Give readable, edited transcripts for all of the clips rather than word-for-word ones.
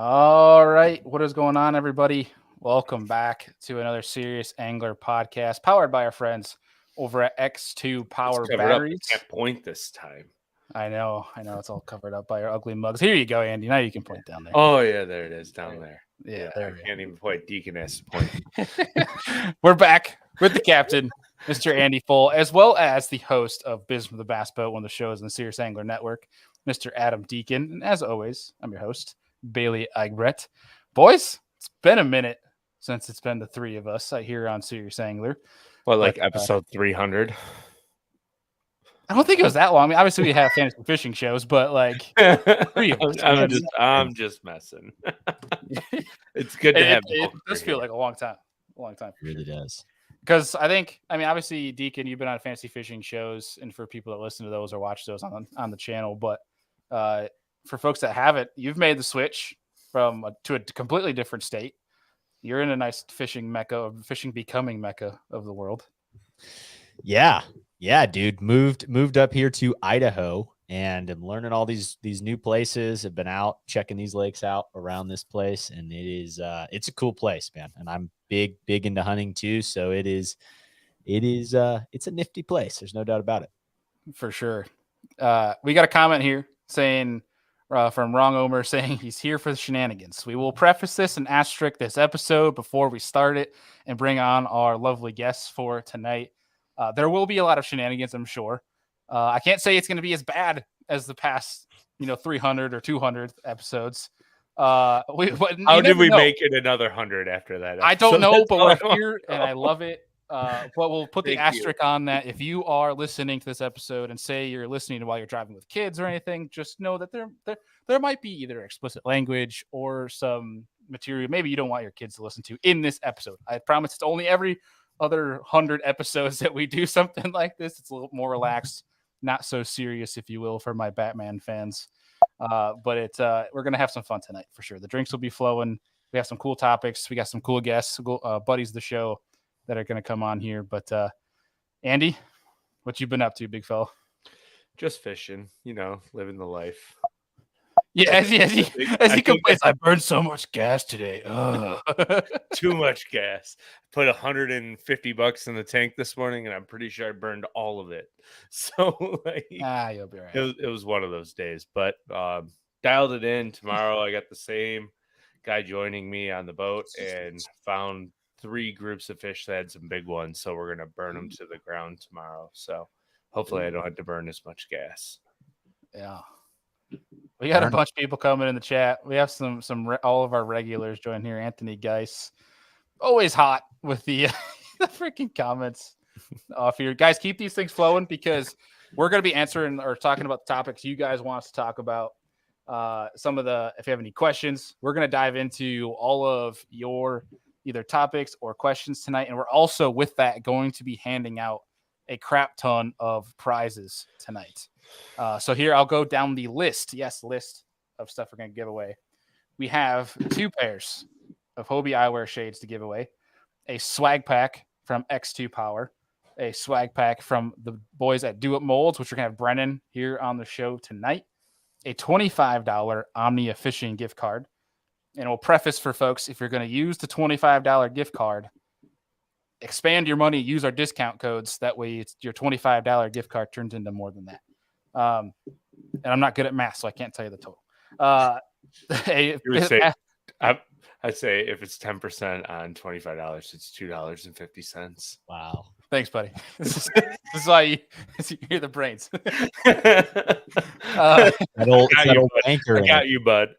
All right. What is going on, everybody? Welcome back to another Serious Angler podcast powered by our friends over at X2 Power It's covered Batteries. up. I can't point this time. I know. It's all covered up by our ugly mugs. Here you go, Andy. Now you can point down there. Oh, yeah, there it is down there. Yeah, I can't even point. Deacon has to point. We're back with the captain, Mr. Andy Full, as well as the host of Biz from the Bass Boat, one of the shows on the Serious Angler Network, Mr. Adam Deacon. And as always, I'm your host, Bailey Eichbrett. Boys, it's been a minute since it's been the three of us here on Serious Angler. Episode 300? I don't think it was that long. I mean, obviously we have fantasy fishing shows, but three of us. I'm just messing. It's good to have. It does feel like a long time. It really does. Because obviously, Deacon, you've been on fantasy fishing shows, and for people that listen to those or watch those on the channel, but for folks that haven't, you've made the switch to a completely different state. You're in a nice fishing becoming mecca of the world. Yeah, dude. Moved up here to Idaho, and I'm learning all these new places. I've been out checking these lakes out around this place, and it's a cool place, man. And I'm big into hunting too, so it's a nifty place. There's no doubt about it. For sure. We got a comment here saying from Wrong Omer saying he's here for the shenanigans. We will preface this and asterisk this episode before we start it and bring on our lovely guests for tonight. There will be a lot of shenanigans, I'm sure. I can't say it's going to be as bad as the past, 300 or 200 episodes. How did we make it another 100 after that episode? I don't know, but we're here and I love it. But we'll put the asterisk on that. If you are listening to this episode and say you're listening while you're driving with kids or anything, just know that there might be either explicit language or some material maybe you don't want your kids to listen to in this episode. I promise it's only every other 100 episodes that we do something like this. It's a little more relaxed, not so serious, if you will, for my Batman fans. But we're going to have some fun tonight for sure. The drinks will be flowing. We have some cool topics. We got some cool guests, buddies of the show that are going to come on here. But Andy, what you been up to, big fella? Just fishing, living the life. Yeah, as he complains, I burned so much gas today. Too much gas. Put $150 in the tank this morning, and I'm pretty sure I burned all of it. So you'll be right. It was one of those days, but dialed it in. Tomorrow I got the same guy joining me on the boat and found 3 groups of fish that had some big ones. So we're gonna burn them to the ground tomorrow. So hopefully I don't have to burn as much gas. Yeah. We got a bunch of people coming in the chat. We have some all of our regulars join here. Anthony Geis, always hot with the freaking comments off here. Guys, keep these things flowing because we're going to be answering or talking about the topics you guys want us to talk about. If you have any questions, we're going to dive into all of your either topics or questions tonight. And we're also with that going to be handing out a crap ton of prizes tonight. So here I'll go down the list. Yes, list of stuff we're going to give away. We have 2 pairs of Hobie eyewear shades to give away, a swag pack from X2 Power, a swag pack from the boys at Do It Molds, which we're going to have Brennan here on the show tonight, a $25 Omnia fishing gift card. And we'll preface for folks, if you're going to use the $25 gift card, expand your money, use our discount codes. That way your $25 gift card turns into more than that. And I'm not good at math, so I can't tell you the total. I'd say if it's 10% on $25, it's $2.50. Wow. Thanks, buddy. This is why you hear the brains. that old anchor. I got you, bud.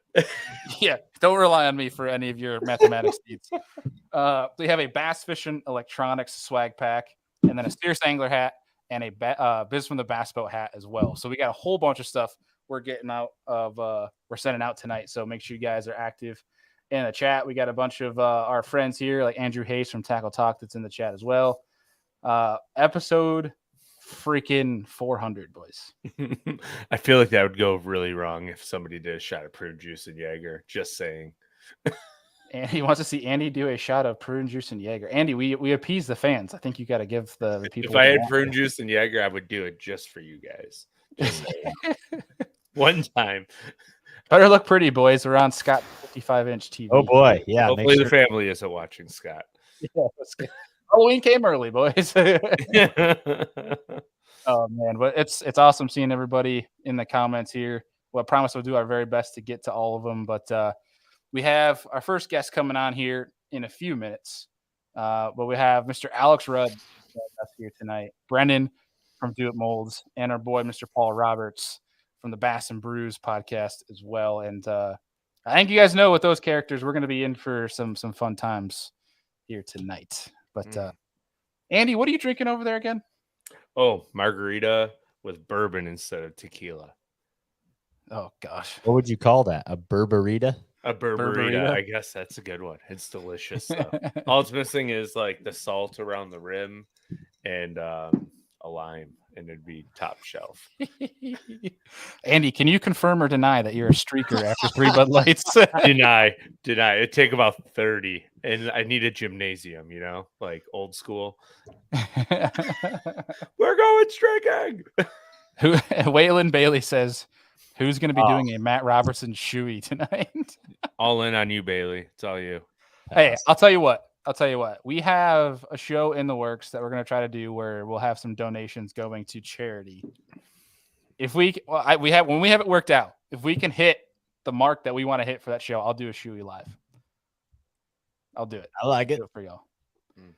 Yeah, don't rely on me for any of your mathematics needs. We have a Bass Fishing Electronics swag pack, and then a Serious Angler hat, and a Biz from the Bass Boat hat as well. So we got a whole bunch of stuff we're sending out tonight. So make sure you guys are active in the chat. We got a bunch of our friends here, like Andrew Hayes from Tackle Talk, that's in the chat as well. Episode freaking 400, boys. I feel like that would go really wrong if somebody did a shot of prune juice and Jaeger. Just saying. And he wants to see Andy do a shot of prune juice and Jaeger. Andy, we appease the fans. I think you got to give the people. If I had prune juice and Jaeger, I would do it just for you guys. Just one time. Better look pretty, boys. We're on Scott 55-inch TV. Oh boy, yeah. Hopefully the family isn't watching, Scott. Yeah, that's good. Halloween came early, boys. Oh man, but it's awesome seeing everybody in the comments here. Well, I promise we'll do our very best to get to all of them. But we have our first guest coming on here in a few minutes. But we have Mr. Alex Rudd with us here tonight, Brennan from Do It Molds, and our boy Mr. Paul Roberts from the Bass and Brews podcast as well. And I think you guys know with those characters, we're going to be in for some fun times here tonight. But Andy, what are you drinking over there again? Oh, margarita with bourbon instead of tequila. Oh gosh, What would you call that? A burberita? A burberita. I guess that's a good one. It's delicious. Though. All it's missing is like the salt around the rim and a lime, and it'd be top shelf. Andy, can you confirm or deny that you're a streaker after 3 Bud Lights? Deny. It'd take about 30, and I need a gymnasium, like old school. We're going streaking. Waylon Bailey says, who's going to be doing a Matt Robertson shoey tonight? All in on you, Bailey. It's all you. Hey, I'll tell you what. We have a show in the works that we're going to try to do where we'll have some donations going to charity. If we have it worked out, if we can hit the mark that we want to hit for that show, I'll do a shoey live. I'll do it. I like it. Do it for y'all.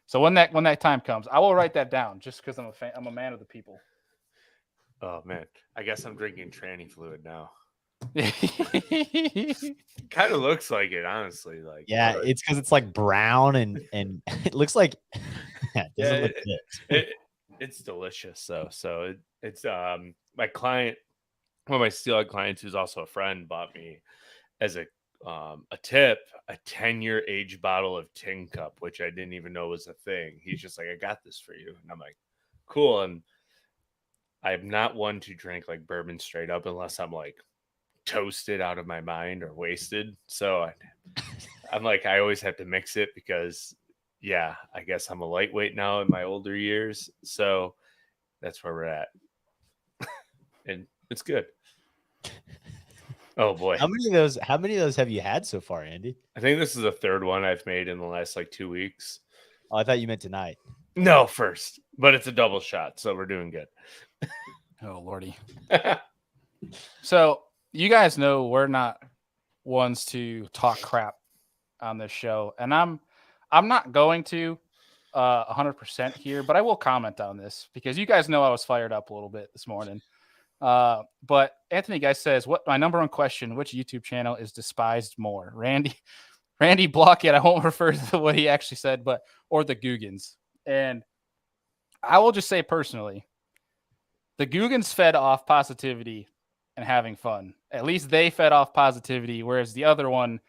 So when that time comes, I will write that down just because I'm a man of the people. Oh man, I guess I'm drinking tranny fluid now. It kind of looks like it, honestly. Like it's because it's like brown and it looks like it doesn't look good. It's delicious though. So it's my client, one of my Steelhead clients, who's also a friend, bought me as a tip a 10-year aged bottle of Tin Cup, which I didn't even know was a thing. He's just like, I got this for you, and I'm like, cool. And I'm not one to drink like bourbon straight up unless I'm like toasted out of my mind or wasted. So I'm like, I always have to mix it because I guess I'm a lightweight now in my older years. So that's where we're at. And it's good. Oh boy. How many of those have you had so far, Andy? I think this is the third one I've made in the last like 2 weeks. Oh, I thought you meant tonight. No, first, but it's a double shot, so we're doing good. Oh lordy. So you guys know we're not ones to talk crap on this show, and I'm not going to 100% here, but I will comment on this because you guys know I was fired up a little bit this morning. But Anthony Guy says, what my number one question, which YouTube channel is despised more? Randy Blockhead, I won't refer to what he actually said, or the Googans. And I will just say personally, the Googans fed off positivity and having fun. At least they fed off positivity, whereas the other one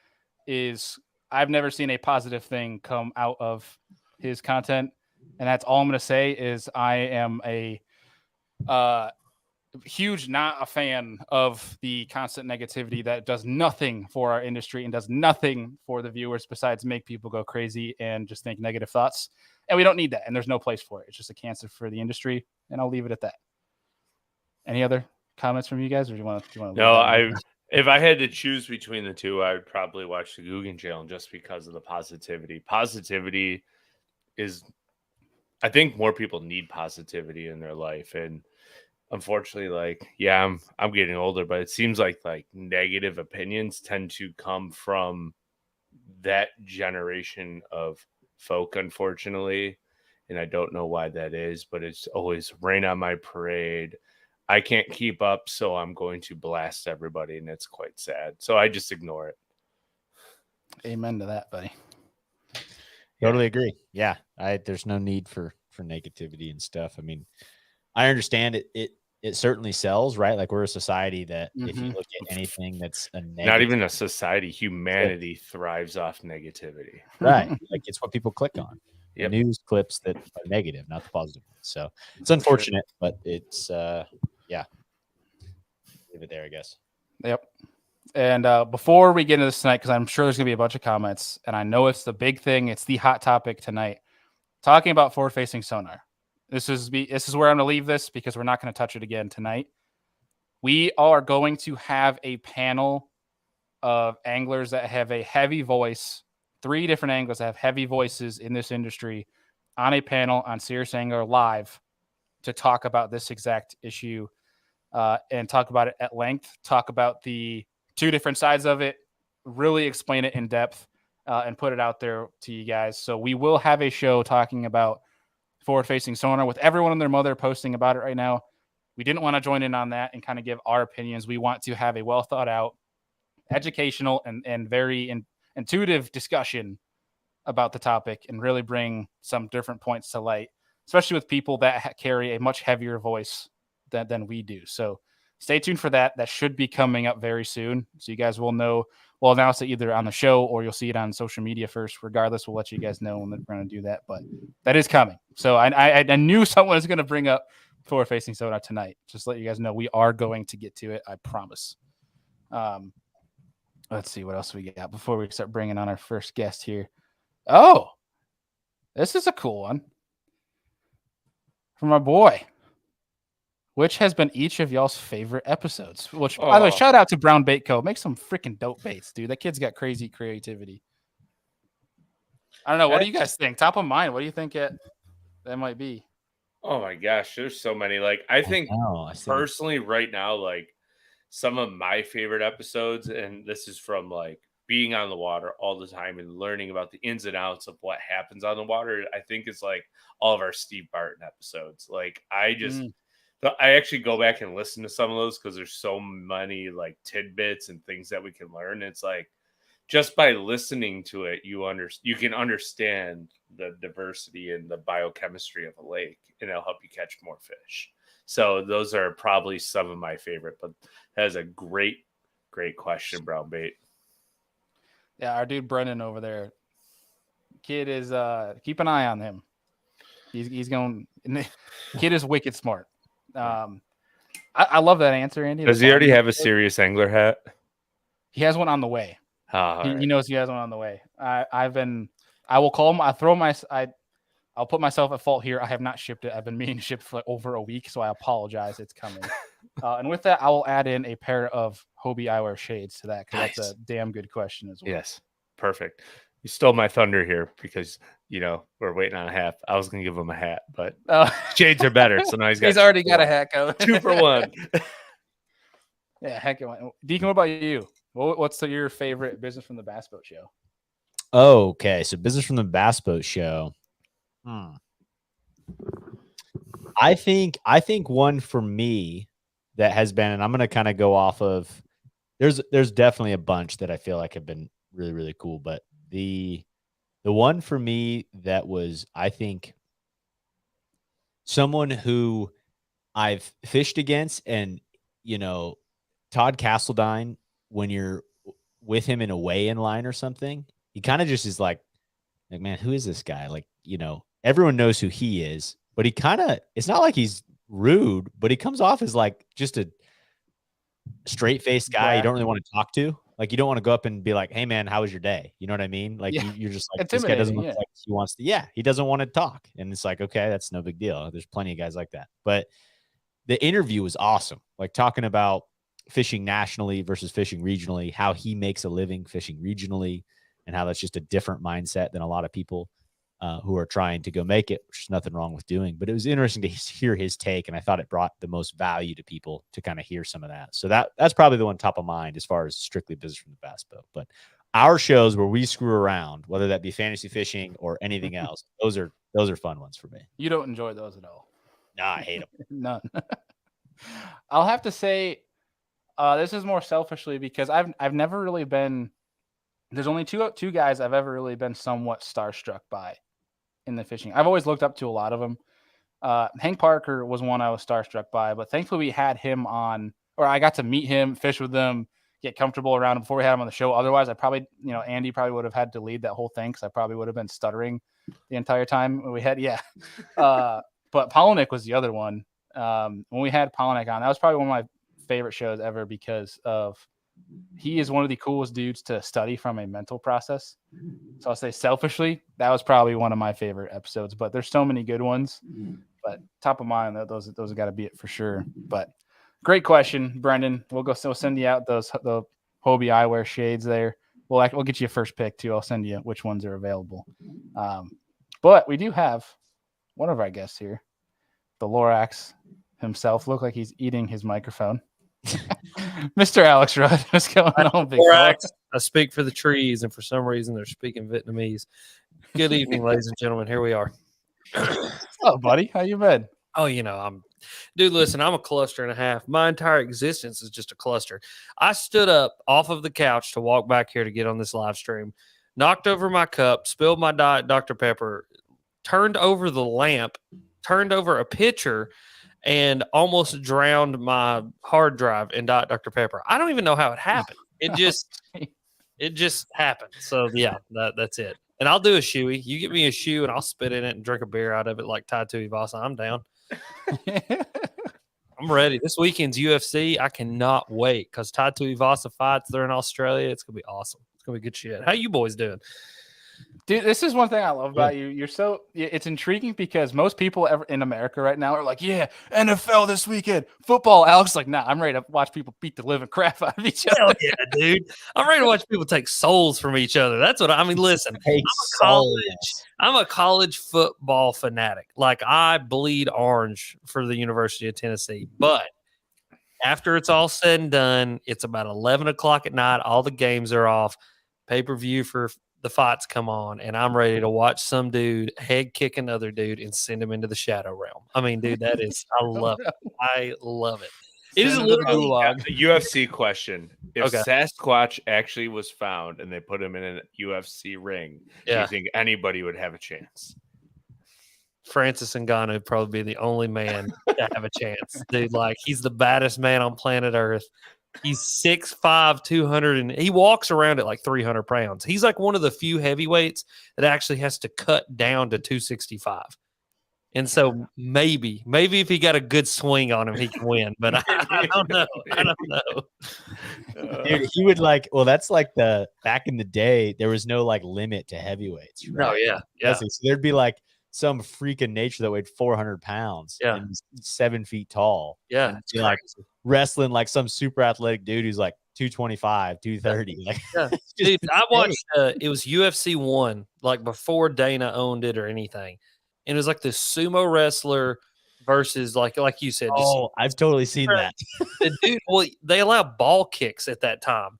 is, I've never seen a positive thing come out of his content. And that's all I'm going to say is I am a huge not a fan of the constant negativity that does nothing for our industry and does nothing for the viewers besides make people go crazy and just think negative thoughts. And we don't need that. And there's no place for it. It's just a cancer for the industry. And I'll leave it at that. Any other comments from you guys, or do you want to? No, if I had to choose between the two, I would probably watch the Guggen channel just because of the positivity. Positivity is, I think more people need positivity in their life, and unfortunately, I'm getting older, but it seems like negative opinions tend to come from that generation of folk, unfortunately, and I don't know why that is, but it's always rain on my parade. I can't keep up, so I'm going to blast everybody, and it's quite sad. So I just ignore it. Amen to that, buddy. Totally agree. Yeah, there's no need for negativity and stuff. I mean, I understand it certainly sells, right? Like we're a society that if you look at anything that's a negative, not even a society, humanity thrives off negativity. Right. Like it's what people click on. Yep. News clips that are negative, not the positive ones. So it's unfortunate, but it's leave it there, I guess. Yep. And before we get into this tonight, because I'm sure there's going to be a bunch of comments, and I know it's the big thing, it's the hot topic tonight, talking about forward-facing sonar. This is where I'm going to leave this because we're not going to touch it again tonight. We are going to have a panel of anglers that have a heavy voice, 3 different anglers that have heavy voices in this industry on a panel on Serious Angler Live to talk about this exact issue and talk about it at length, talk about the 2 different sides of it, really explain it in depth, and put it out there to you guys. So we will have a show talking about forward-facing sonar with everyone and their mother posting about it right now. We didn't want to join in on that and kind of give our opinions. We want to have a well thought out, educational, and very intuitive discussion about the topic and really bring some different points to light, especially with people that carry a much heavier voice than we do. So stay tuned for that. That should be coming up very soon. So you guys will know. We'll announce it either on the show or you'll see it on social media first. Regardless, we'll let you guys know when we're going to do that. But that is coming. So I knew someone was going to bring up forward-facing sonar tonight. Just let you guys know we are going to get to it. I promise. Let's see what else we got before we start bringing on our first guest here. Oh, this is a cool one from our boy. Which has been each of y'all's favorite episodes? Which, by the way, shout out to Brown Bait Co. Make some freaking dope baits, dude. That kid's got crazy creativity. I don't know. What do you guys think? Top of mind. What do you think that might be? Oh my gosh, there's so many. Like, I think personally right now, like some of my favorite episodes, and this is from like being on the water all the time and learning about the ins and outs of what happens on the water. I think it's like all of our Steve Barton episodes. Like I actually go back and listen to some of those because there's so many like tidbits and things that we can learn. It's like just by listening to it, you can understand the diversity and the biochemistry of a lake, and it'll help you catch more fish. So those are probably some of my favorite. But that is a great question, Brown Bait. Yeah, our dude Brennan over there, kid is keep an eye on him. He's going. Kid is wicked smart. I love that answer, Andy. Does he already have a Serious Angler hat? He has one on the way. Right. He knows he has one on the way. I will call him. I'll put myself at fault here. I have not shipped it. I've been meaning to ship for like over a week, so I apologize. It's coming. And with that, I will add in a pair of Hobie eyewear shades to that because that's a damn good question as well. Yes, perfect. You stole my thunder here because we're waiting on a hat. I was gonna give him a hat, but shades are better. So now he's already got a hat coat. 2 for 1. Yeah, heck. Deacon, what about you? What's your favorite Business from the Bass Boat Show? Okay, so Business from the Bass Boat Show. I think one for me that has been, and I'm gonna kind of go off of. There's definitely a bunch that I feel like have been really, really cool, but the one for me that was, I think, someone who I've fished against, and Todd Castledine, when you're with him in a weigh-in line or something, he kind of just is like, man, who is this guy? Like, everyone knows who he is, but he kind of, it's not like he's rude, but he comes off as like just a straight-faced guy you don't really want to talk to. Like, you don't want to go up and be like, hey man, how was your day? You know what I mean? Like, you're just like, this guy doesn't look like he wants to, he doesn't want to talk. And it's like, okay, that's no big deal. There's plenty of guys like that. But the interview was awesome. Like, talking about fishing nationally versus fishing regionally, how he makes a living fishing regionally, and how that's just a different mindset than a lot of people who are trying to go make it, which is nothing wrong with doing. But it was interesting to hear his take, and I thought it brought the most value to people to kind of hear some of that. So that's probably the one top of mind as far as strictly Business from the Bass Boat. But our shows where we screw around, whether that be fantasy fishing or anything else, those are fun ones for me. You don't enjoy those at all? No, I hate them. None. I'll have to say, this is more selfishly because I've never really been. There's only two guys I've ever really been somewhat starstruck by in the fishing. I've always looked up to a lot of them. Hank Parker was one I was starstruck by, but thankfully we had him on, or I got to meet him, fish with him, get comfortable around him before we had him on the show. Otherwise, I probably, Andy probably would have had to lead that whole thing because I probably would have been stuttering the entire time we had. But Polnick was the other one. When we had Polnick on, that was probably one of my favorite shows ever because of he is one of the coolest dudes to study from a mental process. So I'll say selfishly, that was probably one of my favorite episodes, but there's so many good ones, but top of mind, those have got to be it for sure. But great question, Brendan. We'll send you out the Hobie Eyewear shades there. We'll get you a first pick too. I'll send you which ones are available. But we do have one of our guests here, the Lorax himself. Look like he's eating his microphone. Mr. Alex Rudd, what's going on, big boy? I speak for the trees, and for some reason they're speaking Vietnamese. Good evening, ladies and gentlemen. Here we are. Oh, buddy, how you been? Oh, dude, listen, I'm a cluster and a half. My entire existence is just a cluster. I stood up off of the couch to walk back here to get on this live stream, knocked over my cup, spilled my Diet Dr. Pepper, turned over the lamp, turned over a pitcher, and almost drowned my hard drive in Diet Dr. Pepper. I don't even know how it happened. It just happened. So yeah, that's it. And I'll do a shoey. You get me a shoe and I'll spit in it and drink a beer out of it like Tai Tuivasa. I'm down. I'm ready. This weekend's UFC. I cannot wait because Tai Tuivasa fights. They're in Australia. It's gonna be awesome. It's gonna be good shit. How you boys doing? Dude, this is one thing I love about you. It's intriguing because most people ever in America right now are like, yeah, NFL this weekend, football. Alex like, nah, I'm ready to watch people beat the living crap out of each other. Hell yeah, dude. I'm ready to watch people take souls from each other. That's what I mean. Listen, I'm a college football fanatic. Like I bleed orange for the University of Tennessee. But after it's all said and done, it's about 11 o'clock at night. All the games are off. Pay-per-view for the fights come on, and I'm ready to watch some dude head kick another dude and send him into the shadow realm. I mean, dude, I love it. I love it. It is a little UFC question. If Sasquatch actually was found and they put him in a UFC ring, do you think anybody would have a chance? Francis Ngannou would probably be the only man to have a chance. Dude, like he's the baddest man on planet Earth. He's 6'5", 200, and he walks around at like 300 pounds. He's like one of the few heavyweights that actually has to cut down to 265. And so maybe if he got a good swing on him, he can win. But I don't know. Dude, he would that's like back in the day, there was no like limit to heavyweights. Right? No, yeah. So there'd be like some freak of nature that weighed 400 pounds. Yeah. And 7 feet tall. Yeah. It's like wrestling like some super athletic dude who's like 225, 230. Like, yeah. Dude, I watched it was UFC 1, like before Dana owned it or anything. And it was like this sumo wrestler versus like you said. I've totally seen that. The dude, they allow ball kicks at that time.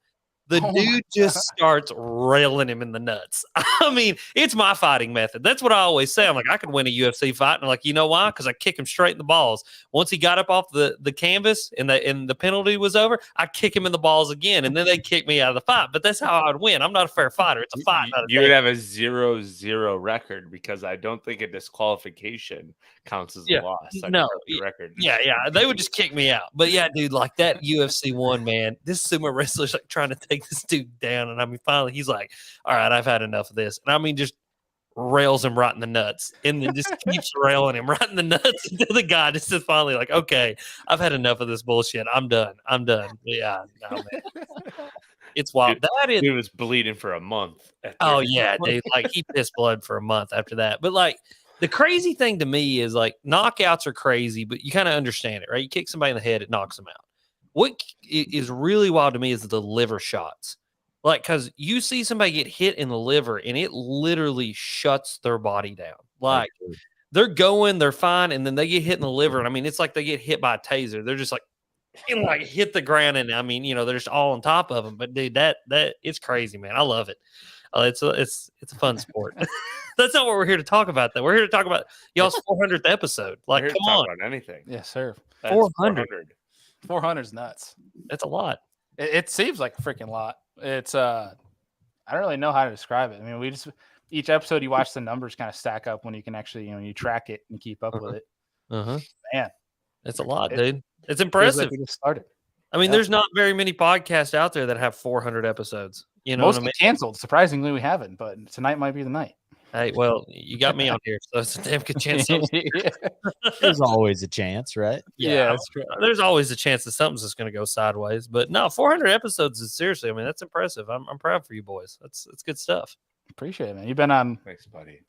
The dude just starts railing him in the nuts. I mean, it's my fighting method. That's what I always say. I'm like, I could win a UFC fight. And I'm like, you know why? Because I kick him straight in the balls. Once he got up off the canvas and the penalty was over, I kick him in the balls again. And then they kick me out of the fight. But that's how I would win. I'm not a fair fighter. It's a fight. You would have a 0-0 record because I don't think a disqualification counts as a loss. No. Record. Yeah. They would just kick me out. But yeah, dude, like that UFC 1, man, this sumo wrestler's like trying to take this dude down. And I mean, finally, he's like, all right, I've had enough of this. And I mean, just rails him right in the nuts and then just keeps railing him right in the nuts until the guy just is finally like, okay, I've had enough of this bullshit. I'm done. Yeah, no, man. It's wild. He was bleeding for a month. Oh, yeah, dude. Like, he pissed blood for a month after that. But, like, the crazy thing to me is, like, knockouts are crazy, but you kind of understand it, right? You kick somebody in the head, it knocks them out. What is really wild to me is the liver shots. Like, because you see somebody get hit in the liver and it literally shuts their body down. Like, they're going, they're fine, and then they get hit in the liver. And I mean, it's like they get hit by a taser. They're just like hit the ground. And I mean, they're just all on top of them. But dude, that it's crazy, man. I love it. It's a fun sport. That's not what we're here to talk about, though. We're here to talk about y'all's 400th episode. Like, come on. About anything. Yes, sir. 400. 400 is nuts. That's a lot. It seems like a freaking lot. It's I don't really know how to describe it. I mean, we just each episode you watch the numbers kind of stack up when you can actually you track it and keep up with it. Man, it's a lot, dude. It's impressive. Like we just started. I mean, there's not very many podcasts out there that have 400 episodes. Most get canceled. Surprisingly, we haven't, but tonight might be the night. Hey, well, you got me on here, so it's a damn good chance. There's always a chance, right? Yeah, that's true. There's always a chance that something's just going to go sideways. But no, 400 episodes is seriously. I mean, that's impressive. I'm proud for you boys. That's good stuff. Appreciate it, man. You've been on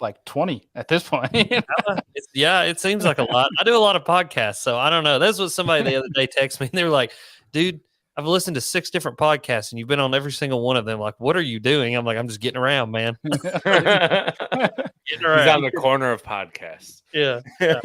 like 20 at this point. It seems like a lot. I do a lot of podcasts, so I don't know. That's what somebody the other day texted me. And they were like, dude, I've listened to 6 different podcasts and you've been on every single one of them. Like, what are you doing? I'm like, I'm just getting around, man. He's Getting on around. the corner of podcasts. Yeah. Good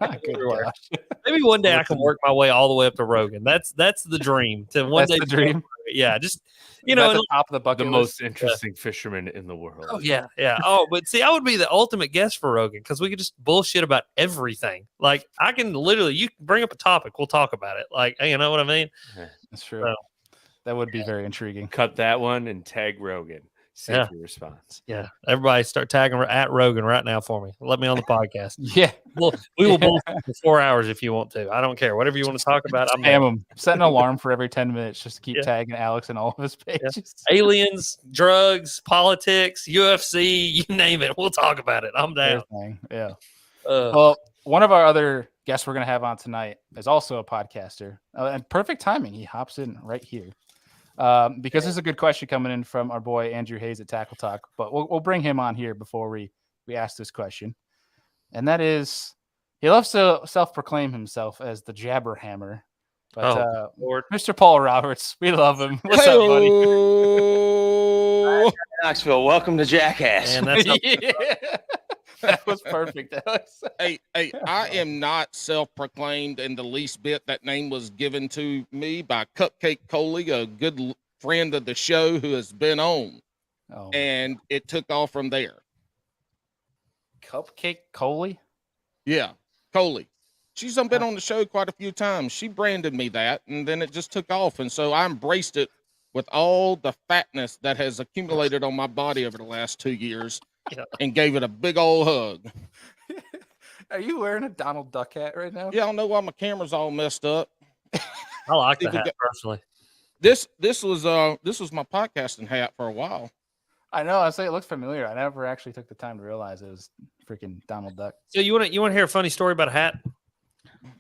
Everywhere. gosh. Maybe one day I can work my way all the way up to Rogan. That's the dream. To one That's day the dream. Yeah, just Is that the top of the The bucket most list? interesting fisherman in the world. Oh yeah. Oh, but see, I would be the ultimate guest for Rogan because we could just bullshit about everything. Like I can literally, you bring up a topic, we'll talk about it. Like, you know what I mean? That's true. So, That would be very intriguing. Cut that one and tag Rogan. See if he responds. yeah. Everybody start tagging at Rogan right now for me. Let me on the podcast. Yeah. Well, we will bullshit for 4 hours if you want to. I don't care. Whatever you want to talk about, I'm Spam them. Set an alarm for every 10 minutes just to keep Yeah. tagging Alex in all of his pages. aliens, drugs, politics, UFC, you name it. We'll talk about it. I'm down. Everything. Yeah. Uh, Well, one of our other guests we're going to have on tonight is also a podcaster. And perfect timing. He hops in right here. Because there's a good question coming in from our boy Andrew Hayes at Tackle Talk. But we'll bring him on here before we ask this question. And that is, he loves to self-proclaim himself as the Jabberhammer. But Lord. Mr. Paul Roberts, we love him. What's up, buddy? Knoxville, welcome to Jackass. Man, that's Yeah. That was perfect, Alex. Hey, I am not self-proclaimed in the least bit. That name was given to me by Cupcake Coley, a good friend of the show who has been on, Oh, and it took off from there. Cupcake Coley? Yeah, Coley. She's been on the show quite a few times. She branded me that, and then it just took off, and so I embraced it with all the fatness that has accumulated on my body over the last 2 years. Yeah. And gave it a big old hug. Are you wearing a Donald Duck hat right now? Yeah, I don't know why my camera's all messed up. I like the Even hat got- personally. This was my podcasting hat for a while. I know. I say it looks familiar. I never actually took the time to realize it was freaking Donald Duck. So you want to hear a funny story about a hat?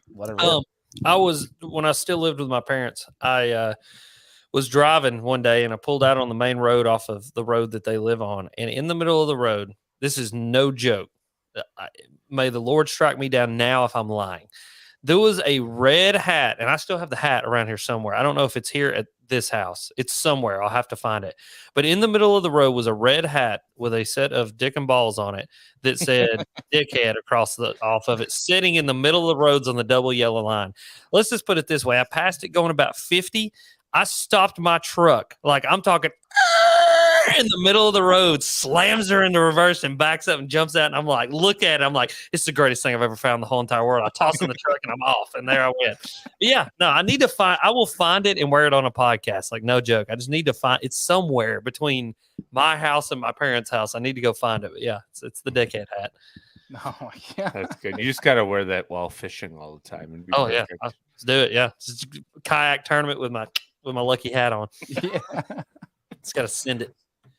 Whatever. I was when I still lived with my parents. I was driving one day and I pulled out on the main road off of the road that they live on, and in the middle of the road, this is no joke. May the Lord strike me down now if I'm lying. There was a red hat, and I still have the hat around here somewhere. I don't know if it's here at this house. It's somewhere. I'll have to find it. But in the middle of the road was a red hat with a set of dick and balls on it that said dickhead off of it, sitting in the middle of the roads on the double yellow line. Let's just put it this way. I passed it going about 50. I stopped my truck. Like I'm talking in the middle of the road, slams her into reverse and backs up and jumps out. And I'm like, look at it. I'm like, it's the greatest thing I've ever found in the whole entire world. I toss in the truck and I'm off. And there I went. But yeah, no, I will find it and wear it on a podcast. Like no joke. I just need to find it's somewhere between my house and my parents' house. I need to go find it. But yeah, it's the dickhead hat. Oh, yeah. That's good. You just got to wear that while fishing all the time. And be Oh yeah. perfect. Let's do it. Yeah. It's a kayak tournament with my lucky hat on. Yeah. Just got to send it.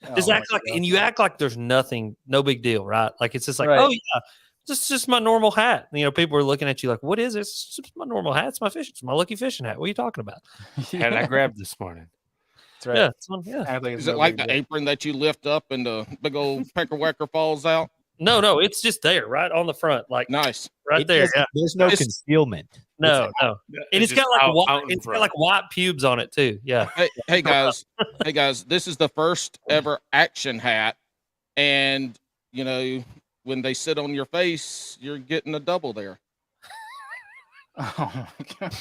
Oh, Just act my like, God. and you act like there's nothing, no big deal, right? Like it's just like, Right. oh yeah, it's just my normal hat. You know, people are looking at you like, what is this? It's just my normal hat. It's my fishing. It's my lucky fishing hat. What are you talking about? And I grabbed this morning. That's right. Yeah, it's one, yeah. Act like it's Is it no like big the deal. apron that you lift up and the big old pecker-wecker falls out? No, it's just there, right on the front, like Nice. right there. Yeah. There's no It's- concealment. No. And it's got just like out white, in it's got front. like white pubes on it too. Yeah. Hey guys, this is the first ever action hat, and you know when they sit on your face, you're getting a double there. Oh, my God.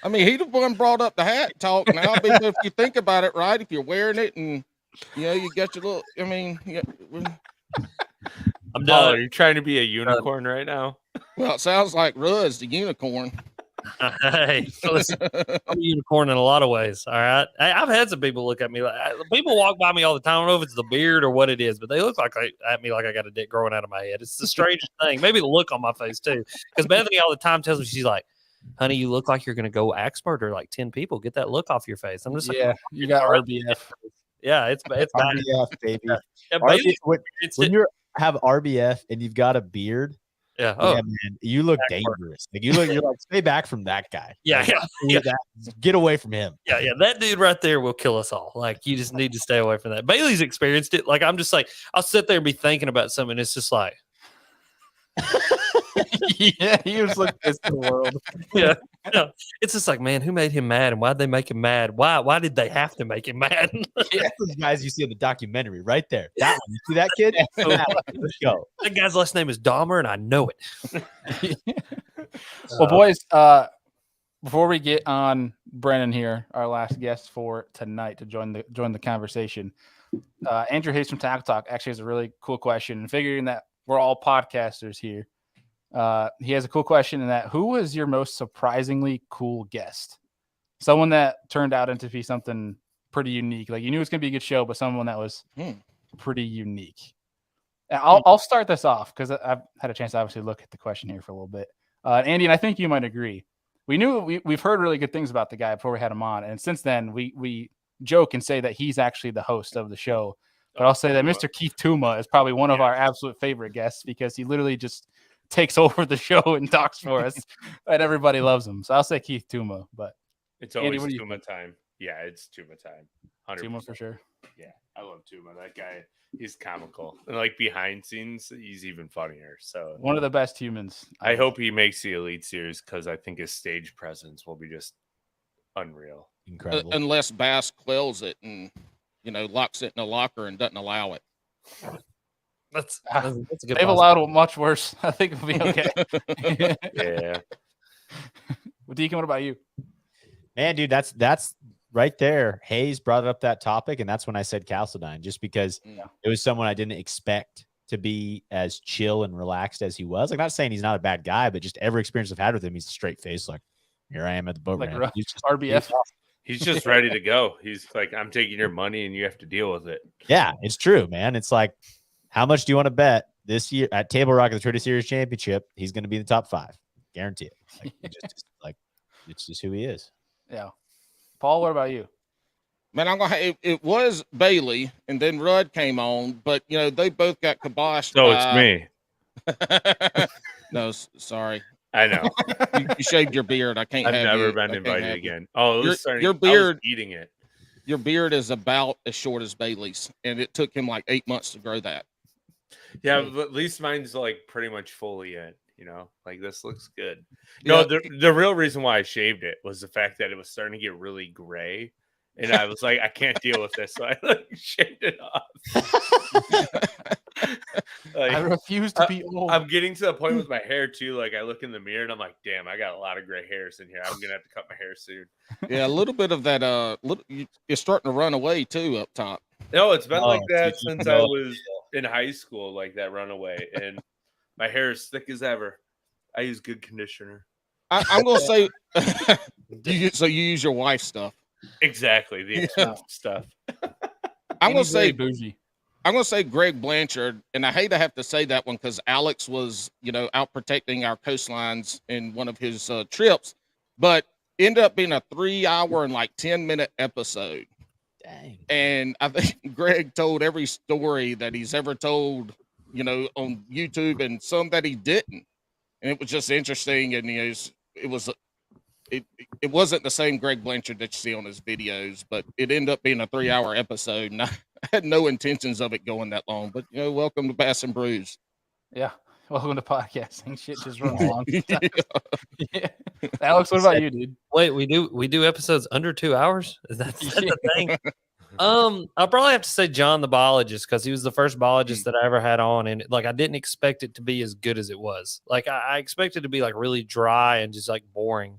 I mean, he the one brought up the hat talk. Now, but if you think about it, right? If you're wearing it and you know you got your little, I mean, I'm Oh, done. are you trying to be a unicorn right now? well, it sounds like Ruz the unicorn. Hey, listen, I'm a unicorn in a lot of ways. All right. I've had some people look at me like people walk by me all the time. I don't know if it's the beard or what it is, but they look at me like I got a dick growing out of my head. It's the strangest thing. Maybe the look on my face too. Because Bethany all the time tells me, she's like, honey, you look like you're gonna go axe murder like 10 people. Get that look off your face. I'm just like, Yeah, you got RBF. yeah, it's bad. RBF, baby. Yeah, RBF, Bailey, when you have RBF and you've got a beard, yeah. Oh, yeah, man, you look dangerous. Like you're like, stay back from that guy. yeah, Like, yeah. get away from him. Yeah, that dude right there will kill us all. Like, you just need to stay away from that. Bailey's experienced it. Like, I'm just like, I'll sit there and be thinking about something. And it's just like, Yeah, he was like this to the world. yeah, No, it's just like, man, who made him mad and why'd they make him mad? Why did they have to make him mad? That's those guys you see in the documentary right there. That one. You see that kid? Let's go. That guy's last name is Dahmer, and I know it. Well, boys, before we get on Brennan here, our last guest for tonight to join the conversation, Andrew Hayes from Tackle Talk actually has a really cool question. And figuring that we're all podcasters here, he has a cool question in that: who was your most surprisingly cool guest? Someone that turned out to be something pretty unique. Like you knew it was going to be a good show, but someone that was pretty unique. And I'll start this off because I've had a chance to obviously look at the question here for a little bit. Andy, and I think you might agree. We've heard really good things about the guy before we had him on, and since then we joke and say that he's actually the host of the show. But I'll say that Mr. Keith Tuma is probably one of our absolute favorite guests because he literally just takes over the show and talks for us, and everybody loves him. So I'll say Keith Tuma. But It's always Andy, Tuma time. Yeah, it's Tuma time. 100%. Tuma for sure. Yeah, I love Tuma. That guy, he's comical. And like behind scenes, he's even funnier. So One of the best humans. I hope he makes the Elite Series because I think his stage presence will be just unreal. Incredible. Unless Bass quells it and, locks it in a locker and doesn't allow it. That's a good They've allowed much worse. I think it'll be okay. Yeah. Well, Deacon, what about you? Man, dude, that's right there. Hayes brought up that topic, and that's when I said Castledine, just because it was someone I didn't expect to be as chill and relaxed as he was. Like, not saying he's not a bad guy, but just every experience I've had with him, he's a straight face. Like, here I am at the boat Like ramp. RBF. He's just ready to go. He's like, I'm taking your money and you have to deal with it. Yeah, it's true, man. It's like, how much do you want to bet this year at Table Rock at the Toyota Series Championship? He's going to be in the top 5. Guarantee it. Like, it's just who he is. Yeah. Paul, what about you? Man, it was Bailey, and then Rudd came on, but they both got kiboshed. So it's me. No, sorry. I know. You shaved your beard. I can't. I've have never you. been I can't invited have again. Oh, your beard. I was eating it. Your beard is about as short as Bailey's, and it took him like 8 months to grow that. Yeah, but at least mine's like pretty much fully in. Like this looks good. No, the real reason why I shaved it was the fact that it was starting to get really gray. And I was like, I can't deal with this. So I shaved it off. I refuse to be old. I'm getting to the point with my hair too. Like I look in the mirror and I'm like, damn, I got a lot of gray hairs in here. I'm gonna have to cut my hair soon. Yeah, a little bit of that. You're starting to run away too up top. No, it's been like that since I was in high school, like that runaway. And my hair is thick as ever. I use good conditioner. I'm gonna say, so you use your wife's stuff. Exactly, the expensive stuff. I'm gonna say bougie. I'm gonna say Greg Blanchard, and I hate to have to say that one because Alex was, out protecting our coastlines in one of his trips, but ended up being a 3-hour and like 10-minute episode. Dang. And I think Greg told every story that he's ever told, on YouTube, and some that he didn't. And it was just interesting, and it wasn't the same Greg Blanchard that you see on his videos, but it ended up being a 3-hour episode, and I had no intentions of it going that long. But welcome to Bass and Brews. Yeah, welcome to podcasting. Shit just runs along. Yeah. Alex, what about you, dude? Wait, we do episodes under 2 hours? Is that the thing? I'll probably have to say John the biologist because he was the first biologist that I ever had on, and like I didn't expect it to be as good as it was. Like I expected it to be like really dry and just like boring,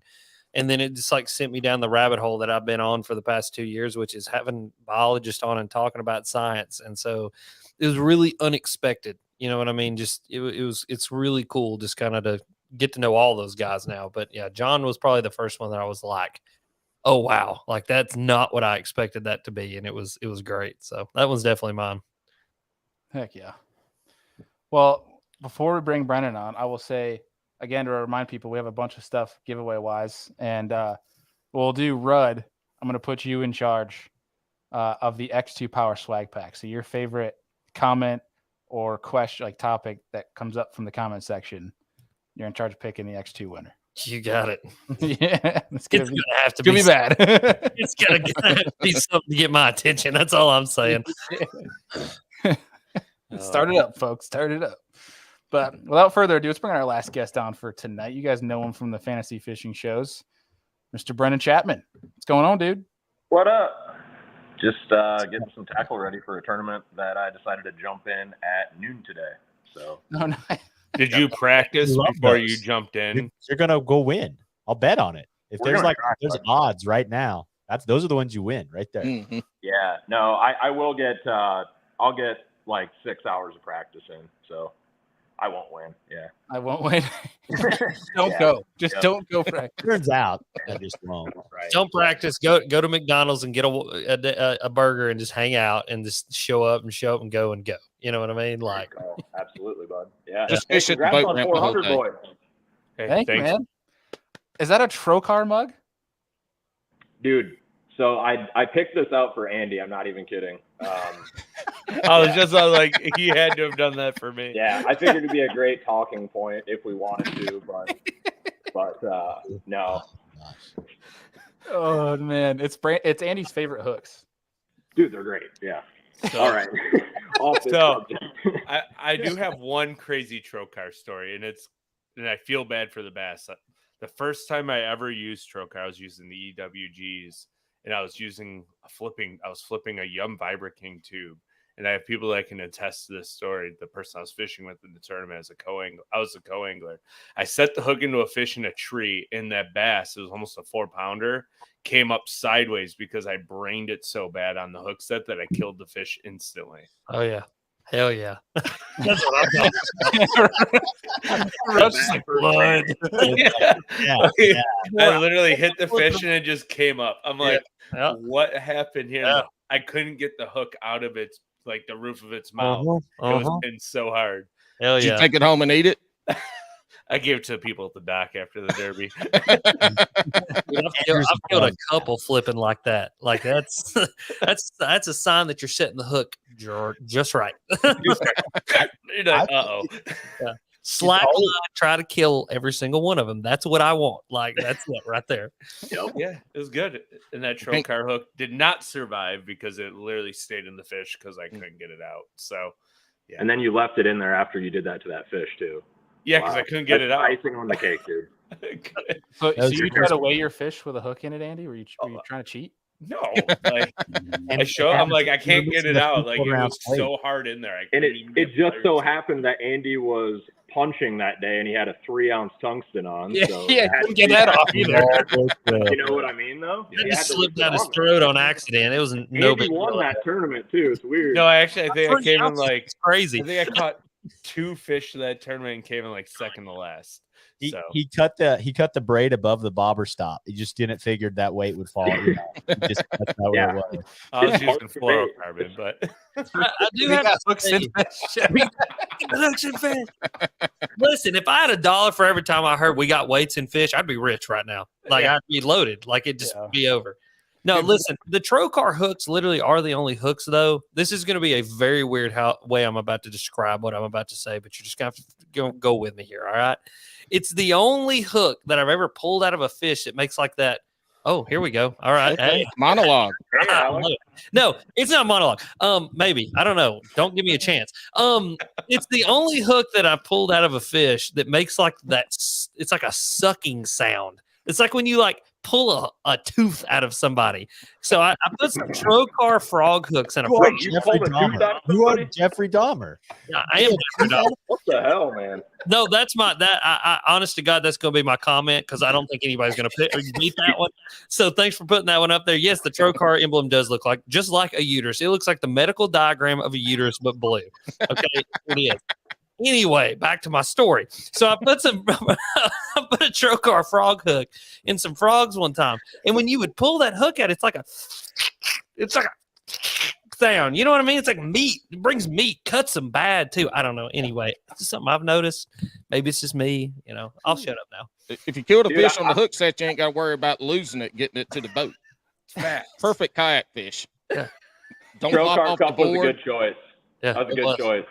and then it just like sent me down the rabbit hole that I've been on for the past 2 years, which is having biologists on and talking about science. And so it was really unexpected. You know what I mean? Just it's really cool just kind of to get to know all those guys now. But yeah, John was probably the first one that I was like, oh wow, like that's not what I expected that to be, and it was great. So that one's definitely mine. Heck yeah. Well, before we bring Brennan on, I will say again to remind people we have a bunch of stuff giveaway wise, and we'll do Rudd. I'm going to put you in charge of the X2 Power Swag Pack. So your favorite comment or question, like topic that comes up from the comment section, you're in charge of picking the X2 winner. You got it. Yeah, it's gonna have to be bad. It's gonna be something to get my attention. That's all I'm saying. Start it up, folks. Start it up. But without further ado, let's bring our last guest on for tonight. You guys know him from the fantasy fishing shows. Mr. Brennan Chapman. What's going on, dude? What up? Just getting some tackle ready for a tournament that I decided to jump in at noon today. So, Oh, no. Did you practice Love before those. you jumped in? You're gonna go win. I'll bet on it. If We're there's gonna try, there's bud. odds right now, those are the ones you win right there. Mhm. yeah, no, I will get, I'll get like 6 hours of practice in. So I won't win. Yeah. I won't win. Don't Yeah. go. Just Yep. don't go practice. Turns out I just won't. Right. Don't practice. Go to McDonald's and get a burger and just hang out and just show up and go. You know what I mean? Like, Oh, absolutely, bud. Yeah. Just Hey, fish at the congrats boat on ramp the whole 400, day. boys. Hey, Thank you, thanks. man. Is that a Trocar mug? Dude, so I picked this out for Andy. I'm not even kidding. I was like, he had to have done that for me. Yeah, I figured it'd be a great talking point if we wanted to, but no. Oh man, it's Andy's favorite hooks. Dude, they're great. Yeah. So, All right. Off this So- subject. I do have one crazy Trocar story, and I feel bad for the bass. The first time I ever used Trocar, I was using the EWGs, and I was flipping a Yum Vibra King tube. And I have people that can attest to this story. The person I was fishing with in the tournament I was a co-angler. I set the hook into a fish in a tree, and that bass, it was almost a 4-pounder, came up sideways because I brained it so bad on the hook set that I killed the fish instantly. oh yeah, hell yeah. That's what I thought. Rush like blood. Yeah. I literally hit the fish and it just came up. I'm like, Yeah. what happened here? Yeah. I couldn't get the hook out of its, like the roof of its mouth. It was pinned so hard. Hell Did you yeah. take it home and eat it? I gave it to people at the dock after the derby. I've killed a couple flipping like that. Like that's a sign that you're setting the hook just right. You're like, uh-oh. Slack line, try to kill every single one of them. That's what I want. Like that's it right there. Yeah, it was good. And that Trocar hook did not survive because it literally stayed in the fish because I couldn't get it out. So, yeah. And then you left it in there after you did that to that fish too. Yeah, because Wow. I couldn't get it out. Icing on the cake, dude. So was you your try to weigh your fish with a hook in it, Andy? Were you trying to cheat? No, like I'm like, I can't get it out. Like it was so hard in there. And it just so happened that Andy was punching that day and he had a 3-ounce tungsten on. Yeah, so yeah, it had couldn't to get be- that off either. You know what I mean, though? It He had just to slipped lift it down his on. throat on accident. It was no Andy big won deal. that tournament too. It's weird. No, actually, I think I 3 came in ounces like is crazy. I think I caught 2 fish to that tournament and came in like second to last. So He cut the braid above the bobber stop. He just didn't figure that weight would fall. That's not Yeah. what it was. I was using Hard to fluorocarbon, but I do We have got to hooks say, in fish. hooks and fish. Listen, if I had $1 for every time I heard we got weights in fish, I'd be rich right now. Like Yeah. I'd be loaded. Like it'd just Yeah. be over. No, listen, the Trocar hooks literally are the only hooks, though. This is going to be a very weird way I'm about to describe what I'm about to say, but you're just going to have to go with me here. All right. It's the only hook that I've ever pulled out of a fish that makes like that. Oh, here we go. All right. Okay. Hey. Monologue. No, it's not a monologue. Maybe. I don't know. Don't give me a chance. It's the only hook that I pulled out of a fish that makes like that. It's like a sucking sound. It's like when you like pull a tooth out of somebody. So I put some Trocar frog hooks in a You are you Jeffrey pulled a tooth Dahmer. out of You are somebody? Jeffrey Dahmer. Yeah, I am. Jeffrey Dahmer. What the hell, man? No, that's I honest to God, that's going to be my comment because I don't think anybody's going to beat that one. So thanks for putting that one up there. Yes, the Trocar emblem does look like just like a uterus. It looks like the medical diagram of a uterus, but blue. Okay, it is. Anyway, back to my story. So I put a Trocar frog hook in some frogs one time, and when you would pull that hook out, it's like a sound. You know what I mean? It's like meat. It brings meat, cuts them bad too. I don't know. Anyway, it's just something I've noticed. Maybe it's just me. You know, I'll shut up now. If you killed a Dude, fish on the hook set, you ain't got to worry about losing it, getting it to the boat. Perfect kayak fish. Yeah. Don't flop Trocar off the cup was a board. good choice. Yeah, That was a it good was. choice.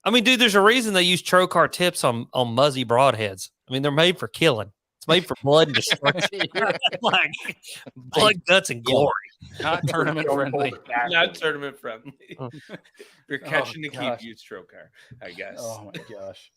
I mean, dude, there's a reason they use Trocar tips on muzzy broadheads. I mean, they're made for killing. It's made for blood and destruction. Like blood, guts, and glory. Not tournament friendly. not tournament friendly. If you're catching to gosh. keep, use Trocar, I guess. Oh my gosh.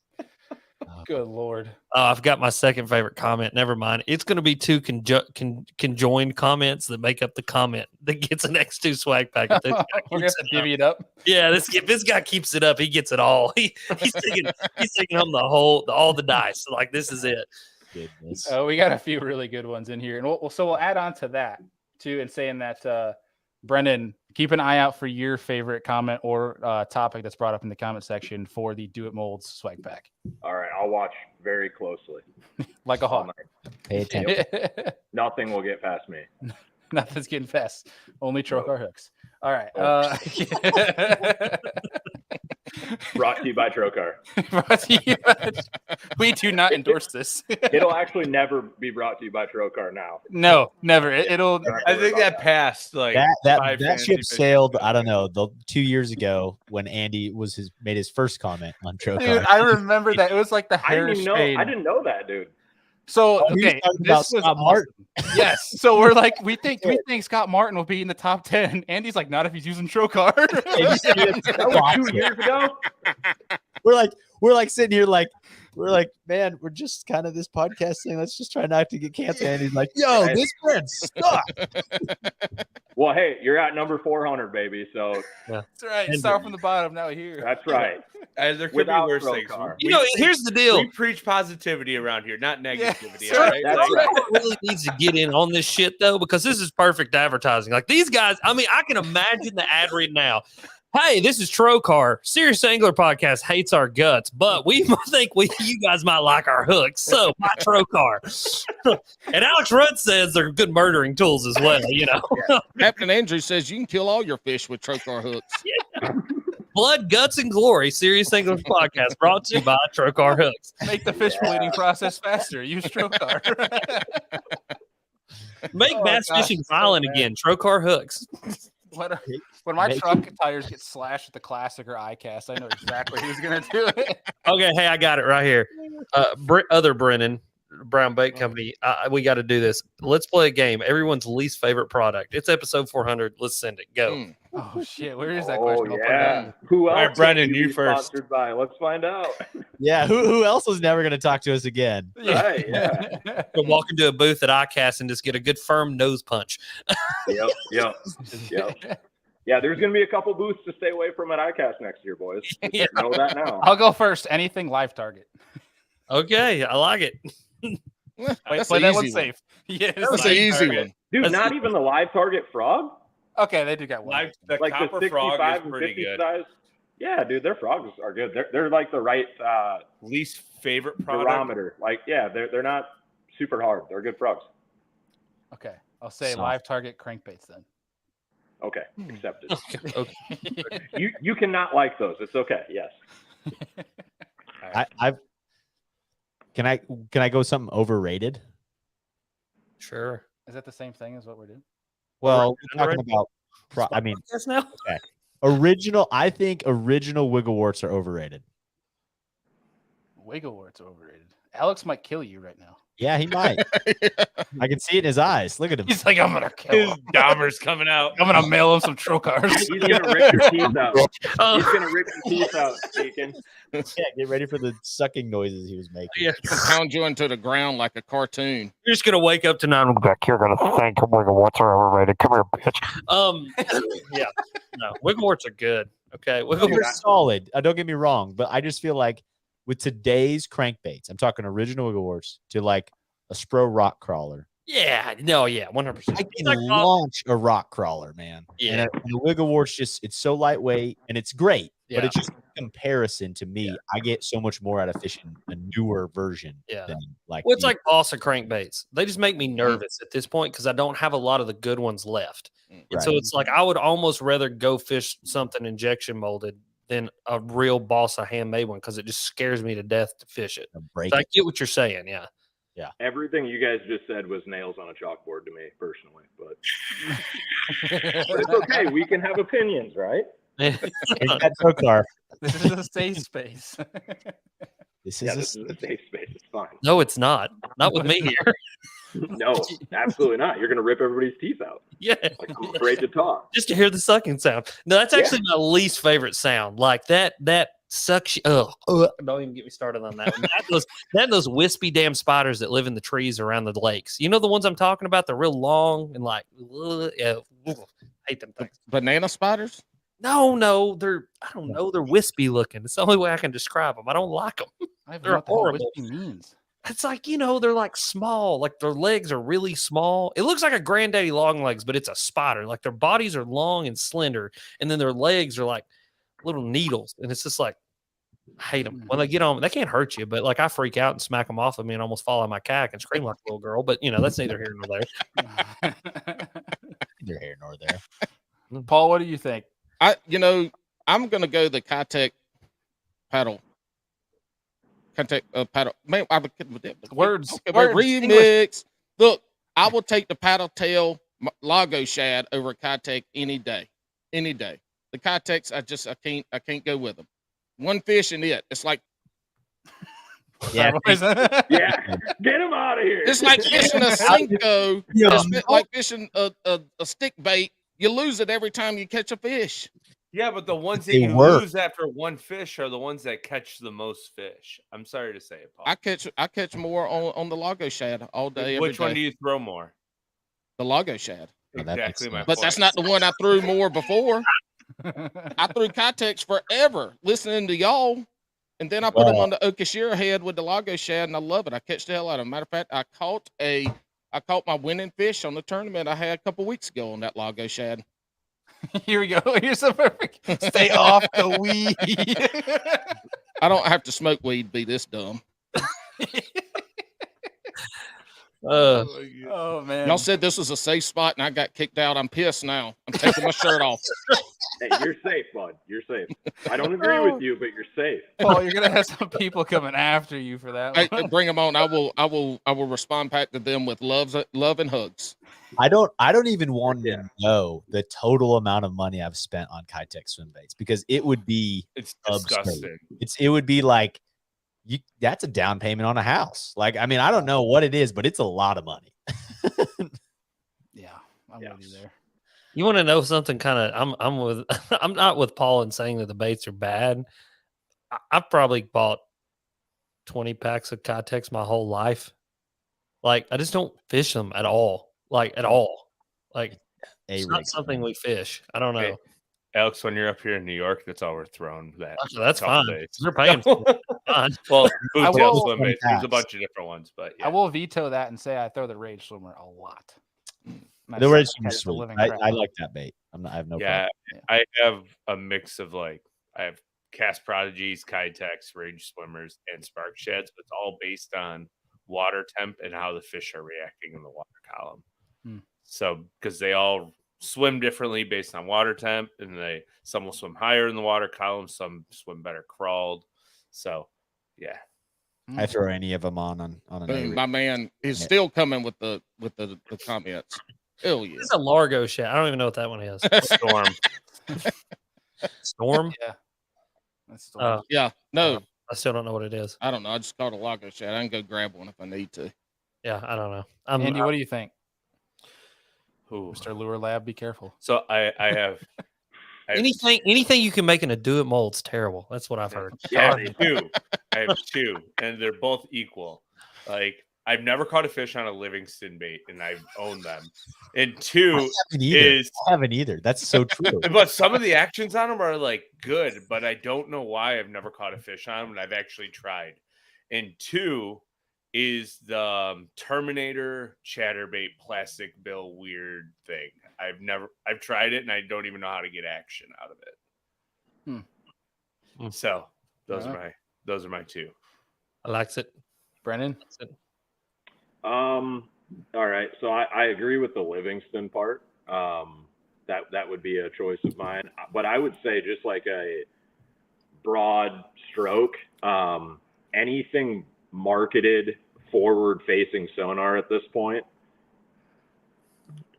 Good Lord. Oh, I've got my second favorite comment. Never mind. It's going to be two conjoined comments that make up the comment that gets an X2 swag pack. We're going to have to divvy it up. Yeah, this guy keeps it up. He gets it all. He's taking home all the dice. Like, this is it. Goodness. We got a few really good ones in here. And we'll add on to that, too, and saying that, Brennan, keep an eye out for your favorite comment or topic that's brought up in the comment section for the Do It Molds swag pack. All right, I'll watch very closely. Like a All hawk. night. Pay attention. Nothing will get past me. Nothing's getting fast. Only trocar hooks. All right. Brought to you by Trocar. We do not endorse this. It'll actually never be brought to you by Trocar now. No, never. It'll. I think that passed like that ship sailed. I don't know, 2 years ago when Andy made his first comment on Trocar. Dude, I remember that. It was like the I hair didn't know that, dude. So he was okay, talking this about was Scott Martin. Yes. So we're like, we think Scott Martin will be in the top 10. Andy's like, not if he's using Trocar. That was 2 years ago. We're like sitting here man, we're just kind of this podcast thing. Let's just try not to get canceled. And he's like, yo, this brand sucks. Well, hey, you're at number 400, baby. So That's right. Start from the bottom. Now here. that's right. There could Without be worse things. Trocar. Here's the deal. We preach positivity around here, not negativity. Yeah, all right? that's Like, right. Really needs to get in on this shit though, because this is perfect advertising. Like, these guys, I mean, I can imagine the ad read now. Hey, this is Trocar. Serious Angler Podcast hates our guts, but we think you guys might like our hooks. So buy Trocar. And Alex Rudd says they're good murdering tools as well. Captain Andrew says you can kill all your fish with Trocar hooks. Blood, Guts, and Glory. Serious Angler Podcast brought to you by Trocar hooks. Make the fish bleeding process faster. Use Trocar. Make bass fishing violent again. Trocar hooks. When my truck tires get slashed with the Classic or ICAST, I know exactly who's going to do it. Okay, hey, I got it right here. Other Brennan, Brown Bait Company, we got to do this. Let's play a game. Everyone's least favorite product. It's episode 400. Let's send it. Go. Oh, shit. Where is that Oh, question? I'll put it yeah. in. Who else? All right, Brennan, can you be first. Sponsored by? Let's find out. Yeah, who else was never going to talk to us again? Right, yeah. Go walk into a booth at ICAST and just get a good firm nose punch. Yep. Yeah, there's going to be a couple booths to stay away from at ICAST next year, boys. Just know that now. I'll go first. Anything live target. Okay, I like it. That's Play an that one easy one. safe. Yes. That's an easy one. Dude, That's- not even the live target frog? Okay, they do got one. The Like the copper frog 65 is and pretty 50 good. size? Yeah, dude, their frogs are good. They're like the right Least favorite product. barometer. Like, yeah, they're not super hard. They're good frogs. Okay, I'll say Soft. live target crankbaits then. Okay, accepted. Okay. You cannot like those. It's okay. Yes. Can I go something overrated? Sure. Is that the same thing as what we're doing? Well, we're Underrated? talking about Yes, now. I think original wiggle warts are overrated. Wiggle warts are overrated. Alex might kill you right now. Yeah, he might. I can see it in his eyes. Look at him. He's like, I'm gonna kill His him. Dahmer's coming out. I'm gonna mail him some Trocars. He's gonna rip your teeth out. He's Oh, gonna rip your teeth out, Deacon. Yeah, get ready for the sucking noises he was making. yeah. Pound you into the ground like a cartoon. You're just gonna wake up tonight and go back. You're gonna think wiggle warts are overrated. Come here, bitch. Yeah. No, wiggle warts are good. Okay, wiggle They're warts. solid. Don't get me wrong, but I just feel like with today's crankbaits, I'm talking original wiggle warts to like a Spro rock crawler. Yeah. No. Yeah. 100%. I can launch a rock crawler, man. Yeah. And the wiggle warts it's so lightweight and it's great, Yeah. but it's just in comparison to me. I get so much more out of fishing a newer version Yeah. than like. Well, it's the- like Bossa crankbaits. They just make me nervous at this point because I don't have a lot of the good ones left. And so Right. it's like I would almost rather go fish something injection molded than a real Bossa handmade one because it just scares me to death to fish it. break So I it. get what you're saying. Yeah. Everything you guys just said was nails on a chalkboard to me personally, but it's okay. We can have opinions, right? Take that tow car. This is a safe space. This Yeah, is this is a safe space. It's fine. No, it's not. Not with me here. No, absolutely not. You're gonna rip everybody's teeth out. Yeah. Like, I'm afraid to talk. Just to hear the sucking sound. No, that's actually my least favorite sound. Like that sucks you. Don't even get me started on that one. Those wispy damn spiders that live in the trees around the lakes. You know the ones I'm talking about? They're real long and like, hate them things. Banana spiders? No, I don't know. They're wispy looking. It's the only way I can describe them. I don't like them. I have They're no what the hell horrible. wispy means. It's like, they're like small, like their legs are really small. It looks like a granddaddy long legs, but it's a spider. Like their bodies are long and slender, and then their legs are like little needles. And it's just like, I hate them. When they get on, they can't hurt you, but like I freak out and smack them off of me and almost fall on my cack and scream like a little girl. But that's neither here nor there. Neither here nor there. Paul, what do you think? I'm gonna go the Kitech paddle. Kitech paddle. Man, Words. Okay, Words. remix. English. Look, I will take the paddle tail Lago shad over Kitech any day. Any day. The Kitechs, I can't go with them. One fish and it's like Yeah. Yeah, get him out of here. it's like fishing a Cinco. Yeah. It's like fishing a stick bait. You lose it every time you catch a fish. Yeah, but the ones that They you work. lose after one fish are the ones that catch the most fish. I'm sorry to say it, Paul. I catch more on the Lago shad all day. Which every one day. do you throw more? The Lago shad. Oh, that makes Exactly my sense. But point. that's not the one I threw more before. I threw Kitechs forever listening to y'all. And then I put them on the Okashira head with the Lago shad, and I love it. I catch the hell out of them. Matter of fact, I caught my winning fish on the tournament I had a couple weeks ago on that Lago shad. Here we go. Here's a perfect. Stay off the weed. I don't have to smoke weed to be this dumb. Oh man. Y'all said this was a safe spot, and I got kicked out. I'm pissed now. I'm taking my shirt off. Hey, you're safe, bud. You're safe. I don't agree with you, but you're safe. Paul, you're gonna have some people coming after you for that Hey, one. bring them on. I will respond back to them with love and hugs. I don't even want to know the total amount of money I've spent on Kitech swim baits because it would be It's absurd. disgusting. It would be like that's a down payment on a house. Like, I mean, I don't know what it is, but it's a lot of money. Yeah, I'm with you there. You want to know something kind of I'm not with Paul in saying that the baits are bad. I've probably bought 20 packs of Kitechs my whole life. Like, I just don't fish them at all. Like, at all. Like, it's not something we fish. I don't know. Hey, Alex, when you're up here in New York, that's all we're throwing. That's fine. Days. They're paying for it. Fine. Well, I boot tail will- swim baits. There's a bunch of different ones, but yeah. I will veto that and say I throw the Rage Swimmer a lot. The Rage Swimmer Catch the sweet. living I crap out of like that bait. I have no Yeah, problem. I have a mix of I have Cast Prodigies, Kitechs, Rage Swimmers, and Spark Shads, but it's all based on water temp and how the fish are reacting in the water column. So, because they all swim differently based on water temp, and some will swim higher in the water column, some swim better crawled. So, yeah. I throw any of them on an Boom, my man is still coming with the comments. Hell yeah. It's a Largo shad. I don't even know what that one is. Storm. Storm? Yeah. That's Storm. Yeah. No, I still don't know what it is. I don't know. I just caught a Lago shad. I can go grab one if I need to. Yeah, I don't know. Andy, what do you think? Ooh. Mr. Lure Lab, be careful. So I have anything you can make in a do it mold's terrible. That's what I've heard. Yeah, I have two, and they're both equal. Like, I've never caught a fish on a Livingston bait, and I've owned them. And two I haven't either. That's so true. But some of the actions on them are good, but I don't know why I've never caught a fish on them, and I've actually tried. And two is the Terminator chatterbait plastic bill weird thing. I've tried it, and I don't even know how to get action out of it. So those are my two. I likes it. Brennan? All right. So I agree with the Livingston part. That would be a choice of mine. But I would say, just like a broad stroke, anything marketed forward-facing sonar at this point,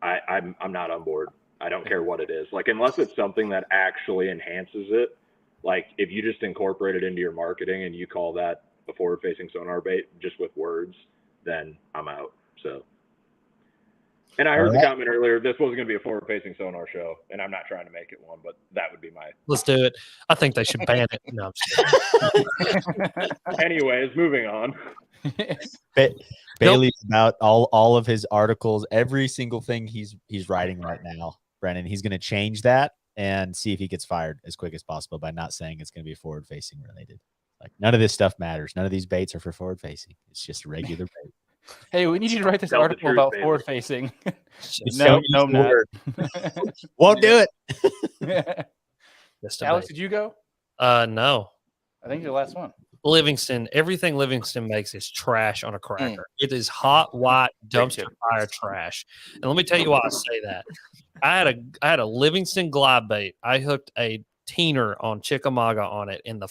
I'm not on board. I don't care what it is. Like, unless it's something that actually enhances it. Like, if you just incorporate it into your marketing and you call that a forward-facing sonar bait just with words, then I'm out. So And I heard All the right. comment earlier, this wasn't going to be a forward-facing sonar show, and I'm not trying to make it one, but that would be my. Let's do it. I think they should ban it. No, I'm just kidding. Anyways, moving on. Bailey's about all of his articles, every single thing he's writing right now, Brennan. He's going to change that and see if he gets fired as quick as possible by not saying it's going to be forward-facing related. Like, none of this stuff matters. None of these baits are for forward-facing. It's just a regular bait. Hey, we need you to write this Tell the article truth, about baby. forward-facing. Just No, don't no, use the not. word. Won't do it. Just a Alex, bait. did you go? No. I think you're the last one. Livingston, everything Livingston makes is trash on a cracker. It is hot, white, dumpster fire trash. And let me tell you why I say that. I had a Livingston glide bait. I hooked a teener on Chickamauga on it, and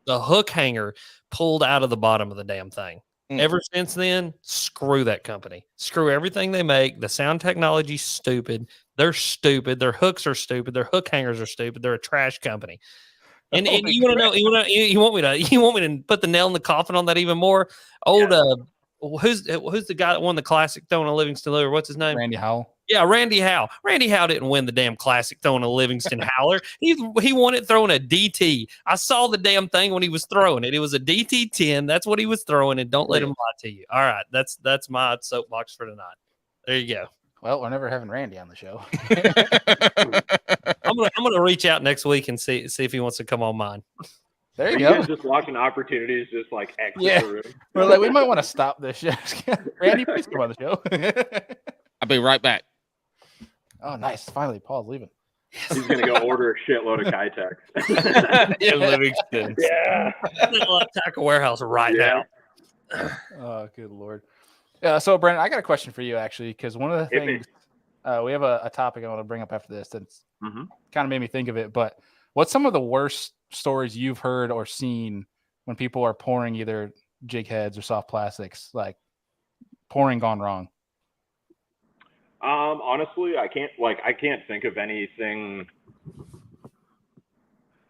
the hook hanger pulled out of the bottom of the damn thing. Ever since then, screw that company. Screw everything they make. The sound technology's stupid. They're stupid. Their hooks are stupid. Their hook hangers are stupid. They're a trash company. And you want to know? You want me to put the nail in the coffin on that even more? Old who's the guy that won the classic throwing a Livingston Lure? What's his name? Randy Howell. Yeah, Randy Howe. Randy Howe didn't win the damn classic throwing a Livingston Howler. He won it throwing a DT. I saw the damn thing when he was throwing it. It was a DT 10. That's what he was throwing, and don't let him lie to you. All right, that's my soapbox for tonight. There you go. Well, we're never having Randy on the show. I'm gonna reach out next week and see if he wants to come on mine. There Are you you go. guys just watching opportunities, just like exit Yeah. the room? We're like, we might want to stop this show. Randy, please come on the show. I'll be right back. Oh, nice. Finally, Paul's leaving. He's gonna go order a shitload of Kitex. Yeah, Livingston. Yeah. Tackle warehouse right now. Oh, good Lord. So, Brennan, I got a question for you, actually, because one of the Hit me. things we have a topic I want to bring up after this that's Mhm. kind of made me think of it. But what's some of the worst stories you've heard or seen when people are pouring either jig heads or soft plastics, like pouring gone wrong? Honestly, I can't think of anything.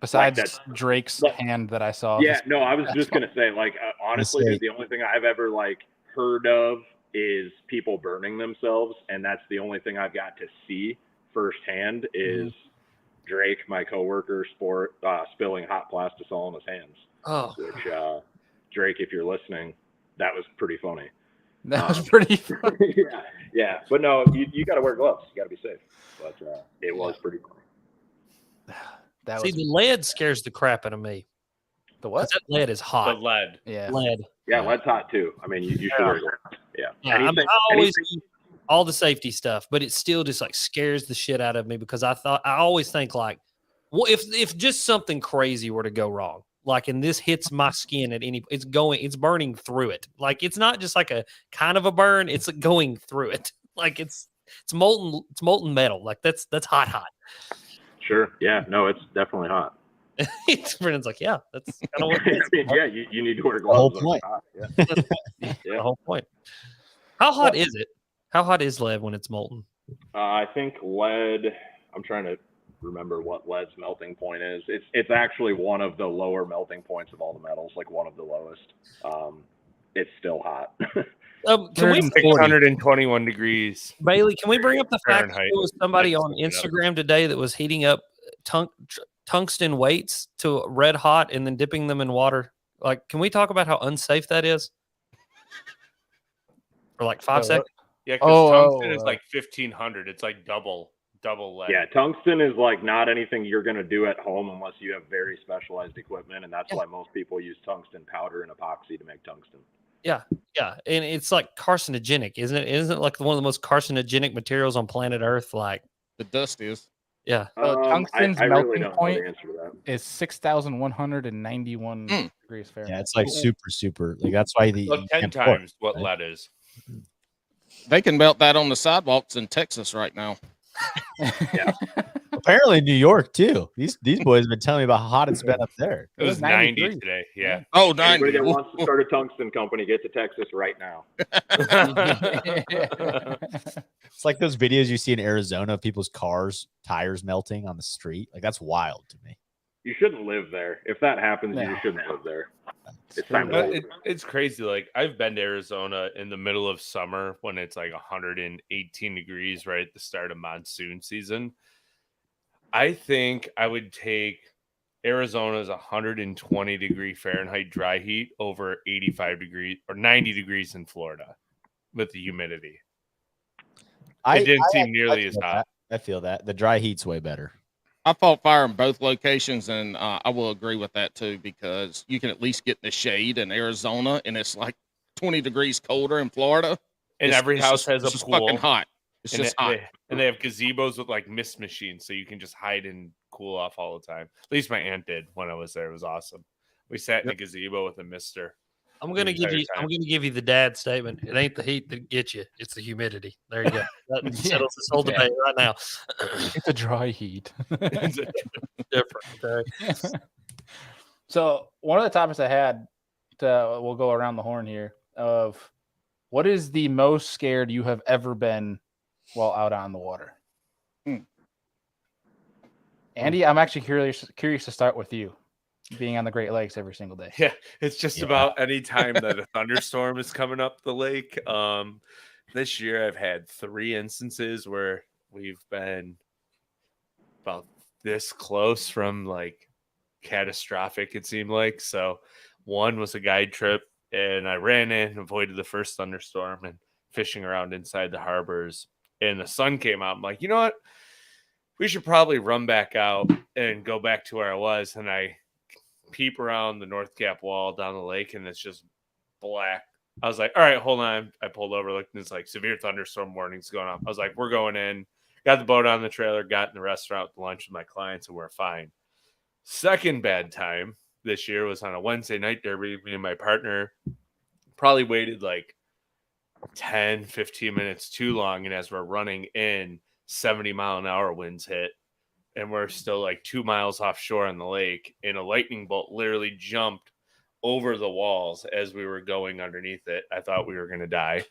Besides Drake's hand that I saw. Yeah, no, I was just gonna say, like, honestly, dude, the only thing I've ever like heard of is people burning themselves, and that's the only thing I've got to see firsthand is Drake, my coworker, spilling hot plastisol in his hands. Oh, Which Drake, if you're listening, that was pretty funny. That was pretty funny. yeah, but no, you got to wear gloves. You got to be safe. But it was pretty funny. That see, was the lead scares the crap out of me. the what? That lead is The hot. lead. Yeah. Lead. Yeah, lead's hot too. I mean, you should wear gloves. Yeah. Yeah, I always do all the safety stuff, but it still just like scares the shit out of me because I always think like, well, if just something crazy were to go wrong, like, and this hits my skin at it's burning through it. Like, it's not just like a kind of a burn, it's going through it. Like it's molten metal. Like that's hot. Sure. Yeah. No, it's definitely hot. Brennan's like, yeah, that's kind of what I it is. mean, yeah, you need to wear whole gloves. point. Yeah. The whole point. How hot is it? How hot is lead when it's molten? I think lead. I'm trying to remember what lead's melting point is. It's actually one of the lower melting points of all the metals, like one of the lowest. It's still hot. Can we, 621 degrees. Bailey? Can we bring up the fact that Fahrenheit. there was somebody Let's on look it up. Instagram today that was heating up tungsten weights to red hot and then dipping them in water? Like, can we talk about how unsafe that is? For like 5 seconds. Yeah, because tungsten is oh. like 1500. It's like double lead. Yeah, tungsten is like not anything you're going to do at home unless you have very specialized equipment, and that's why most people use tungsten powder and epoxy to make tungsten. Yeah, and it's like carcinogenic, isn't it? Isn't it like one of the most carcinogenic materials on planet Earth? Like, The dust is. yeah. Tungsten's I really melting don't know point the answer to that. is 6,191 degrees Fahrenheit. Yeah, it's like super. Like that's why the Like 10 times what lead is. They can melt that on the sidewalks in Texas right now. Apparently New York too. These boys have been telling me about how hot it's been up there. It was 90 today. Yeah. Oh, Anybody 90. that wants to start a tungsten company, get to Texas right now. It's like those videos you see in Arizona of people's cars tires melting on the street. Like that's wild to me. You shouldn't live there. If that happens, No. you shouldn't live there. It's time to But leave. it's crazy. Like I've been to Arizona in the middle of summer when it's like 118 degrees right at the start of monsoon season. I think I would take Arizona's 120-degree Fahrenheit dry heat over 85 degrees or 90 degrees in Florida with the humidity. It didn't seem nearly as hot. I feel that the dry heat's way better. I fought fire in both locations, and I will agree with that too, because you can at least get in the shade in Arizona, and it's like 20 degrees colder in Florida. And every house has a it's pool. fucking hot. It's And just hot. They have gazebos with like mist machines, so you can just hide and cool off all the time. At least my aunt did when I was there. It was awesome. We sat in a gazebo with a mister. I'm gonna give you the dad statement. It ain't the heat that gets you; it's the humidity. There you go. That settles this whole debate right now. It's a dry heat. Different. Okay? So one of the topics I had, we'll go around the horn here, of what is the most scared you have ever been while out on the water? Andy, I'm actually curious to start with you, being on the Great Lakes every single day. Yeah, it's just about any time that a thunderstorm is coming up the lake. This year I've had 3 instances where we've been about this close from like catastrophic, it seemed like. So one was a guide trip, and I ran in, avoided the first thunderstorm, and fishing around inside the harbors. And the sun came out. I'm like, you know what? We should probably run back out and go back to where I was. And I peep around the North Cap wall down the lake, and it's just black. I was like, all right, hold on. I pulled over, looked, and it's like severe thunderstorm warnings going on. I was like, we're going in. Got the boat on the trailer, got in the restaurant with lunch with my clients, and we're fine. Second bad time this year was on a Wednesday night derby. Me and my partner probably waited like 10, 15 minutes too long. And as we're running in, 70-mile-an-hour winds hit. And we're still like 2 miles offshore on the lake. And a lightning bolt literally jumped over the walls as we were going underneath it. I thought we were going to die.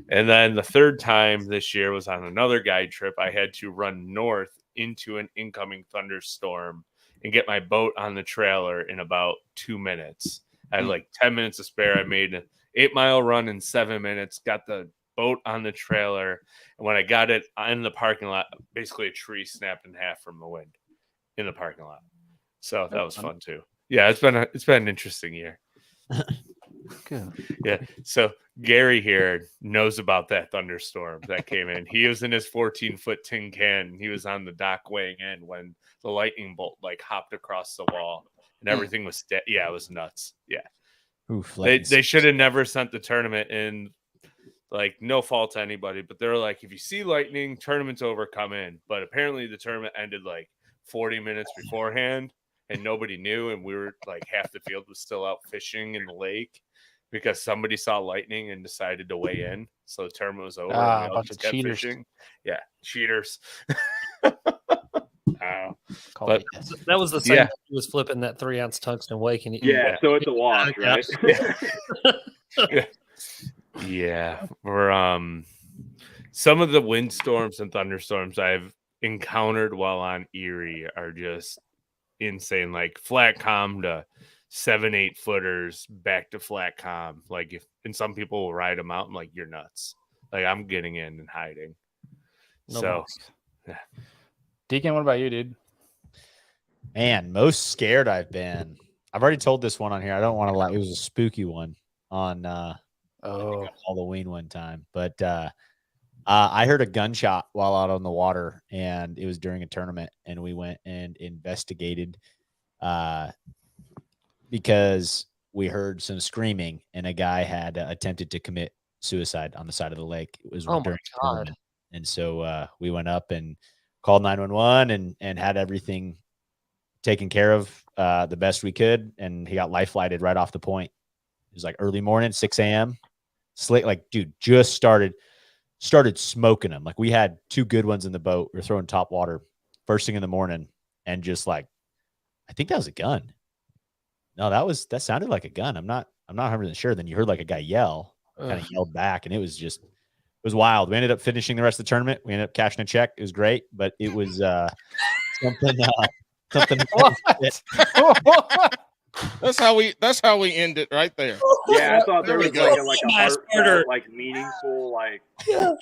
And then the third time this year was on another guide trip. I had to run north into an incoming thunderstorm and get my boat on the trailer in about 2 minutes. I had like 10 minutes to spare. I made an 8-mile run in 7 minutes, got the boat on the trailer. And when I got it in the parking lot, basically a tree snapped in half from the wind in the parking lot. So that was fun too. Yeah, it's been an interesting year. Good. Yeah. So Gary here knows about that thunderstorm that came in. He was in his 14-foot tin can. He was on the dock weighing in when the lightning bolt like hopped across the wall and everything was dead. Yeah, it was nuts. Yeah. Oof, They should have never sent the tournament in. Like, no fault to anybody, but they're like, if you see lightning, tournament's over, come in. But apparently the tournament ended like 40 minutes beforehand, and nobody knew. And we were like, half the field was still out fishing in the lake because somebody saw lightning and decided to weigh in. So the tournament was over. A And we all bunch just of kept cheaters. fishing. Yeah, cheaters. But That was the same time he was flipping that 3-ounce tungsten wake. And Yeah, so it's a wash, right? Yeah, we're some of the windstorms and thunderstorms I've encountered while on Erie are just insane. Like flat calm to 7-8 footers back to flat calm. Like and some people will ride them out. I'm like, you're nuts. Like I'm getting in and hiding. So, yeah. Deacon, what about you, dude? Man, most scared I've been. I've already told this one on here. I don't want to lie. It was a spooky one on Halloween one time. But I heard a gunshot while out on the water, and it was during a tournament, and we went and investigated because we heard some screaming, and a guy had attempted to commit suicide on the side of the lake. It was during the tournament. And so we went up and called 911 and had everything taken care of the best we could. And he got life flighted right off the point. It was like early morning, 6 a.m. Slate, like, dude, just started smoking them. Like we had 2 good ones in the boat. We were throwing top water first thing in the morning, and just like, I think that was a gun. No, that sounded like a gun. I'm not 100% sure. Then you heard like a guy yell, kind of yelled back, and it was wild. We ended up finishing the rest of the tournament. We ended up cashing a check. It was great, but it was something. That's how we end it right there. Yeah, I thought there was There we like a Mass murder. heartfelt, like meaningful, like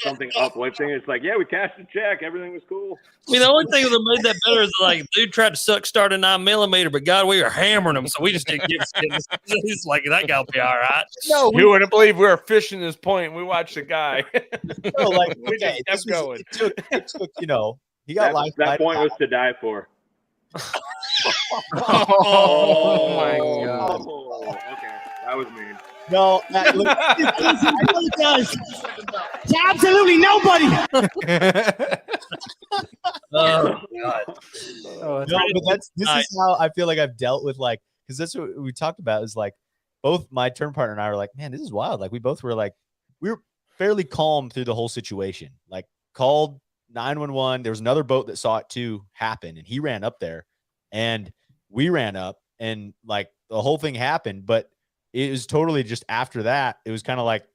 something uplifting. It's like, yeah, we cashed a check, everything was cool. I mean, the only thing that made that better is like, dude tried to suck start a 9mm, but God, we were hammering him, so we just didn't give a shit. He's like, that guy'll be all right. No, You wouldn't believe we were fishing this point. And we watched a guy. no, like We just okay, kept going. It took he got life. That point was to die for. Oh my god. Oh, okay, that was mean. No, To absolutely nobody. Oh, God. Oh, no, but this is how I feel like I've dealt with like because that's what we talked about is like both my turn partner and I were like, man, this is wild. Like we both were like we were fairly calm through the whole situation. Like called 911. There was another boat that saw it too happen, and he ran up there, and we ran up, and like the whole thing happened. But it was totally just after that. It was kind of like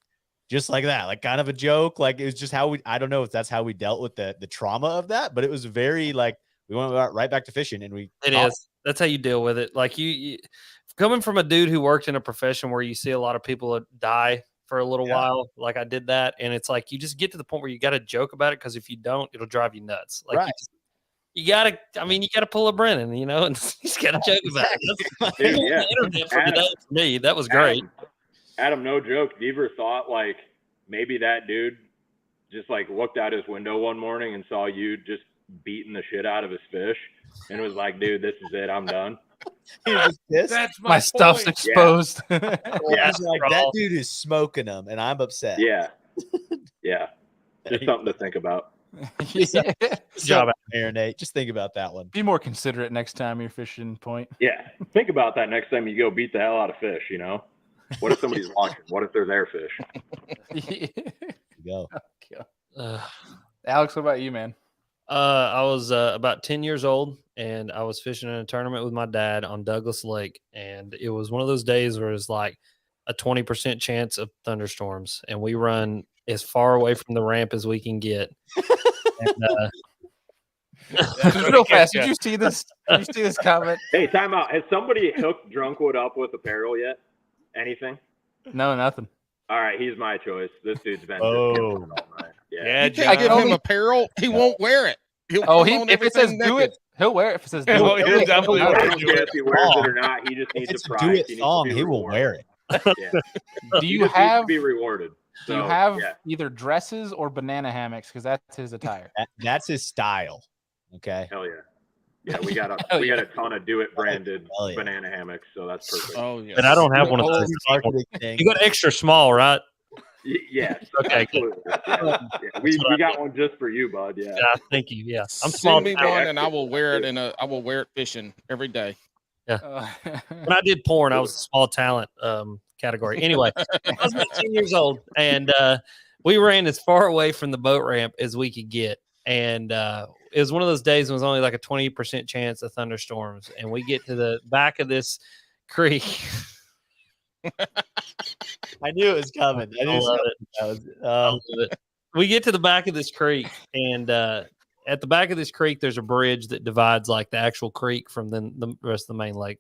just like that, like kind of a joke. Like it was just how I don't know if that's how we dealt with the trauma of that, but it was very like we went right back to fishing, and we. It is. That's how you deal with it. Like you coming from a dude who worked in a profession where you see a lot of people die for a little while, like I did that, and it's like you just get to the point where you got to joke about it because if you don't, it'll drive you nuts. Like Right. you gotta. I mean, you gotta pull a Brennan, and you just gotta joke about it. That's Dude, the yeah. internet for today for me. That was great. Adam, no joke. You ever thought like maybe that dude just like looked out his window one morning and saw you just beating the shit out of his fish and was like, dude, this is it. I'm done. He was pissed. That's my stuff's point. exposed. Yeah, he's like bro. that dude is smoking them, and I'm upset. Yeah. Yeah. Just something to think about. Yeah. Good job. Marinate. Just think about that one. Be more considerate next time you're fishing point. Yeah. Think about that next time you go beat the hell out of fish, What if somebody's watching? What if they're their fish? Go. Alex, what about you, man? I was about 10 years old, and I was fishing in a tournament with my dad on Douglas Lake, and it was one of those days where it's like a 20% chance of thunderstorms, and we run as far away from the ramp as we can get. And, Just real fast. Did you see this? Did you see this comment? Hey, time out. Has somebody hooked Drunkwood up with apparel yet? Anything? No, nothing. All right, he's my choice. This dude's been Oh. all night. Yeah, You John. can't give him only- apparel. He won't wear it. He'll Oh, put on if it says everything do naked. it, he'll wear it. If it says do Oh, it, he'll definitely wear I wear don't it. care if he wears it or not. He just If needs it's a a prize. do it He needs song, to be he won't wear it. Yeah. Do He you just needs have to be rewarded. do you So, have yeah. either dresses or banana hammocks? Because that's his attire. That's his style. Okay. Hell yeah. Yeah, we got Hell a yeah. ton of do it branded Hell yeah. banana hammocks, so that's perfect. Oh yeah. but I don't have one of Whole those. marketing thing. You got extra small, right? Yes. Okay, good. Absolutely. Yeah. Yeah. We got one just for you, bud. Yeah. Yeah, thank you. Yeah, I'm small. Send me now. one, and I will wear it I will wear it fishing every day. When I did porn, I was a small talent category. Anyway, I was about 10 years old, and we ran as far away from the boat ramp as we could get. And it was one of those days when it was only like a 20% chance of thunderstorms. And we get to the back of this creek. I knew it was coming. I knew I it was love coming. it. That was, I love it. We get to the back of this creek, and at the back of this creek, there's a bridge that divides like the actual creek from the rest of the main lake.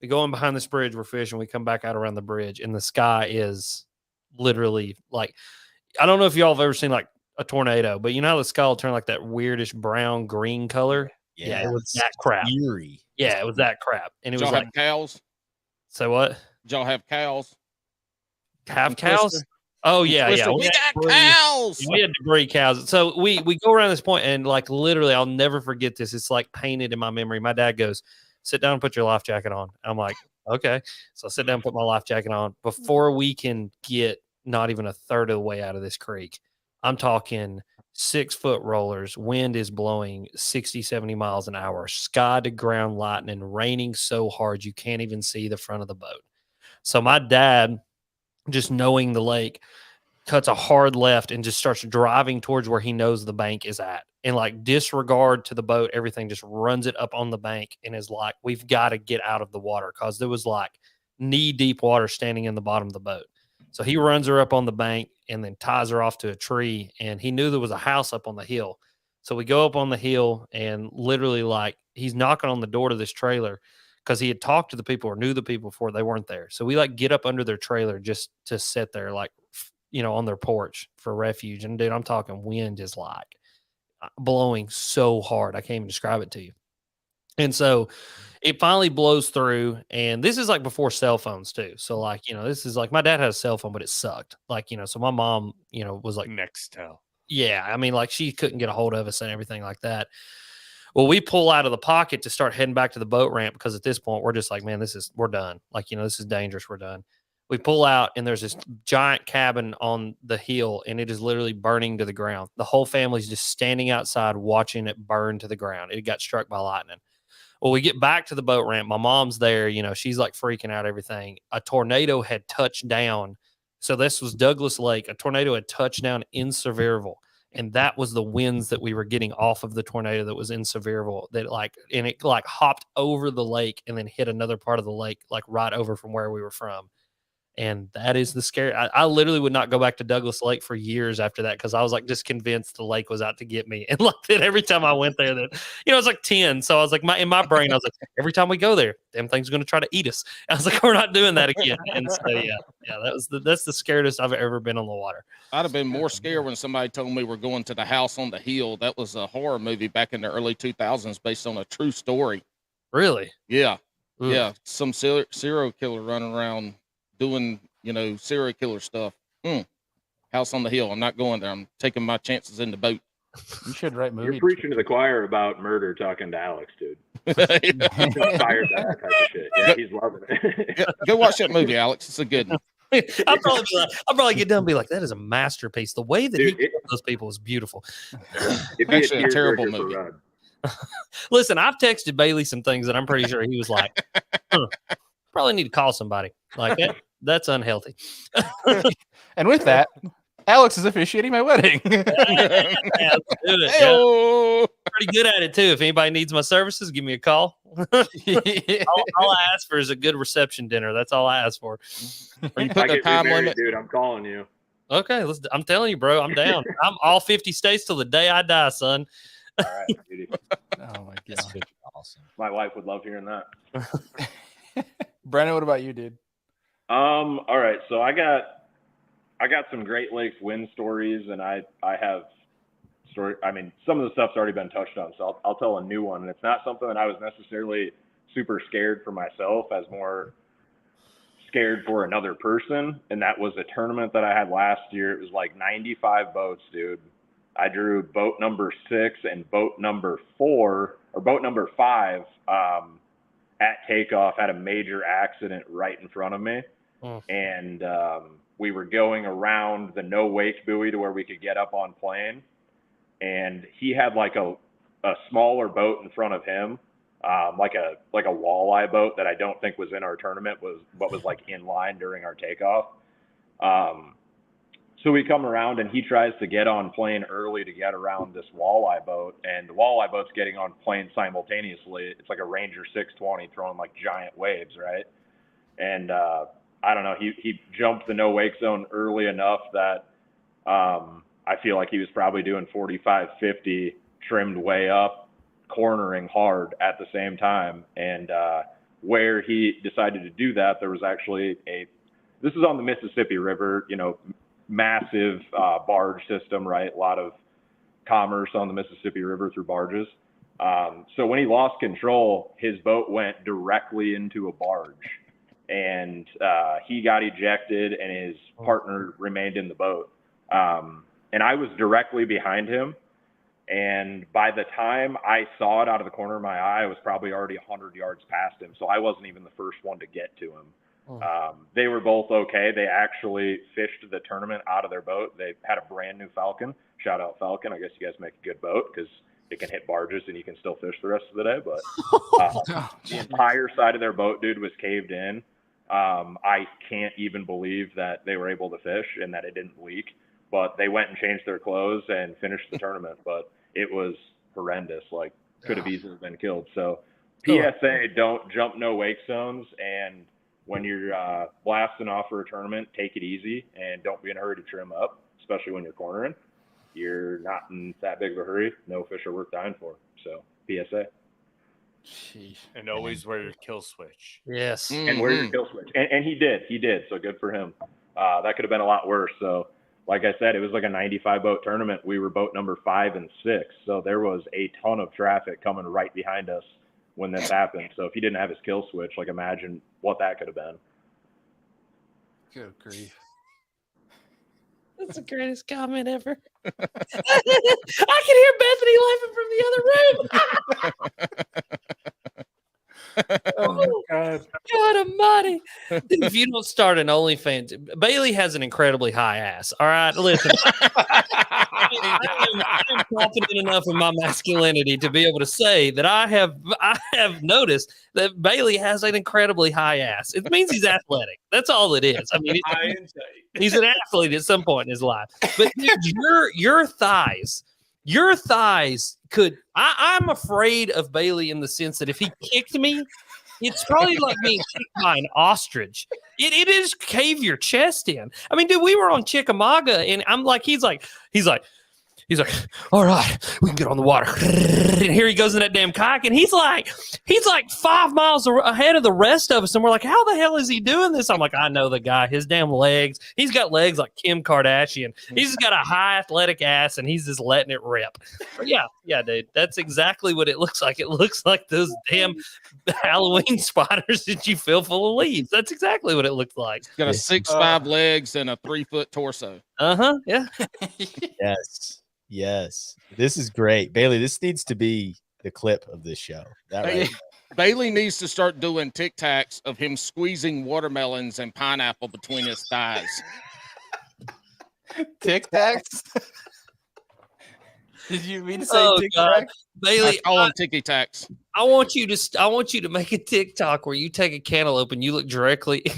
We go in behind this bridge, we're fishing, we come back out around the bridge, and the sky is literally like, I don't know if y'all have ever seen like a tornado, but you know how the sky will turn like that weirdish brown green color? Yeah, it was that crap. Eerie. Yeah, it was that crap. And it Did was y'all like, have cows? so what? Did y'all have cows? Have And cows? Twister? Oh, yeah, Twister, yeah. we had got debris. cows. We had debris cows. So we go around this point, and like literally, I'll never forget this. It's like painted in my memory. My dad goes, "Sit down and put your life jacket on." I'm like, okay. So I sit down and put my life jacket on. Before we can get not even a third of the way out of this creek, I'm talking 6-foot rollers. Wind is blowing 60, 70 miles an hour. Sky to ground lightning, raining so hard you can't even see the front of the boat. So my dad, just knowing the lake, cuts a hard left and just starts driving towards where he knows the bank is at. And like disregard to the boat, everything, just runs it up on the bank and is like, we've got to get out of the water, because there was like knee deep water standing in the bottom of the boat. So he runs her up on the bank and then ties her off to a tree. And he knew there was a house up on the hill. So we go up on the hill, and literally like he's knocking on the door to this trailer, because he had talked to the people or knew the people before they weren't there. So we like get up under their trailer just to sit there, like, on their porch for refuge. And dude, I'm talking wind is like blowing so hard. I can't even describe it to you. And so it finally blows through, and this is like before cell phones too. So like, this is like my dad had a cell phone, but it sucked. Like, so my mom, was like Nextel. Yeah, I mean, like she couldn't get a hold of us and everything like that. Well, we pull out of the pocket to start heading back to the boat ramp because at this point we're just like, man, we're done. Like, this is dangerous. We're done. We pull out and there's this giant cabin on the hill and it is literally burning to the ground. The whole family's just standing outside watching it burn to the ground. It got struck by lightning. Well, we get back to the boat ramp. My mom's there. She's like freaking out, everything. A tornado had touched down. So this was Douglas Lake. A tornado had touched down in Sevierville. And that was the winds that we were getting off of the tornado that was in Sevierville. And it hopped over the lake and then hit another part of the lake, like right over from where we were from. And that is the scary. I literally would not go back to Douglas Lake for years after that because I was like just convinced the lake was out to get me. And like that every time I went there, that it was like 10. So I was like, in my brain, I was like, every time we go there, them things are going to try to eat us. I was like, we're not doing that again. And so that's the scariest I've ever been on the water. I'd have been more scared when somebody told me we're going to the house on the hill. That was a horror movie back in the early 2000s based on a true story. Really? Yeah. Ooh. Yeah. Some serial killer running around doing, serial killer stuff. House on the hill. I'm not going there. I'm taking my chances in the boat. You should write movies. You're preaching to the choir about murder talking to Alex, dude. Inspired by that type of shit. Yeah, he's loving it. Go watch that movie, Alex. It's a good one. I'll probably get done and be like, that is a masterpiece. The way that he killed those people is beautiful. It'd be Actually a terrible movie. Listen, I've texted Bailey some things that I'm pretty sure he was like, probably need to call somebody. Like that's unhealthy. And with that, Alex is officiating my wedding. Yeah, let's do it. Yeah. Pretty good at it too. If anybody needs my services, give me a call. All I ask for is a good reception dinner. That's all I ask for. Are you putting a time limit? Dude, I'm calling you. Okay, I'm telling you, bro, I'm down. I'm all 50 states till the day I die, son. All right, dude. Oh my god, awesome. My wife would love hearing that. Brennan, what about you, dude? All right, so I got some Great Lakes wind stories, and I have story. I mean, some of the stuff's already been touched on, so I'll tell a new one, and it's not something that I was necessarily super scared for myself, as more scared for another person, and that was a tournament that I had last year. It was like 95 boats, dude. I drew boat number 6 and boat number 5 at takeoff, had a major accident right in front of me. And we were going around the no wake buoy to where we could get up on plane. And he had like a smaller boat in front of him, like a walleye boat that I don't think was in our tournament, but was like in line during our takeoff. So we come around and he tries to get on plane early to get around this walleye boat, and the walleye boat's getting on plane simultaneously. It's like a Ranger 620 throwing like giant waves, right? And I don't know, he jumped the no wake zone early enough that I feel like he was probably doing 45, 50, trimmed way up, cornering hard at the same time. And where he decided to do that, there was actually this is on the Mississippi River, massive barge system, right? A lot of commerce on the Mississippi River through barges. So when he lost control, his boat went directly into a barge, and he got ejected and his partner remained in the boat. And I was directly behind him. And by the time I saw it out of the corner of my eye, I was probably already 100 yards past him. So I wasn't even the first one to get to him. They were both okay. They actually fished the tournament out of their boat. They had a brand new Falcon. Shout out Falcon. I guess you guys make a good boat because it can hit barges and you can still fish the rest of the day. But the entire side of their boat, dude, was caved in. I can't even believe that they were able to fish and that it didn't leak. But they went and changed their clothes and finished the tournament. But it was horrendous. Like, could have easily been killed. So PSA, don't jump no wake zones. And when you're blasting off for a tournament, take it easy and don't be in a hurry to trim up, especially when you're cornering. You're not in that big of a hurry. No fish are worth dying for. So, PSA. Sheesh. And always wear your kill switch. Yes. And wear your kill switch. And he did. So good for him. That could have been a lot worse. So, like I said, it was like a 95 boat tournament. We were boat number 5 and 6. So there was a ton of traffic coming right behind us when this happened. So if he didn't have his kill switch, like imagine what that could have been. Good grief. That's the greatest comment ever. I can hear Bethany laughing from the other room. Oh, God. God almighty. Dude, if you don't start an OnlyFans, Bailey has an incredibly high ass. All right, listen. I am confident enough in my masculinity to be able to say that I have noticed that Bailey has an incredibly high ass. It means he's athletic. That's all it is. I mean, he's an athlete at some point in his life. But dude, your thighs could. I'm afraid of Bailey in the sense that if he kicked me, it's probably like being kicked by an ostrich. It is cave your chest in. I mean, dude, we were on Chickamauga, and I'm like, he's like, all right, we can get on the water. And here he goes in that damn kayak, and he's like 5 miles ahead of the rest of us. And we're like, how the hell is he doing this? I'm like, I know the guy. His damn legs. He's got legs like Kim Kardashian. He's just got a high athletic ass, and he's just letting it rip. But yeah, dude, that's exactly what it looks like. It looks like those damn Halloween spiders that you fill full of leaves. That's exactly what it looks like. Got a 6'5" legs and a 3-foot torso. Yeah. Yes. This is great. Bailey, this needs to be the clip of this show. That right? Bailey needs to start doing Tic Tacs of him squeezing watermelons and pineapple between his thighs. Tic Tacs? Did you mean to say Tic Tacs? Bailey, I call them Ticky Tacs. I want you to make a TikTok where you take a cantaloupe and you look directly in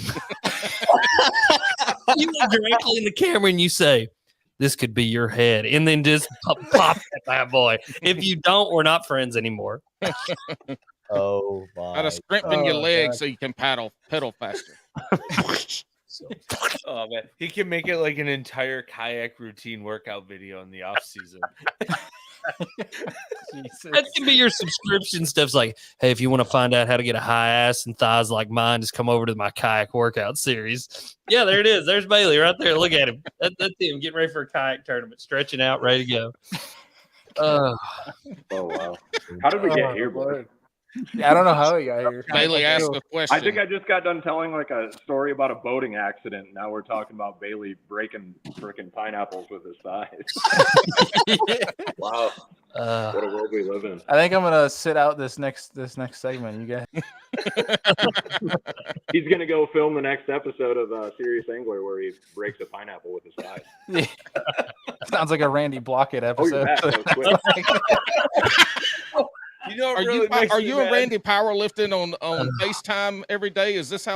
the camera and you say, "This could be your head," and then just pop that bad boy. If you don't, we're not friends anymore. Oh my! Gotta strengthen your legs so you can pedal faster. Oh man, he can make it like an entire kayak routine workout video in the off season. That can be your subscription stuff. It's like, hey, if you want to find out how to get a high ass and thighs like mine, just come over to my kayak workout series. Yeah, there it is. There's Bailey right there. Look at him. That's him getting ready for a kayak tournament, stretching out, ready to go. Oh wow! How did we get here, boy? Yeah, I don't know how he got here. Bailey asked a question. I think I just got done telling like a story about a boating accident. Now we're talking about Bailey breaking freaking pineapples with his thighs. Wow. What a world we live in. I think I'm gonna sit out this next segment. You guys. He's gonna go film the next episode of Serious Angler where he breaks a pineapple with his thighs. Yeah. Sounds like a Randy Blockett episode. Oh, you're back. You know, are you and Randy powerlifting on FaceTime every day? Is this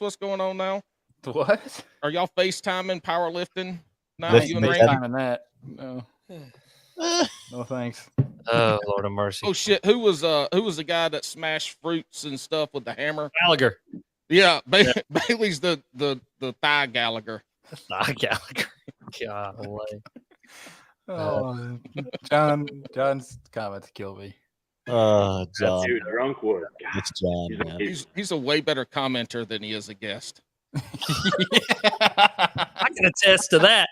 what's going on now? What? Are y'all FaceTiming powerlifting now? Listen, You and Randy? FaceTiming that? No. No thanks. Oh, Lord of mercy. Oh shit! Who was the guy that smashed fruits and stuff with the hammer? Gallagher. Yeah, Bailey's the thigh Gallagher. Thigh Gallagher. Golly. Oh, John's comments kill me. Oh, John. Dude, drunk wood. It's John. Man. He's a way better commenter than he is a guest. I can attest to that.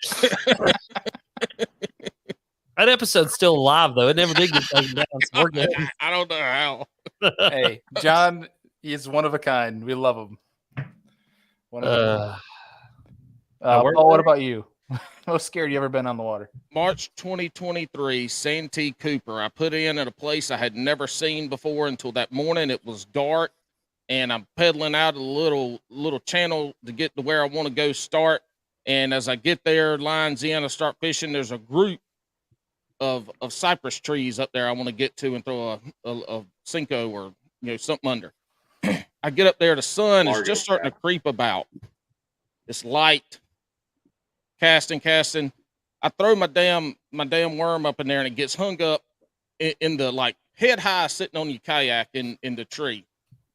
That episode's still alive, though. It never did get taken down. So we're good. I don't know how. Hey, John, he's one of a kind. We love him. One of a kind. Paul, what about you? Most scared you ever been on the water? March 2023, Santee Cooper. I put in at a place I had never seen before until that morning. It was dark, and I'm pedaling out a little channel to get to where I want to go start. And as I get there, lines in, I start fishing. There's a group of cypress trees up there I want to get to and throw a Cinco or something under. I get up there, the sun is just starting to creep about. It's light. Casting. I throw my damn worm up in there and it gets hung up in the like head high sitting on your kayak in the tree.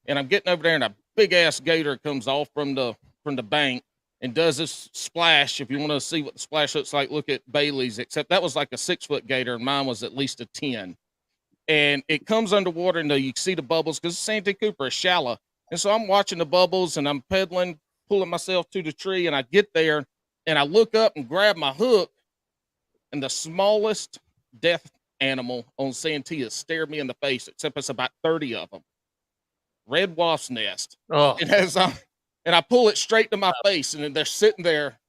And I'm getting over there and a big ass gator comes off from the bank and does this splash. If you want to see what the splash looks like, look at Bailey's, except that was like a 6-foot gator and mine was at least a 10. and it comes underwater, and you see the bubbles because Santee Cooper is shallow. And so I'm watching the bubbles, and I'm pedaling, pulling myself to the tree, and I get there, and I look up and grab my hook, and the smallest death animal on Santee stared me in the face, except it's about 30 of them. Red wasp's nest. Oh, And I pull it straight to my face, and then they're sitting there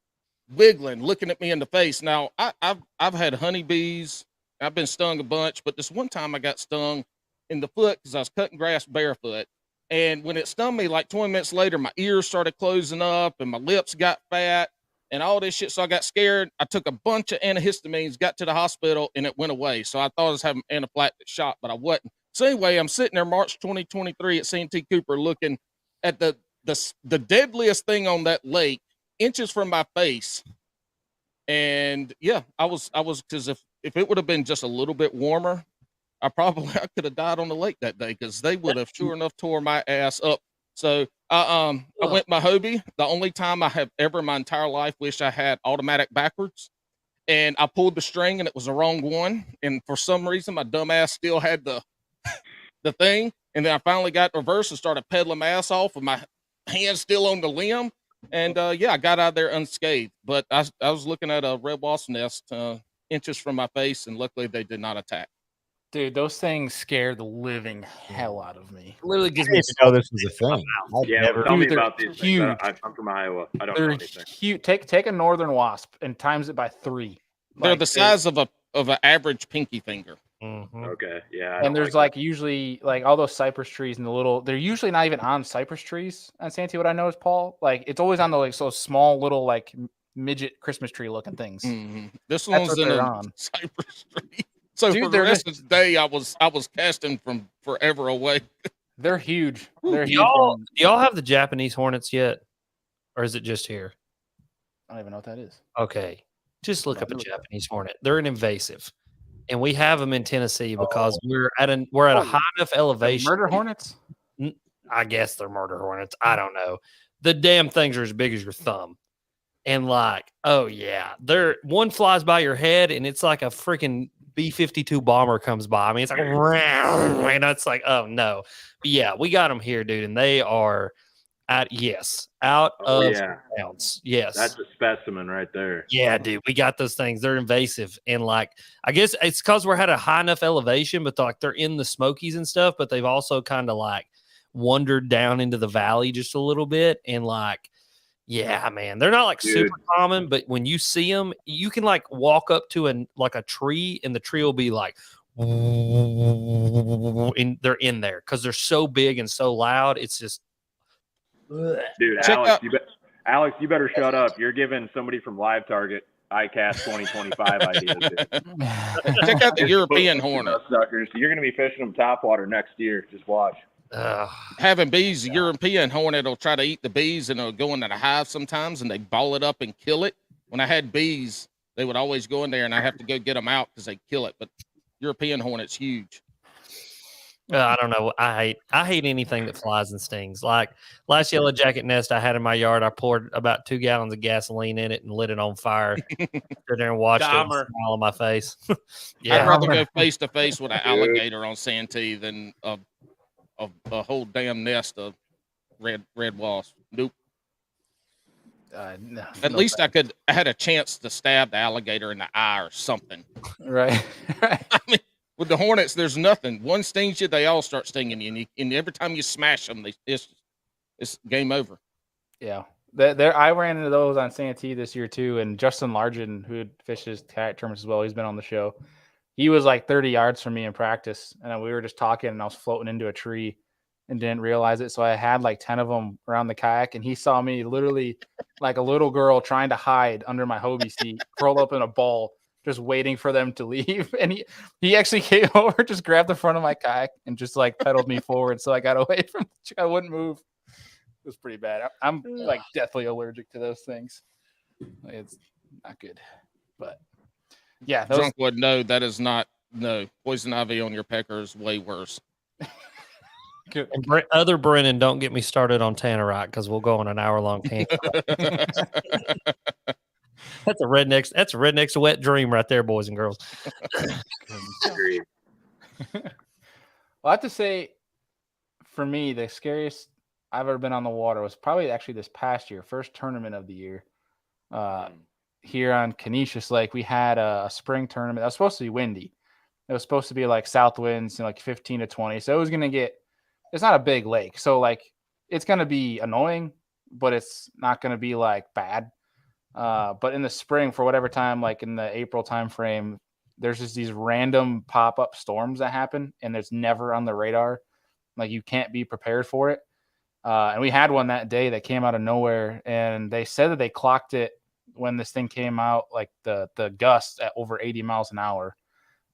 wiggling, looking at me in the face. Now, I've had honeybees. I've been stung a bunch, but this one time I got stung in the foot because I was cutting grass barefoot. And when it stung me, like 20 minutes later, my ears started closing up and my lips got fat and all this shit. So I got scared. I took a bunch of antihistamines, got to the hospital, and it went away. So I thought I was having anaphylactic shock, but I wasn't. So anyway, I'm sitting there March 2023 at Santee Cooper looking at the deadliest thing on that lake, inches from my face. And yeah, I was because if it would have been just a little bit warmer, I could have died on the lake that day because they would have sure enough tore my ass up. So I went my Hobie. The only time I have ever in my entire life wished I had automatic backwards, and I pulled the string and it was the wrong one. And for some reason, my dumb ass still had the thing. And then I finally got reverse and started pedaling my ass off with my hand still on the limb. And yeah, I got out of there unscathed. But I was looking at a red wasp nest inches from my face, and luckily they did not attack. Dude, those things scare the living hell out of me. literally gives I me. didn't even know this was a thing. I've Yeah, never- tell me Dude, about they're these huge. things. I'm from Iowa. I don't know They're anything. huge. Take a northern wasp and times it by 3. They're Like, the size of an average pinky finger. Mhm. Okay, yeah. I and don't there's like usually like all those cypress trees and they're usually not even on cypress trees on Santee. What I know is Paul, like it's always on the like so small little like midget Christmas tree looking things. Mm-hmm. This That's one's what in they're a on. cypress tree. So Dude, for the they're rest of the day, I was casting from forever away. They're huge. They're Do huge. y'all, and do y'all have the Japanese hornets yet, or is it just here? I don't even know what that is. Okay, just look Don't up a do it. Japanese hornet. They're an invasive, and we have them in Tennessee because we're at a high enough The elevation. murder hornets? I guess they're murder hornets. I don't know. The damn things are as big as your thumb. And like, oh yeah, one flies by your head and it's like a freaking B-52 bomber comes by. I mean, it's like, and it's like, oh no. But yeah, we got them here, dude, and they are out Oh, of yeah. bounds. Yes. That's a specimen right there. Yeah, dude, we got those things. They're invasive, and like, I guess it's because we're at a high enough elevation, but like they're in the Smokies and stuff. But they've also kind of like wandered down into the valley just a little bit, and like, yeah, man, they're not like Dude. super common, but when you see them, you can like walk up to a tree, and the tree will be like, and they're in there because they're so big and so loud. It's just, Dude, Check Alex, you better shut up. You're giving somebody from Live Target ICAST 2025 ideas. Dude. Check out the Just European put hornet. those suckers. You're going to be fishing them topwater next year. Just watch. Having bees, the European hornet will try to eat the bees, and it'll go into the hive sometimes, and they ball it up and kill it. When I had bees, they would always go in there, and I have to go get them out because they kill it. But European hornet's huge. I don't know. I hate anything that flies and stings. Like last yellow jacket nest I had in my yard, I poured about 2 gallons of gasoline in it and lit it on fire. Stood there and watched it and Dahmer. smile on my face. I'd Yeah. rather go face to face with an alligator on Santee than a whole damn nest of red wasps. Nope. No, At no least I thanks. had a chance to stab the alligator in the eye or something. Right. Right. I mean, with the hornets, there's nothing. One stings you, they all start stinging you, and every time you smash them, it's game over. Yeah. I ran into those on Santee this year too, and Justin Largen, who fishes kayak tournaments as well, he's been on the show. He was like 30 yards from me in practice, and we were just talking, and I was floating into a tree and didn't realize it. So I had like 10 of them around the kayak, and he saw me literally like a little girl trying to hide under my Hobie seat, curled up in a ball, just waiting for them to leave. And he actually came over, just grabbed the front of my kayak and just like pedaled me forward so I got away from I wouldn't move. It was pretty bad. I'm like deathly allergic to those things. It's not good. But yeah, those Drunk would know that is not poison ivy on your pecker is way worse. good. And other Brennan, don't get me started on Tannerite because we'll go on an hour-long tangent. That's a redneck's wet dream right there, boys and girls. Agreed. Well, I have to say, for me, the scariest I've ever been on the water was probably actually this past year, first tournament of the year. Here on Canisius Lake, we had a spring tournament that was supposed to be windy. It was supposed to be like south winds, like 15 to 20. So it was going to get, it's not a big lake. So like it's going to be annoying, but it's not going to be like bad. But in the spring, for whatever time, like in the April timeframe, there's just these random pop-up storms that happen, and it's never on the radar. Like you can't be prepared for it. And we had one that day that came out of nowhere, and they said that they clocked it when this thing came out, like the gust at over 80 miles an hour.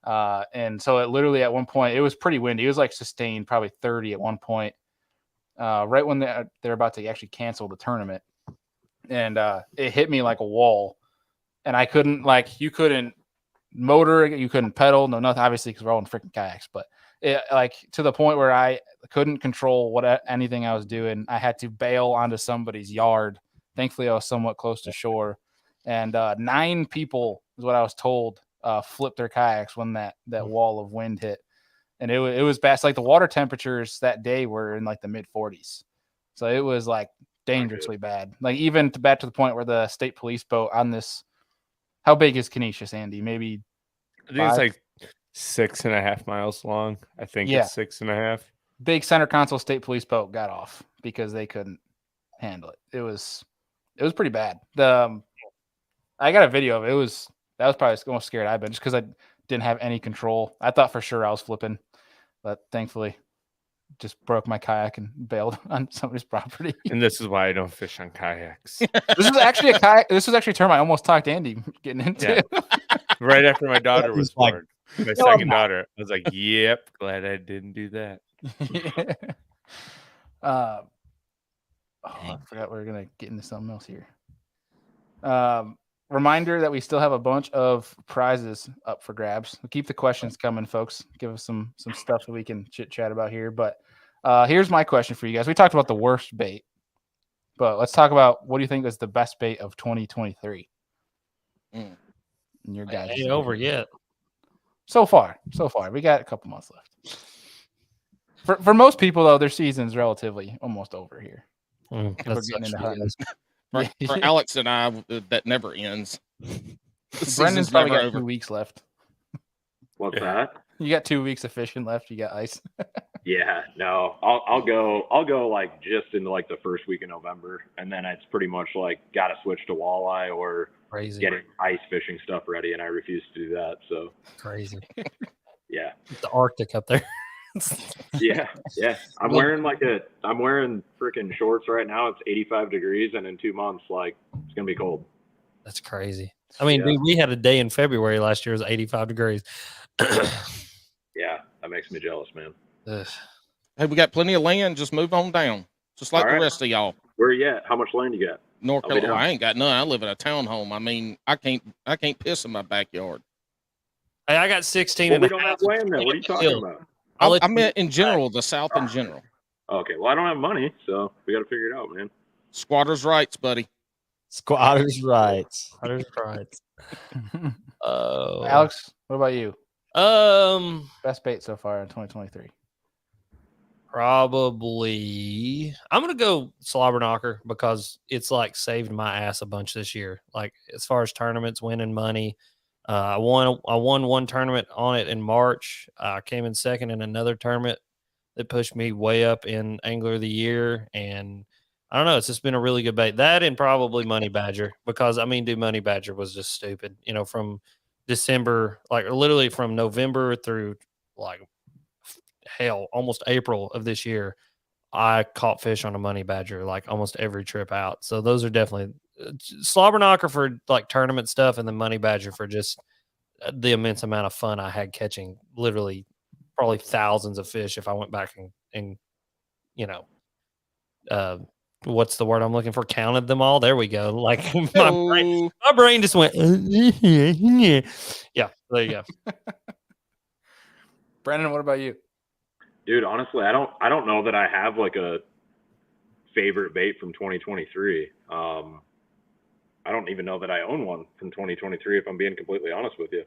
And so it literally at one point, it was pretty windy. It was like sustained probably 30 at one point, right when they're about to actually cancel the tournament. And it hit me like a wall, and I couldn't, like, you couldn't motor, you couldn't pedal, no nothing, obviously, because we're all in freaking kayaks, but it, like, to the point where I couldn't control anything I was doing. I had to bail onto somebody's yard. Thankfully, I was somewhat close to shore, and 9 people is what I was told flipped their kayaks when that wall of wind hit, and it was bad. It's like the water temperatures that day were in like the mid 40s, so it was like dangerously bad. Like even back to the point where the state police boat on this, how big is Canisius, Andy? Maybe I think it's like 6.5 miles long. I think it's 6.5. Big center console state police boat got off because they couldn't handle it. It was pretty bad. I got a video of it. That was probably the most scared I've been, just because I didn't have any control. I thought for sure I was flipping, but thankfully just broke my kayak and bailed on somebody's property. And this is why I don't fish on kayaks. This was actually a kayak. This was actually a term I almost talked Andy getting into. Yeah. Right after my daughter was born, my second daughter, I was like, "Yep, glad I didn't do that." I forgot we were gonna get into something else here. Reminder that we still have a bunch of prizes up for grabs. We'll keep the questions coming, folks. Give us some stuff that we can chit chat about here. But here's my question for you guys. We talked about the worst bait, but let's talk about what do you think is the best bait of 2023? In your guys' ain't over yet. So far, we got a couple months left. For most people, though, their season's relatively almost over here. That's getting into hunting. For Alex and I, that never ends. Brendan's probably got 2 weeks left. What's that? You got 2 weeks of fishing left. You got ice. Yeah, no, I'll go like just into like the first week of November, and then it's pretty much like got to switch to walleye or getting ice fishing stuff ready, and I refuse to do that. So crazy. Yeah, the Arctic up there. yeah. I'm wearing freaking shorts right now. It's 85 degrees, and in 2 months, like, it's gonna be cold. That's crazy. I mean, dude, we had a day in February last year. It was 85 degrees. Yeah, that makes me jealous, man. Hey, we got plenty of land. Just move on down, just like the rest of y'all. Where you at? How much land you got? North Carolina. I ain't got none. I live in a townhome. I mean, I can't piss in my backyard. Hey, I got 16 well, and we don't have land then. What are you talking about? I meant in general, the South in general. Okay, well, I don't have money, so we got to figure it out, man. Squatters' rights, buddy. Squatters' rights. Squatters' rights. Alex, what about you? Best bait so far in 2023. Probably I'm gonna go slobber knocker because it's like saved my ass a bunch this year. Like as far as tournaments, winning money. I won one tournament on it in March. I came in second in another tournament that pushed me way up in Angler of the Year. And I don't know, it's just been a really good bait. That and probably Money Badger, because I mean, dude, Money Badger was just stupid. You know, from December, like literally from November through like hell, almost April of this year, I caught fish on a Money Badger like almost every trip out. So those are definitely slobber knocker for like tournament stuff, and the Money Badger for just the immense amount of fun I had catching literally probably thousands of fish if I went back and you know, what's the word I'm looking for? Counted them all. There we go. Like my brain just went, yeah, there you go. Brennan, what about you? Dude, honestly, I don't know that I have like a favorite bait from 2023. I don't even know that I own one from 2023, if I'm being completely honest with you.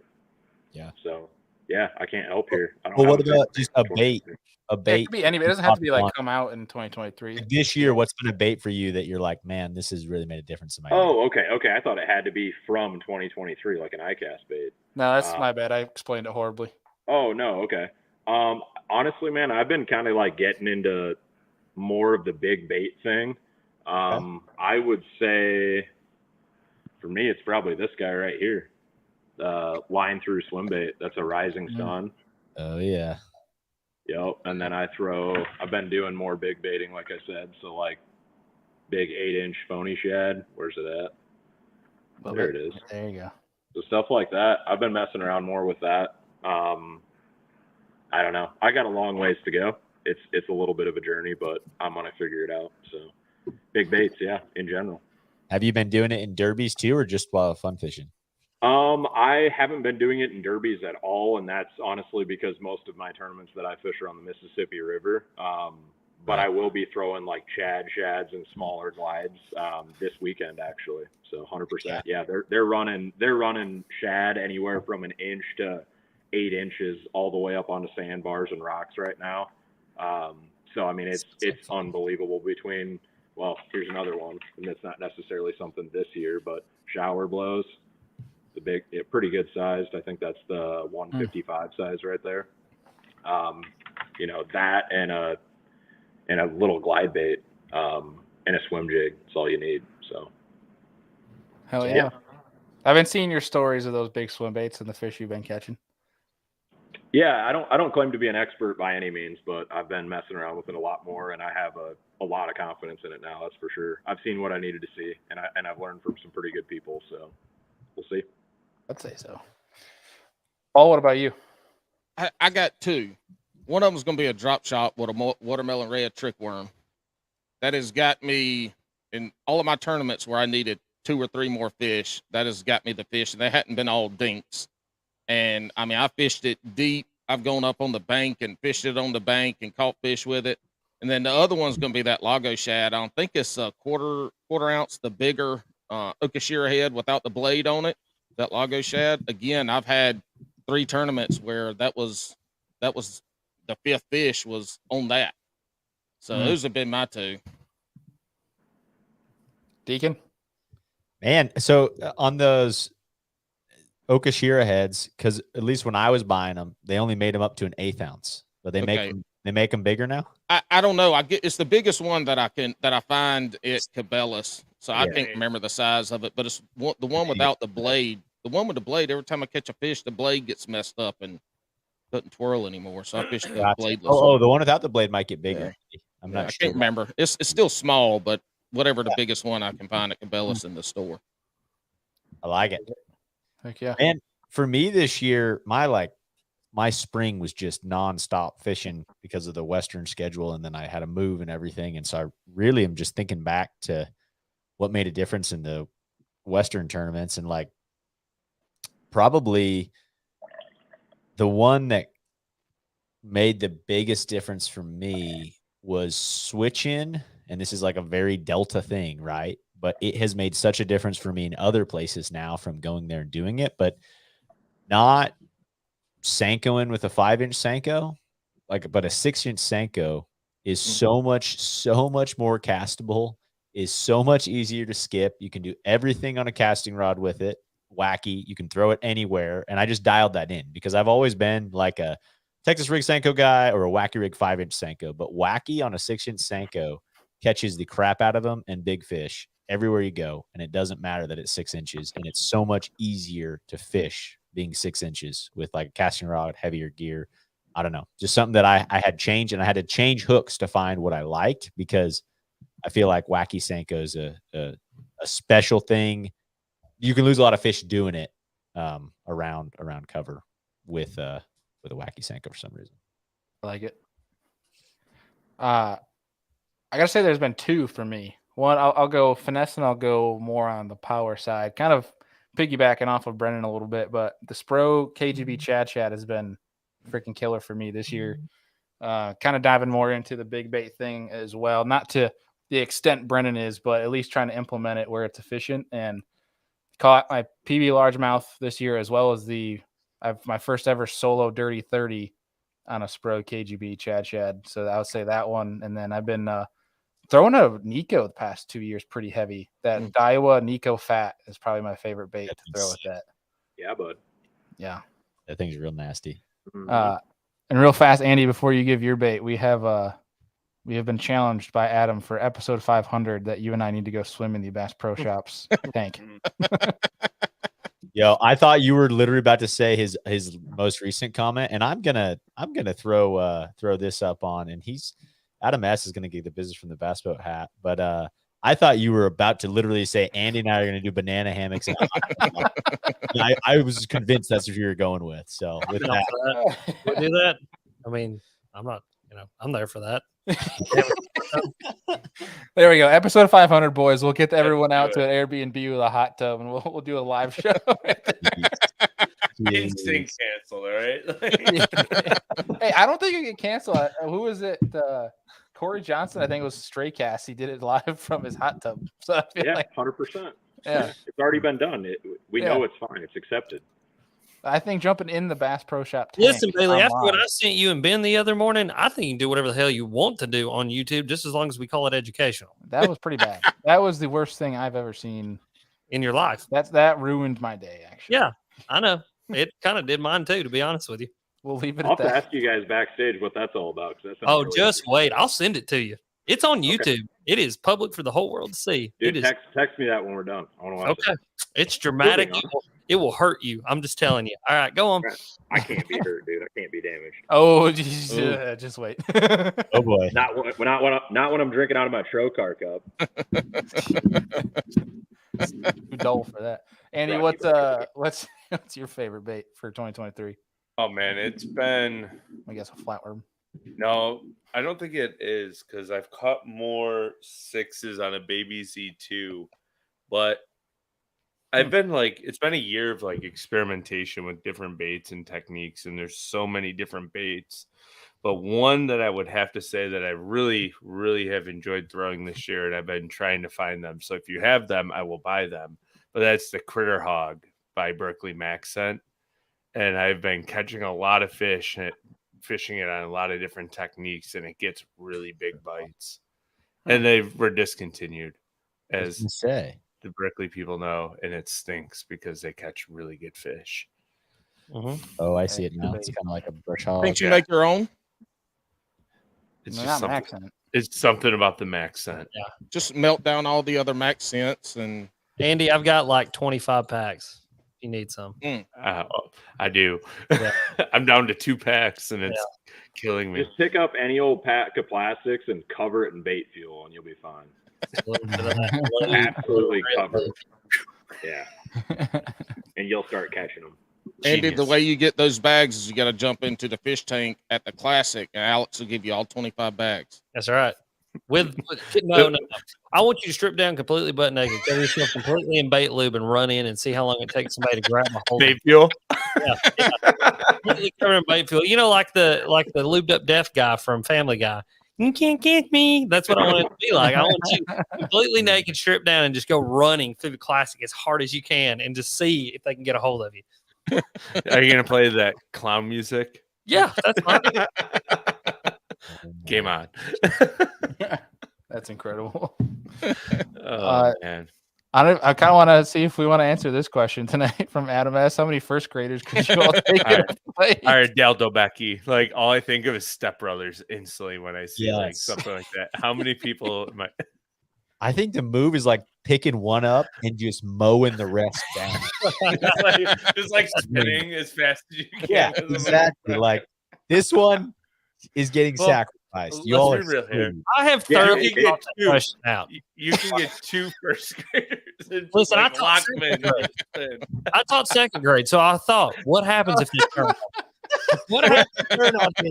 Yeah. So yeah, I can't help here. I don't Well, have what a favorite about just a bait? 2023. A Yeah, it bait. could be anybody. It doesn't have to be like come out in 2023. Like this year, what's been a bait for you that you're like, man, this has really made a difference in my game? Oh, okay. I thought it had to be from 2023, like an ICAST bait. No, that's my bad. I explained it horribly. Oh no, okay. Honestly, man, I've been kind of like getting into more of the big bait thing. I would say for me, it's probably this guy right here. Line through swim bait. That's a Rising Sun. Oh yeah. Yep. And then I've been doing more big baiting, like I said. So like big 8-inch phony shad. Where's it at? There it is. There you go. So stuff like that. I've been messing around more with that. I don't know. I got a long ways to go. It's a little bit of a journey, but I'm gonna figure it out. So big baits, yeah, in general. Have you been doing it in derbies too, or just while fun fishing? I haven't been doing it in derbies at all, and that's honestly because most of my tournaments that I fish are on the Mississippi River. But I will be throwing like shads and smaller glides this weekend actually. So 100%. Yeah, they're running shad anywhere from an inch to 8 inches all the way up onto sandbars and rocks right now. So I mean it's unbelievable between. Well, here's another one, and it's not necessarily something this year, but shower blows. The big, pretty good sized. I think that's the 155 size right there. You know, that and a little glide bait and a swim jig. That's all you need. So. Hell yeah. I've been seeing your stories of those big swim baits and the fish you've been catching. Yeah, I don't claim to be an expert by any means, but I've been messing around with it a lot more, and I have a lot of confidence in it now. That's for sure. I've seen what I needed to see, and I've learned from some pretty good people. So we'll see. I'd say so. Paul, what about you? I got two. One of them is going to be a drop shot with a watermelon red trick worm. That has got me in all of my tournaments where I needed 2 or 3 more fish. That has got me the fish, and they hadn't been all dinks. And I mean, I fished it deep. I've gone up on the bank and fished it on the bank and caught fish with it. And then the other one's going to be that Lago shad. I don't think it's a quarter ounce, the bigger Okashira head without the blade on it. That Lago shad. Again, I've had 3 tournaments where that was the 5th fish was on that. So those have been my 2. Deacon? Man, so on those Okashira heads, because at least when I was buying them, they only made them up to an 1/8 ounce. But they make them bigger now. I don't know. It's the biggest one that I find at Cabela's. So I can't remember the size of it, but it's the one without the blade. The one with the blade, every time I catch a fish, the blade gets messed up and doesn't twirl anymore. So I fish the bladeless. Oh, the one without the blade might get bigger. Yeah. I'm not I sure. can't remember. It's still small, but whatever the biggest one I can find at Cabela's in the store. I like it. Heck yeah. And for me this year, my spring was just nonstop fishing because of the Western schedule, and then I had a move and everything. And so I really am just thinking back to what made a difference in the Western tournaments, and like probably the one that made the biggest difference for me was switching. And this is like a very Delta thing, right? But it has made such a difference for me in other places now from going there and doing it, but not Senkoing with a 5-inch Senko, but a 6-inch Senko is so much more castable, is so much easier to skip. You can do everything on a casting rod with it. Wacky. You can throw it anywhere. And I just dialed that in because I've always been like a Texas rig Senko guy or a Wacky rig 5-inch Senko, but Wacky on a 6-inch Senko catches the crap out of them and big fish everywhere you go. And it doesn't matter that it's 6 inches, and it's so much easier to fish being 6 inches with like a casting rod, heavier gear. I don't know, just something that I had changed, and I had to change hooks to find what I liked because I feel like Wacky Senko is a special thing. You can lose a lot of fish doing it around cover with a Wacky Senko for some reason. I like it. I gotta say, there's been 2 for me. One, I'll go finesse, and I'll go more on the power side, kind of piggybacking off of Brennan a little bit. But the Spro KGB Chad has been freaking killer for me this year. Kind of diving more into the big bait thing as well, not to the extent Brennan is, but at least trying to implement it where it's efficient. And caught my PB largemouth this year, as well as the I have my first ever solo dirty 30 on a Spro KGB Chad. So I would say that one. And then I've been throwing a Nico the past 2 years pretty heavy. That Daiwa Nico Fat is probably my favorite bait to throw with that. Yeah, bud. Yeah. That thing's real nasty. And real fast, Andy, before you give your bait, we have been challenged by Adam for episode 500 that you and I need to go swim in the Bass Pro Shops tank. Yo, I thought you were literally about to say his most recent comment, and I'm gonna throw this up on, and Adam S is gonna get the business from the Bass Boat Hat, but I thought you were about to literally say Andy and I are gonna do banana hammocks. And I was convinced that's what you were going with. So with that, We'll do that. I mean, I'm not, I'm there for that. There we go. Episode 500, boys. We'll get everyone out to an Airbnb with a hot tub, and we'll do a live show. Instant cancel, all right? Hey, I don't think you get canceled. Who was it? Corey Johnson, I think it was Stray Cast. He did it live from his hot tub. So I feel like 100%. Yeah, it's already been done. We know it's fine. It's accepted. I think jumping in the Bass Pro Shop. Listen, Bailey, after what I sent you and Ben the other morning, I think you can do whatever the hell you want to do on YouTube, just as long as we call it educational. That was pretty bad. That was the worst thing I've ever seen in your life. That ruined my day, actually. Yeah, I know. It kind of did mine too, to be honest with you. We'll leave it I'll at that. have to ask you guys backstage what that's all about. Oh, just wait. I'll send it to you. It's on YouTube. Okay. It is public for the whole world to see. Dude, text me that when we're done. I want to watch it. It's dramatic. It will hurt you. I'm just telling you. All right, go on. I can't be hurt, dude. I can't be damaged. Oh, geez, just wait. Oh boy. Not when I'm drinking out of my Trocar cup. Too dull for that. Andy, what's your favorite bait for 2023? Oh man, it's been, I guess, a flatworm. No, I don't think it is, because I've caught more 6s on a baby Z2, but I've been it's been a year of experimentation with different baits and techniques, and there's so many different baits. But one that I would have to say that I really, really have enjoyed throwing this year, and I've been trying to find them. So if you have them, I will buy them. But that's the Critter Hog by Berkeley Max Scent. And I've been catching a lot of fish and fishing it on a lot of different techniques, and it gets really big bites. And they were discontinued, as the Berkeley people know, and it stinks because they catch really good fish. Mm-hmm. Oh, I see it now. It's kind of like a brush hog. Think you make your own? It's just something. It's something about the Max Scent. Yeah, just melt down all the other Max Scents. And Andy, I've got 25 packs. You need some. I do. Yeah. I'm down to 2 packs, and it's killing me. Just pick up any old pack of plastics and cover it in bait fuel, and you'll be fine. Absolutely covered. Yeah. And you'll start catching them. Andy, the way you get those bags is you got to jump into the fish tank at the Classic, and Alex will give you all 25 bags. That's right. No. I want you to strip down completely butt naked, cover yourself completely in bait lube, and run in and see how long it takes somebody to grab a hold. Bait fuel. Yeah. Completely covered in bait fuel. Like the lubed up deaf guy from Family Guy. You can't catch me. That's what I want it to be like. I want you completely naked, stripped down, and just go running through the Classic as hard as you can, and just see if they can get a hold of you. Are you gonna play that clown music? Yeah, that's fine. Game on. That's incredible. Man. I kind of want to see if we want to answer this question tonight from Adam S. How many first graders could you all take? All right, Delto Becky. All I think of is Step Brothers instantly when I see something like that. How many people am I think the move is picking one up and just mowing the rest down. just spinning as fast as you can. Yeah, exactly. This one is getting sacrificed. You all are real here. I have thoroughly got the question out. You can get 2 first graders. Listen, I taught second grade, so I thought, what happens if they turn on me?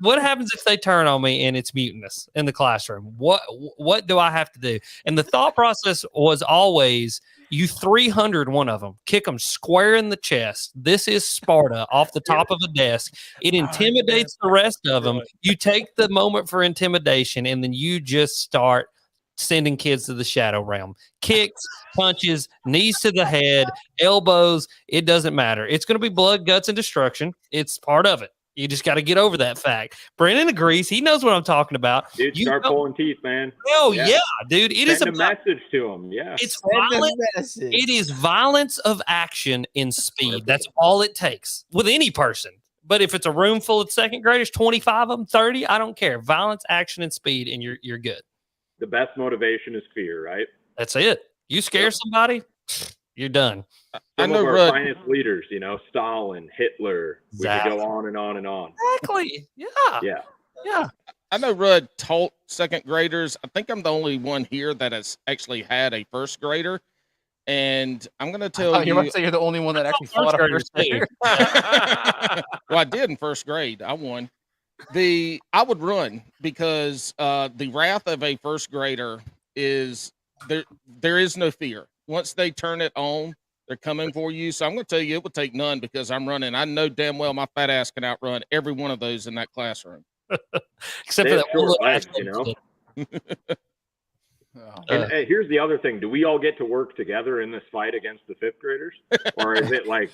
What happens if they turn on me and it's mutinous in the classroom? What do I have to do? And the thought process was always, you 300 one of them, kick them square in the chest. This is Sparta off the top of a desk. It intimidates the rest of them. You take the moment for intimidation, and then you just start sending kids to the shadow realm. Kicks, punches, knees to the head, elbows. It doesn't matter. It's going to be blood, guts, and destruction. It's part of it. You just got to get over that fact. Brennan agrees. He knows what I'm talking about. Dude, start pulling teeth, man. Oh yeah, dude. It is Send a message to him. Yeah. It's violent. It is violence of action in speed. That's all it takes with any person. But if it's a room full of second graders, 25 of them, 30, I don't care. Violence, action, and speed, and you're good. The best motivation is fear, right? That's it. You scare somebody, you're done. Some of our finest leaders, you know, Stalin, Hitler. Exactly. We could go on and on and on. Exactly. Yeah. Yeah. Yeah. I know Rudd taught second graders. I think I'm the only one here that has actually had a first grader. And I'm going to tell you. You're about to say you're the only one that actually fought a first grader. Well, I did in first grade. I won. I would run because the wrath of a first grader is there is no fear. Once they turn it on, they're coming for you. So I'm going to tell you, it would take none because I'm running. I know damn well my fat ass can outrun every one of those in that classroom. Except for that one little legs, you know. And here's the other thing. Do we all get to work together in this fight against the fifth graders? Or is it like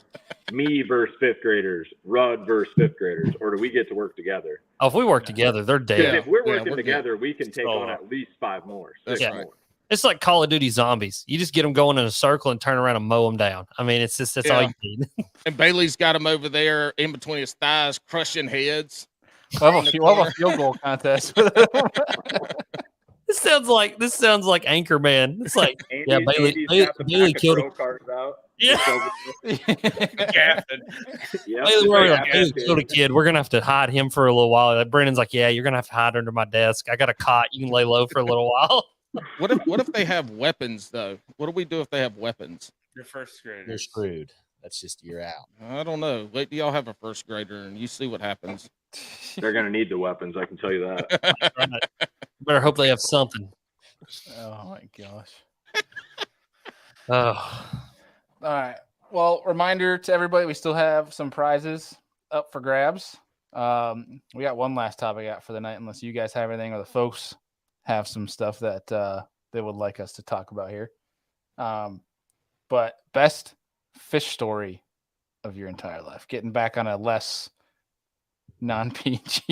me versus fifth graders, Rudd versus fifth graders? Or do we get to work together? Oh, if we work together, they're dead. Because if we're working together, we can take on at least 5 more, 6 more. It's like Call of Duty zombies. You just get them going in a circle and turn around and mow them down. I mean, that's all you need. And Bailey's got him over there in between his thighs, crushing heads. We'll have a field goal contest. This sounds like Anchorman. It's like, yeah, Bailey killed him. Yeah. Bailey killed a kid. We're gonna have to hide him for a little while. Brennan's like, yeah, you're gonna have to hide under my desk. I got a cot. You can lay low for a little while. What if they have weapons though? What do we do if they have weapons? Your first graders. They're screwed. That's just you're out. I don't know. Wait till y'all have a first grader and you see what happens. They're gonna need the weapons. I can tell you that. Better hope they have something. Oh my gosh. Oh. All right. Well, reminder to everybody, we still have some prizes up for grabs. We got one last topic out for the night, unless you guys have anything or the folks have some stuff that they would like us to talk about here. But best fish story of your entire life, getting back on a less non-PG.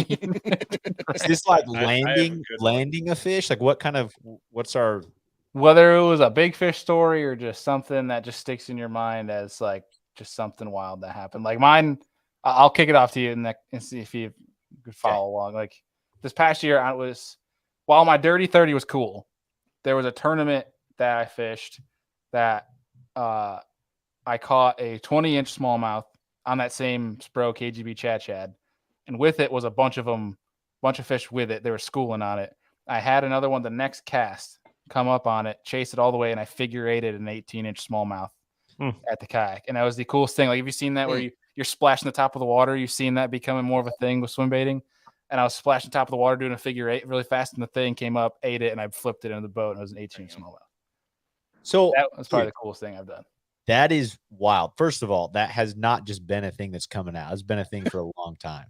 Is this like landing a fish? Like what's our, whether it was a big fish story or just something that just sticks in your mind as like just something wild that happened. Like mine, I'll kick it off to you and see if you could follow along. Like this past year, while my Dirty 30 was cool, there was a tournament that I fished that I caught a 20-inch smallmouth on that same Spro KGB Chad. And with it was a bunch of fish with it. They were schooling on it. I had another one the next cast come up on it, chase it all the way, and I figure eighted an 18-inch smallmouth at the kayak. And that was the coolest thing. Like, have you seen that where you're splashing the top of the water? You've seen that becoming more of a thing with swim baiting? And I was splashing the top of the water doing a figure eight really fast, and the thing came up, ate it, and I flipped it into the boat, and it was an 18-inch smallmouth. So that was probably the coolest thing I've done. That is wild. First of all, that has not just been a thing that's coming out. It's been a thing for a long time.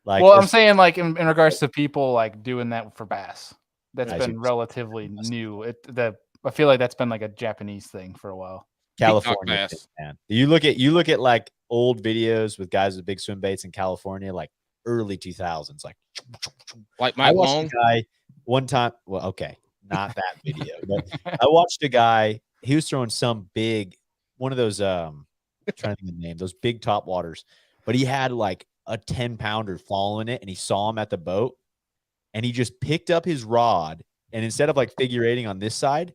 Like, well, I'm saying like in regards to people like doing that for bass, that's been relatively new. I feel like that's been like a Japanese thing for a while. California, man. You look at like old videos with guys with big swim baits in California, like early 2000s, like my watched a guy one time. Well, okay, not that video, but I watched a guy. He was throwing some big one of those. Trying to think of the name, those big top waters, but he had like a 10-pounder following it, and he saw him at the boat, and he just picked up his rod, and instead of like figure eighting on this side,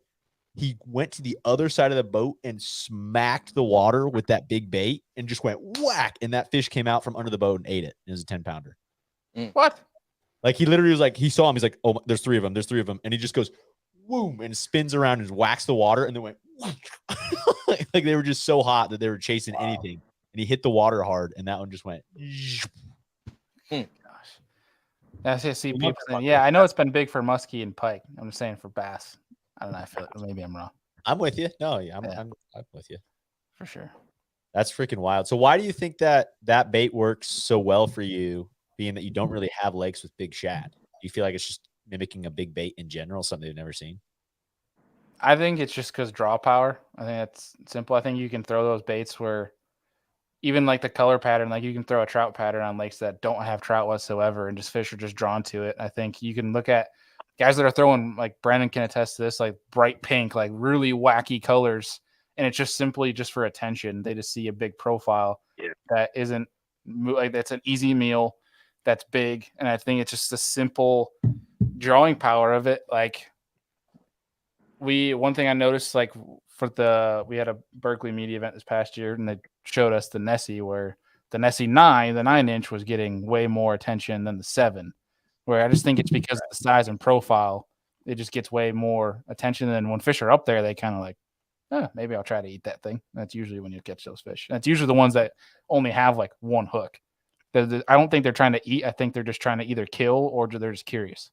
he went to the other side of the boat and smacked the water with that big bait and just went whack, and that fish came out from under the boat and ate it. It was a 10-pounder. What? Like he literally was like, he saw him, he's like, oh, there's three of them, and he just goes boom and spins around and whacks the water, and then went like they were just so hot that they were chasing anything. And he hit the water hard, and that one just went. Gosh, I see people saying, yeah, I know it's been big for muskie and pike. I'm just saying for bass. I don't know. I feel maybe I'm wrong. I'm with you. No, I'm with you for sure. That's freaking wild. So why do you think that bait works so well for you, being that you don't really have lakes with big shad? Do you feel like it's just mimicking a big bait in general, something they've never seen? I think it's just because draw power. I think that's simple. I think you can throw those baits where even like the color pattern, like you can throw a trout pattern on lakes that don't have trout whatsoever and just fish are just drawn to it. I think you can look at guys that are throwing, like Brennan can attest to this, like bright pink, like really wacky colors. And it's just simply just for attention. They just see a big profile that isn't like, that's an easy meal that's big. And I think it's just the simple drawing power of it. Like one thing I noticed, like we had a Berkeley media event this past year and they showed us the Nessie, where the Nessie 9, the 9-inch was getting way more attention than the 7, where I just think it's because of the size and profile. It just gets way more attention. And when fish are up there, they kind of like, maybe I'll try to eat that thing. That's usually when you catch those fish. That's usually the ones that only have like one hook. I don't think they're trying to eat. I think they're just trying to either kill or they're just curious.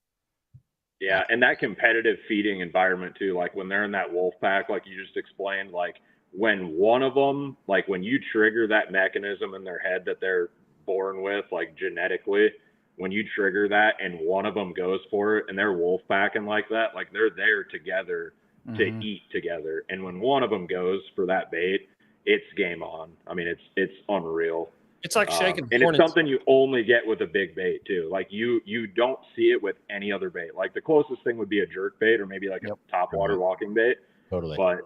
Yeah, and that competitive feeding environment too, like when they're in that wolf pack, like you just explained, like when one of them, like when you trigger that mechanism in their head that they're born with, like genetically, when you trigger that and one of them goes for it and they're wolf packing like that, like they're there together to eat together. And when one of them goes for that bait, it's game on. I mean, it's unreal. It's like shaking and it's something you only get with a big bait too. Like you don't see it with any other bait. Like the closest thing would be a jerk bait or maybe like a top water walking bait. Totally. But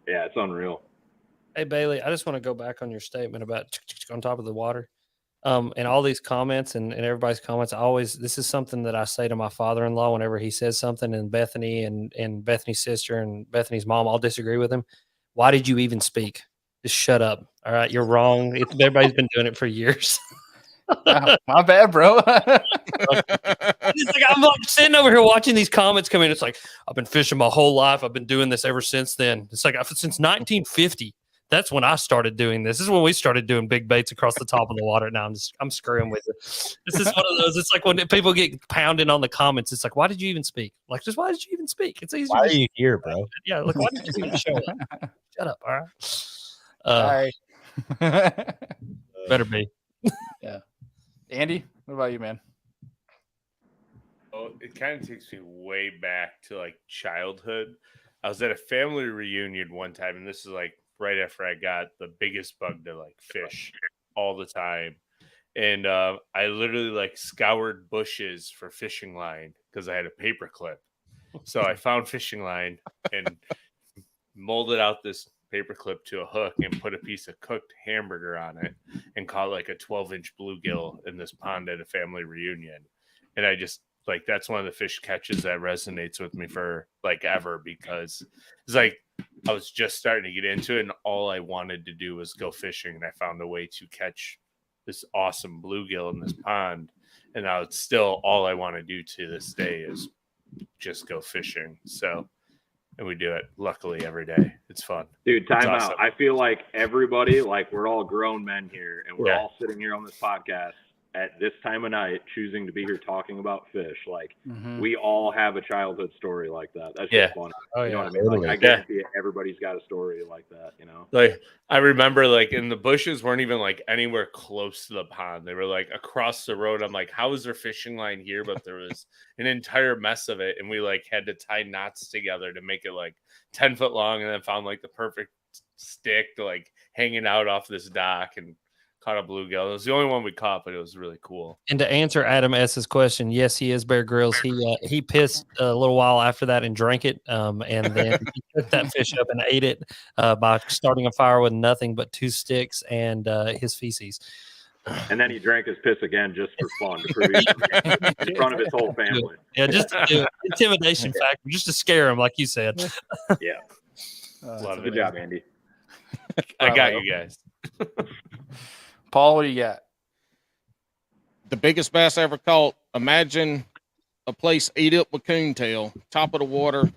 yeah, it's unreal. Hey Bailey, I just want to go back on your statement about on top of the water. And all these comments and everybody's comments, this is something that I say to my father-in-law whenever he says something, and Bethany and Bethany's sister and Bethany's mom all disagree with him. Why did you even speak? Just shut up. All right, you're wrong. Everybody's been doing it for years. My bad, bro. It's like I'm like sitting over here watching these comments come in. It's like, I've been fishing my whole life. I've been doing this ever since then. It's like since 1950. That's when I started doing this. This is when we started doing big baits across the top of the water. Now I'm screwing with it. This is one of those. It's like when people get pounded on the comments. It's like, why did you even speak? Like, just why did you even speak? It's easy. Why are you here, bro? Yeah, like why did you even show up? Shut up, all right. Better be. Yeah. Andy, what about you, man? Oh, it kind of takes me way back to like childhood. I was at a family reunion one time, and this is like right after I got the biggest bug to like fish all the time. And I literally like scoured bushes for fishing line because I had a paper clip. So I found fishing line and molded out this paper clip to a hook and put a piece of cooked hamburger on it and caught like a 12-inch bluegill in this pond at a family reunion. And I just like, that's one of the fish catches that resonates with me for like ever, because it's like I was just starting to get into it and all I wanted to do was go fishing, and I found a way to catch this awesome bluegill in this pond. And now it's still all I want to do to this day is just go fishing. So, and we do it luckily every day. It's fun. Dude, time awesome. out. I feel like everybody, like we're all grown men here and we're all sitting here on this podcast at this time of night choosing to be here talking about fish. Like we all have a childhood story like that. That's just fun. You know what I mean? Like I guarantee everybody's got a story like that, you know? Like I remember like in the bushes weren't even like anywhere close to the pond. They were like across the road. I'm like, how is there fishing line here? But there was an entire mess of it. And we like had to tie knots together to make it like 10 foot long, and then found like the perfect stick to like hanging out off this dock and caught a bluegill. It was the only one we caught, but it was really cool. And to answer Adam S.'s question, yes, he is Bear Grylls. He pissed a little while after that and drank it, and then he took that fish up and ate it by starting a fire with nothing but 2 sticks and his feces. And then he drank his piss again just for fun, to prove in front of his whole family. Yeah, just intimidation factor, just to scare him, like you said. Yeah. Good job, Andy. I got you guys. Paul, what do you got? The biggest bass I ever caught. Imagine a place ate up with coontail, top of the water.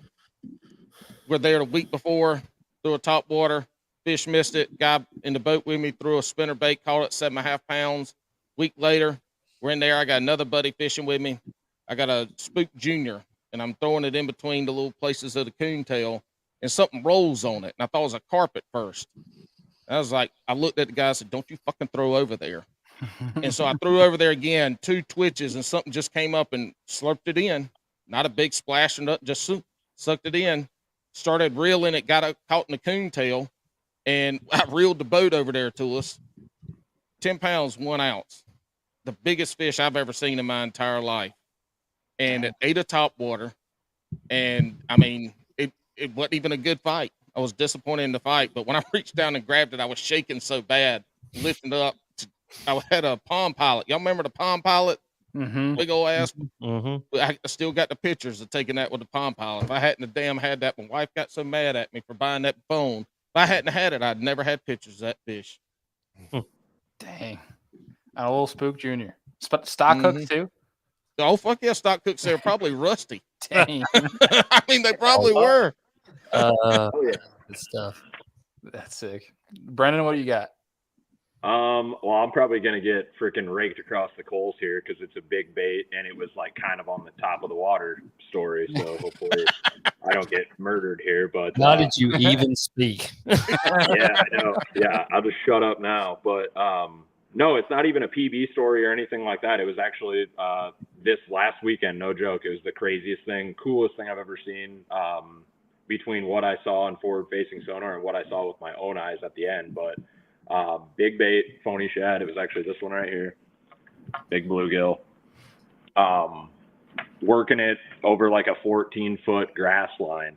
We're there the week before, threw a top water. Fish missed it. Guy in the boat with me threw a spinner bait, caught it 7.5 pounds. Week later, we're in there. I got another buddy fishing with me. I got a spook junior, and I'm throwing it in between the little places of the coontail, and something rolls on it. And I thought it was a carpet first. I was like, I looked at the guy and said, don't you fucking throw over there. And so I threw over there again, 2 twitches, and something just came up and slurped it in. Not a big splash or nothing, just sucked it in. started reeling it, got caught in the coontail, and I reeled the boat over there to us. 10 pounds, 1 ounce. The biggest fish I've ever seen in my entire life. And it ate a topwater. And I mean, it wasn't even a good fight. I was disappointed in the fight, but when I reached down and grabbed it, I was shaking so bad, lifting it up. I had a Palm Pilot. Y'all remember the Palm Pilot? Mm-hmm. Big old ass. Mm-hmm. I still got the pictures of taking that with the Palm Pilot. If I hadn't have damn had that, my wife got so mad at me for buying that phone. If I hadn't had it, I'd never had pictures of that fish. Dang. And a little Spook Junior. Stock hooks too? Oh, fuck yeah, stock hooks. They're probably rusty. Dang. I mean, they probably were. Good stuff. That's sick. Brennan, what do you got? Well, I'm probably gonna get freaking raked across the coals here because it's a big bait and it was like kind of on the top of the water story. So hopefully I don't get murdered here. But How did you even speak? yeah, I know. Yeah, I'll just shut up now. But no, it's not even a PB story or anything like that. It was actually this last weekend. No joke. It was the craziest thing, coolest thing I've ever seen. Between what I saw on forward-facing sonar and what I saw with my own eyes at the end, but. Big bait, phony shad. It was actually this one right here. Big bluegill. Working it over like a 14-foot grass line.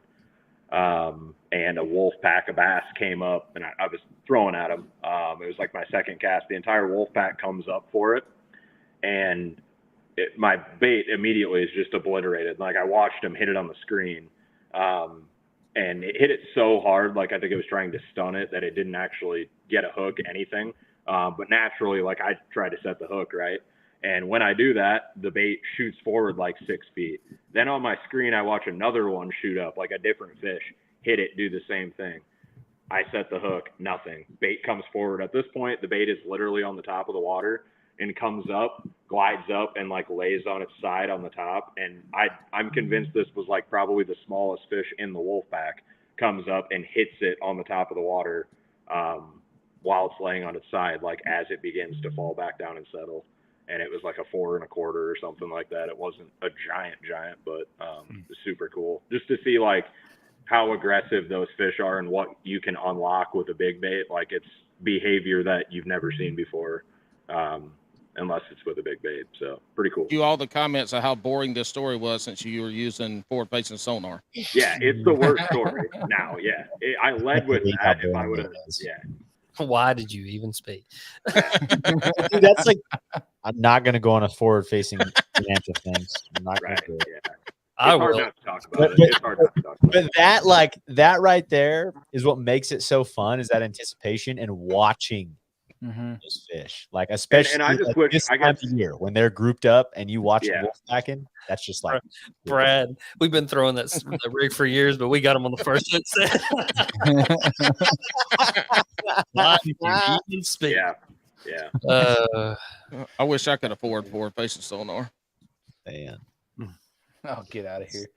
And a wolf pack of bass came up and I was throwing at him. It was like my second cast. The entire wolf pack comes up for it. And my bait immediately is just obliterated. Like I watched him hit it on the screen. And it hit it so hard, like I think it was trying to stun it, that it didn't actually get a hook, anything. But naturally, like I tried to set the hook, right? And when I do that, the bait shoots forward like 6 feet. Then on my screen, I watch another one shoot up, like a different fish, hit it, do the same thing. I set the hook, nothing. Bait comes forward. At this point, the bait is literally on the top of the water and comes up, glides up, and like lays on its side on the top. And I'm convinced this was like probably the smallest fish in the wolf pack. Comes up and hits it on the top of the water while it's laying on its side, like as it begins to fall back down and settle. And it was like a 4 1/4 or something like that. It wasn't a giant, but it was super cool just to see like how aggressive those fish are and what you can unlock with a big bait. Like it's behavior that you've never seen before. Unless it's with a big bait. So pretty cool. You all the comments of how boring this story was since you were using forward-facing sonar. Yeah, it's the worst story now. Yeah, I led with that. If I would have, yeah. Why did you even speak? Dude, that's like, I'm not going to go on a forward-facing rant of things. I'm not going to do it. Yeah. I It's hard will. not to talk about it. It's hard not to talk about But it. that right there is what makes it so fun, is that anticipation and watching those fish. Like especially and I just like wish, this I time guess, of year when they're grouped up and you watch Yeah. them wolfpacking, that's just like Brad, we've been throwing that rig for years, but we got him on the first set. Why did you even speak? Yeah. I wish I could afford forward-facing sonar. man. Oh, get out of here.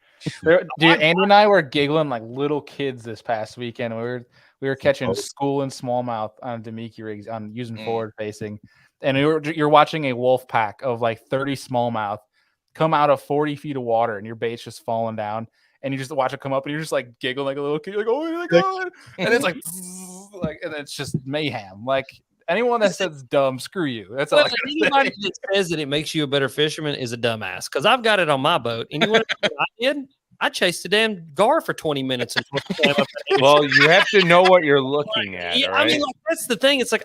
Dude, Andrew and I were giggling like little kids this past weekend. We were catching school and smallmouth on Demiki rigs on using forward facing. And you're watching a wolf pack of like 30 smallmouth come out of 40 feet of water and your bait's just falling down. And you just watch it come up and you're just like giggling like a little kid. You're like, oh my God. And it's like, and it's just mayhem. Like anyone that says dumb, screw you. That's all I gotta Anybody say. that says that it makes you a better fisherman is a dumbass. Because I've got it on my boat. And you know what I did? I chased a damn gar for 20 minutes. Well, you have to know what you're looking at. Yeah, All I right? mean, like, that's the thing. It's like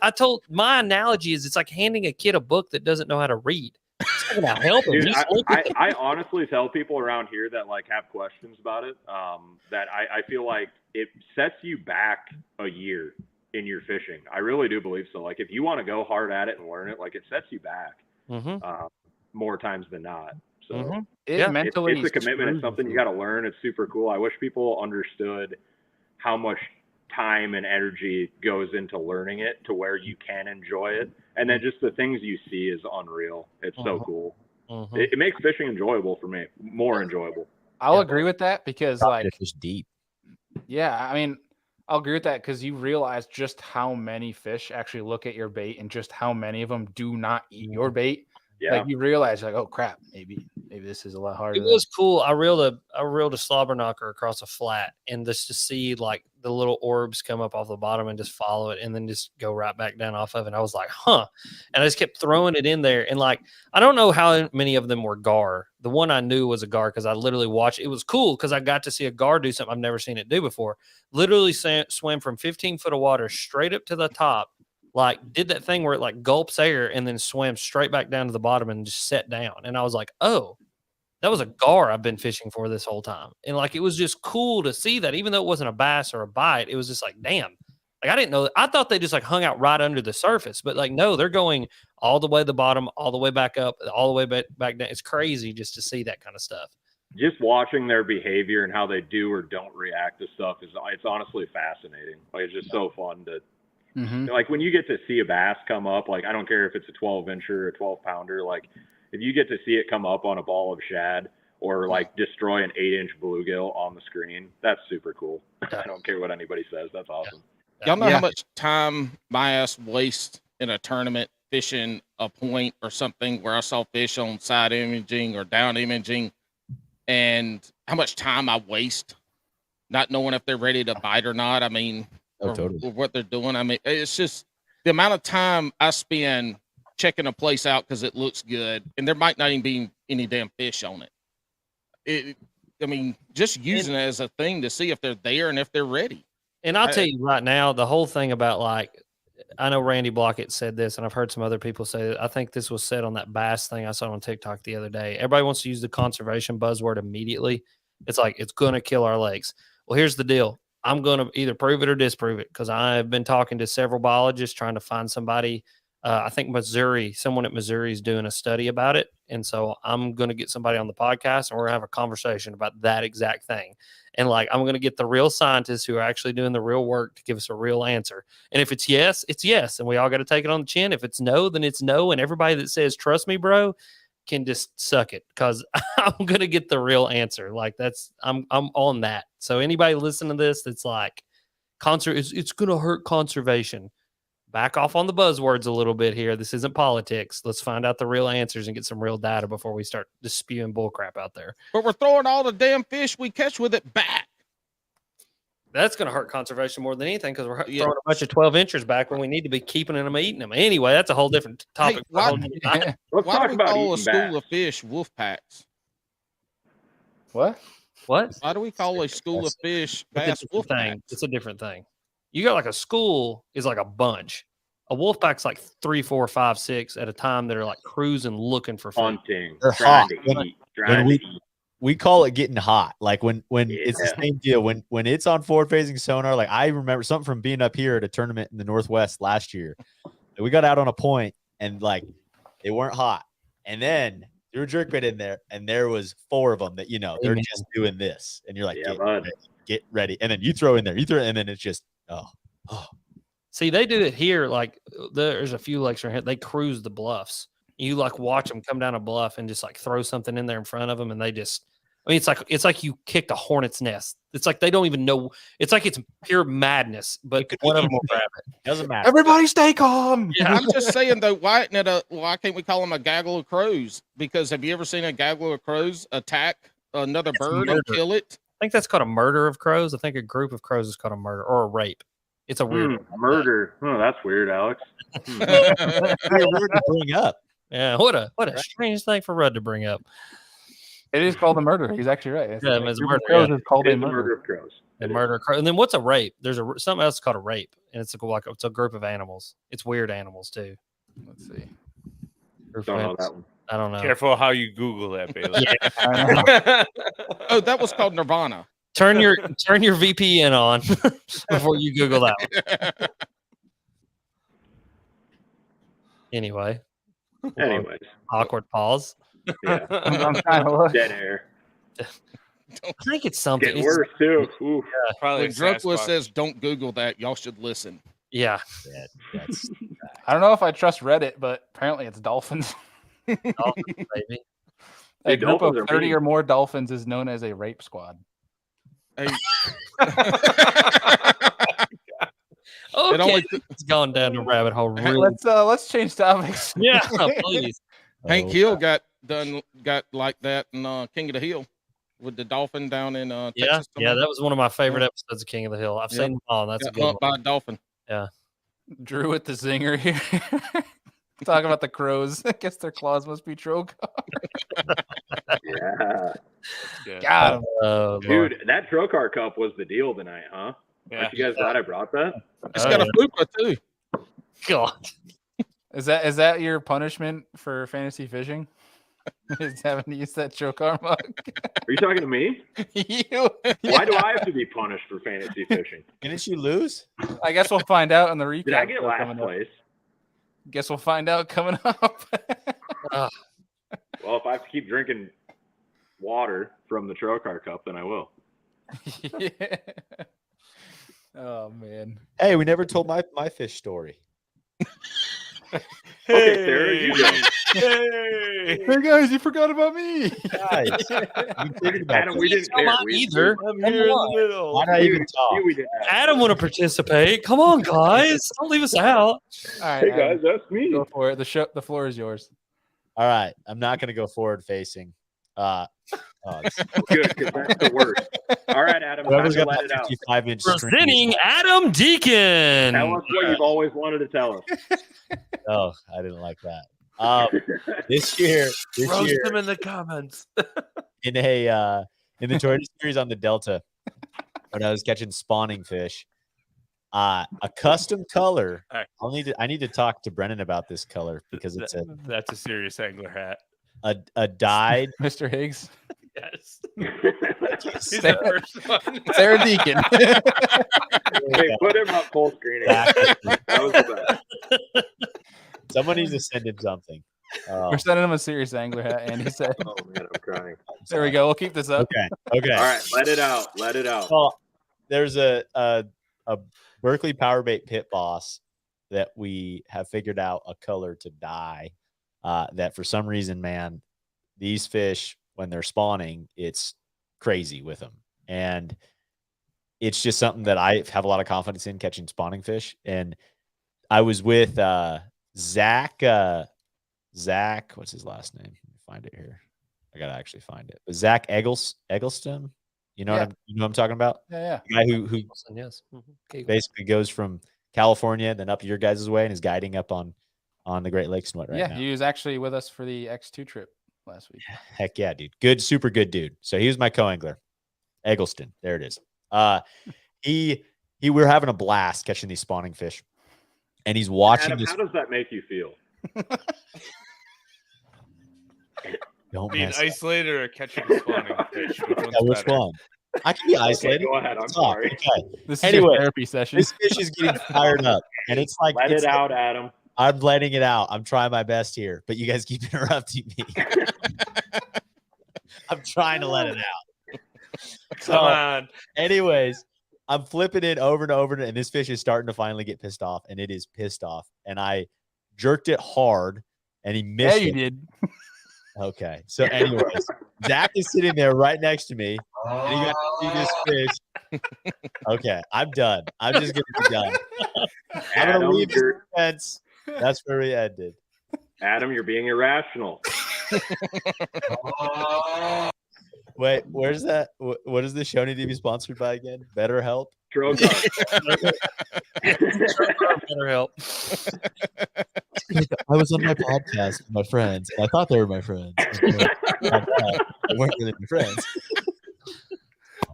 my analogy is it's like handing a kid a book that doesn't know how to read. It's not gonna help him. Dude, He's looking. I honestly tell people around here that like have questions about it, that I feel like it sets you back a year in your fishing. I really do believe so. Like if you want to go hard at it and learn it, like it sets you back more times than not. So mentally it's a commitment. It's something you got to learn. It's super cool. I wish people understood how much time and energy goes into learning it to where you can enjoy it. And then just the things you see is unreal. It's so cool. It makes fishing enjoyable for me, more enjoyable. I'll agree with that because like it's deep. Yeah, I mean, I'll agree with that because you realize just how many fish actually look at your bait and just how many of them do not eat your bait. Yeah. Like you realize, like, oh crap, maybe this is a lot harder. It was cool. I reeled a slobber knocker across a flat, and just to see like the little orbs come up off the bottom and just follow it, and then just go right back down off of it. And I was like, huh. And I just kept throwing it in there, and like I don't know how many of them were gar. The one I knew was a gar because I literally watched. It was cool because I got to see a gar do something I've never seen it do before. Literally swam from 15 foot of water straight up to the top. Like did that thing where it like gulps air and then swam straight back down to the bottom and just set down. And I was like, oh, that was a gar I've been fishing for this whole time. And like, it was just cool to see that even though it wasn't a bass or a bite, it was just like, damn, like I didn't know. I thought they just like hung out right under the surface, but like, no, they're going all the way to the bottom, all the way back up, all the way back down. It's crazy just to see that kind of stuff. Just watching their behavior and how they do or don't react to stuff it's honestly fascinating. Like it's just so fun to like when you get to see a bass come up, like I don't care if it's a 12-incher or a 12-pounder, like if you get to see it come up on a ball of shad or like destroy an 8-inch bluegill on the screen, that's super cool. I don't care what anybody says. That's awesome. Y'all know how much time my ass wastes in a tournament fishing a point or something where I saw fish on side imaging or down imaging, and how much time I waste not knowing if they're ready to bite or not. I mean, or what they're doing. I mean, it's just the amount of time I spend checking a place out because it looks good, and there might not even be any damn fish on it. I mean, just using it as a thing to see if they're there and if they're ready. And I'll tell you right now, the whole thing about like, I know Randy Blockett said this, and I've heard some other people say that. I think this was said on that bass thing I saw on TikTok the other day. Everybody wants to use the conservation buzzword immediately. It's like, it's going to kill our lakes. Well, here's the deal. I'm going to either prove it or disprove it because I've been talking to several biologists trying to find somebody. I think someone at Missouri is doing a study about it. And so I'm going to get somebody on the podcast and we're going to have a conversation about that exact thing. And like, I'm going to get the real scientists who are actually doing the real work to give us a real answer. And if it's yes, it's yes. And we all got to take it on the chin. If it's no, then it's no. And everybody that says, trust me, bro, can just suck it because I'm going to get the real answer. Like I'm on that. So anybody listening to this, that's like it's going to hurt conservation. Back off on the buzzwords a little bit here. This isn't politics. Let's find out the real answers and get some real data before we start just spewing bullcrap out there. But we're throwing all the damn fish we catch with it back. That's going to hurt conservation more than anything because we're throwing a bunch of 12-inchers back when we need to be keeping them and eating them. Anyway, that's a whole different topic. Hey, Let's talk do we about call a school bass. of fish wolf packs? What? Why do we call a school of fish bass wolf packs? It's a different thing. You got like a school is like a bunch. A wolf pack's like 3, 4, 5, 6 at a time that are like cruising looking for food. Hunting, They're trying hot. to eat. We call it getting hot. Like when it's the same deal. When it's on forward facing sonar, like I remember something from being up here at a tournament in the Northwest last year. We got out on a point and like they weren't hot. And then threw a jerkbait in there and there was 4 of them that, they're just doing this. And you're like, get ready. And then you throw in there, and then it's just, oh. See, they do it here. Like there's a few lakes around here. They cruise the bluffs. You like watch them come down a bluff and just like throw something in there in front of them. And they just, I mean, it's like you kicked a hornet's nest. It's like they don't even know. It's like it's pure madness, but one of them will grab it. Doesn't matter. Everybody stay calm. Yeah, I'm just saying though, why can't we call them a gaggle of crows? Because have you ever seen a gaggle of crows attack another bird and kill it? I think that's called a murder of crows. I think a group of crows is called a murder or a rape. It's a weird murder. Oh, that's weird, Alex. Weird to bring up. Yeah, what a strange thing for Rudd to bring up. It is called a murder. He's actually right. It's a murder. Crows is called a murder of crows. A murder of crows. And then what's a rape? There's something else called a rape, and it's like it's a group of animals. It's weird animals too. Let's see. Don't know that one. I don't know. Careful how you Google that, Bailey. Oh, that was called Nirvana. Turn your VPN on before you Google that one. Anyways, awkward pause. Yeah, I'm trying to look. Dead air. I think it's something. Getting worse too. Ooh. Probably When Drunkwist says don't Google that, y'all should listen. Yeah. That's I don't know if I trust Reddit, but apparently it's dolphins. Dolphins, baby. A group of dolphins are 30 mean. or more dolphins is known as a rape squad. Hey, Okay, it's gone down the rabbit hole. Really? Let's change topics. Yeah, please. Hank Hill got like that in King of the Hill with the dolphin down in Yeah, Texas. yeah, that was one of my favorite episodes of King of the Hill. I've seen them all. That's a good humped one. by a dolphin. Yeah. Drew with the zinger here. Talking about the crows. I guess their claws must be Trocar. Yeah. Got him. Dude, that Trocar Cup was the deal tonight, huh? Yeah. Aren't you guys glad I brought that? It's got a fupa too. God. Is that your punishment for fantasy fishing? Is having to use that Trocar mug? Are you talking to me? You. Why do I have to be punished for fantasy fishing? Didn't you lose? I guess we'll find out in the recap. Did I get show last coming up. place? Guess we'll find out coming up. Well, if I have to keep drinking water from the Trocar Cup, then I will. Yeah. Oh man. Hey, we never told my fish story. Okay, Sarah, you go. Hey, Hey guys, you forgot about me. Guys, I'm thinking about Adam, this. we didn't Not care. mine We- either. I'm here in the middle. Why not even talk? we didn't have- Adam want to participate. Come on, guys. Don't leave us out. All right, Hey Adam, guys, that's me. go for it. The floor is yours. All right, I'm not going to go forward facing. This- Good, because that's the worst. All right, Adam, time whoever's to got let that it out. 55-inch screen. Presenting Adam Deacon. Tell us what you've always wanted to tell us. Oh, I didn't like that. This year, Roast them in the comments. in the Toyota series on the Delta, when I was catching spawning fish, a custom color. I need to talk to Brennan about this color because it's That's a serious angler hat. a dyed. Mr. Higgs. Yes. He's He's the first one. Sarah Deacon. Hey, put him up full screen again. That was the best. Someone needs to send him something. We're sending him a serious angler hat, and he said, Oh man, I'm crying. "There we go. We'll keep this up." Okay. All right, let it out. Let it out. Well, there's a Berkeley Powerbait pit boss that we have figured out a color to dye. That for some reason, man, these fish when they're spawning, it's crazy with them, and it's just something that I have a lot of confidence in catching spawning fish. And I was with Zach. Zach, what's his last name? Let me find it here. I gotta actually find it. But Zach Eggleston. You know what I'm talking about? Yeah. The guy who Yes. Okay. basically goes from California, then up your guys' way, and is guiding up on the Great Lakes and whatnot. Yeah, he was actually with us for the X2 trip last week. Heck yeah, dude. Good, super good dude. So he was my co-angler. Eggleston. There it is. We were having a blast catching these spawning fish. And he's watching Adam, this. how does that make you feel? Don't Being mess isolated or catching spawning fish? Which one's which better? one? I can be isolated. Okay, go ahead. I'm Let's talk. sorry. Okay. This is Anyway, your therapy session. This fish is getting fired up. And it's like Let it out, Adam. I'm letting it out. I'm trying my best here, but you guys keep interrupting me. I'm trying to let it out. Come on. Anyways, I'm flipping it over and over, and this fish is starting to finally get pissed off, and it is pissed off. And I jerked it hard, and he missed Yeah, you it. did. Okay. So, anyways, Zach is sitting there right next to me, and you got to see this fish. Okay, I'm done. I'm just going to be done. I'm going to leave this fence. That's where we ended. Adam, you're being irrational. Wait, where's that? What does the show need to be sponsored by again? BetterHelp? Trocar. Better help. I was on my podcast with my friends, and I thought they were my friends. They weren't really my friends.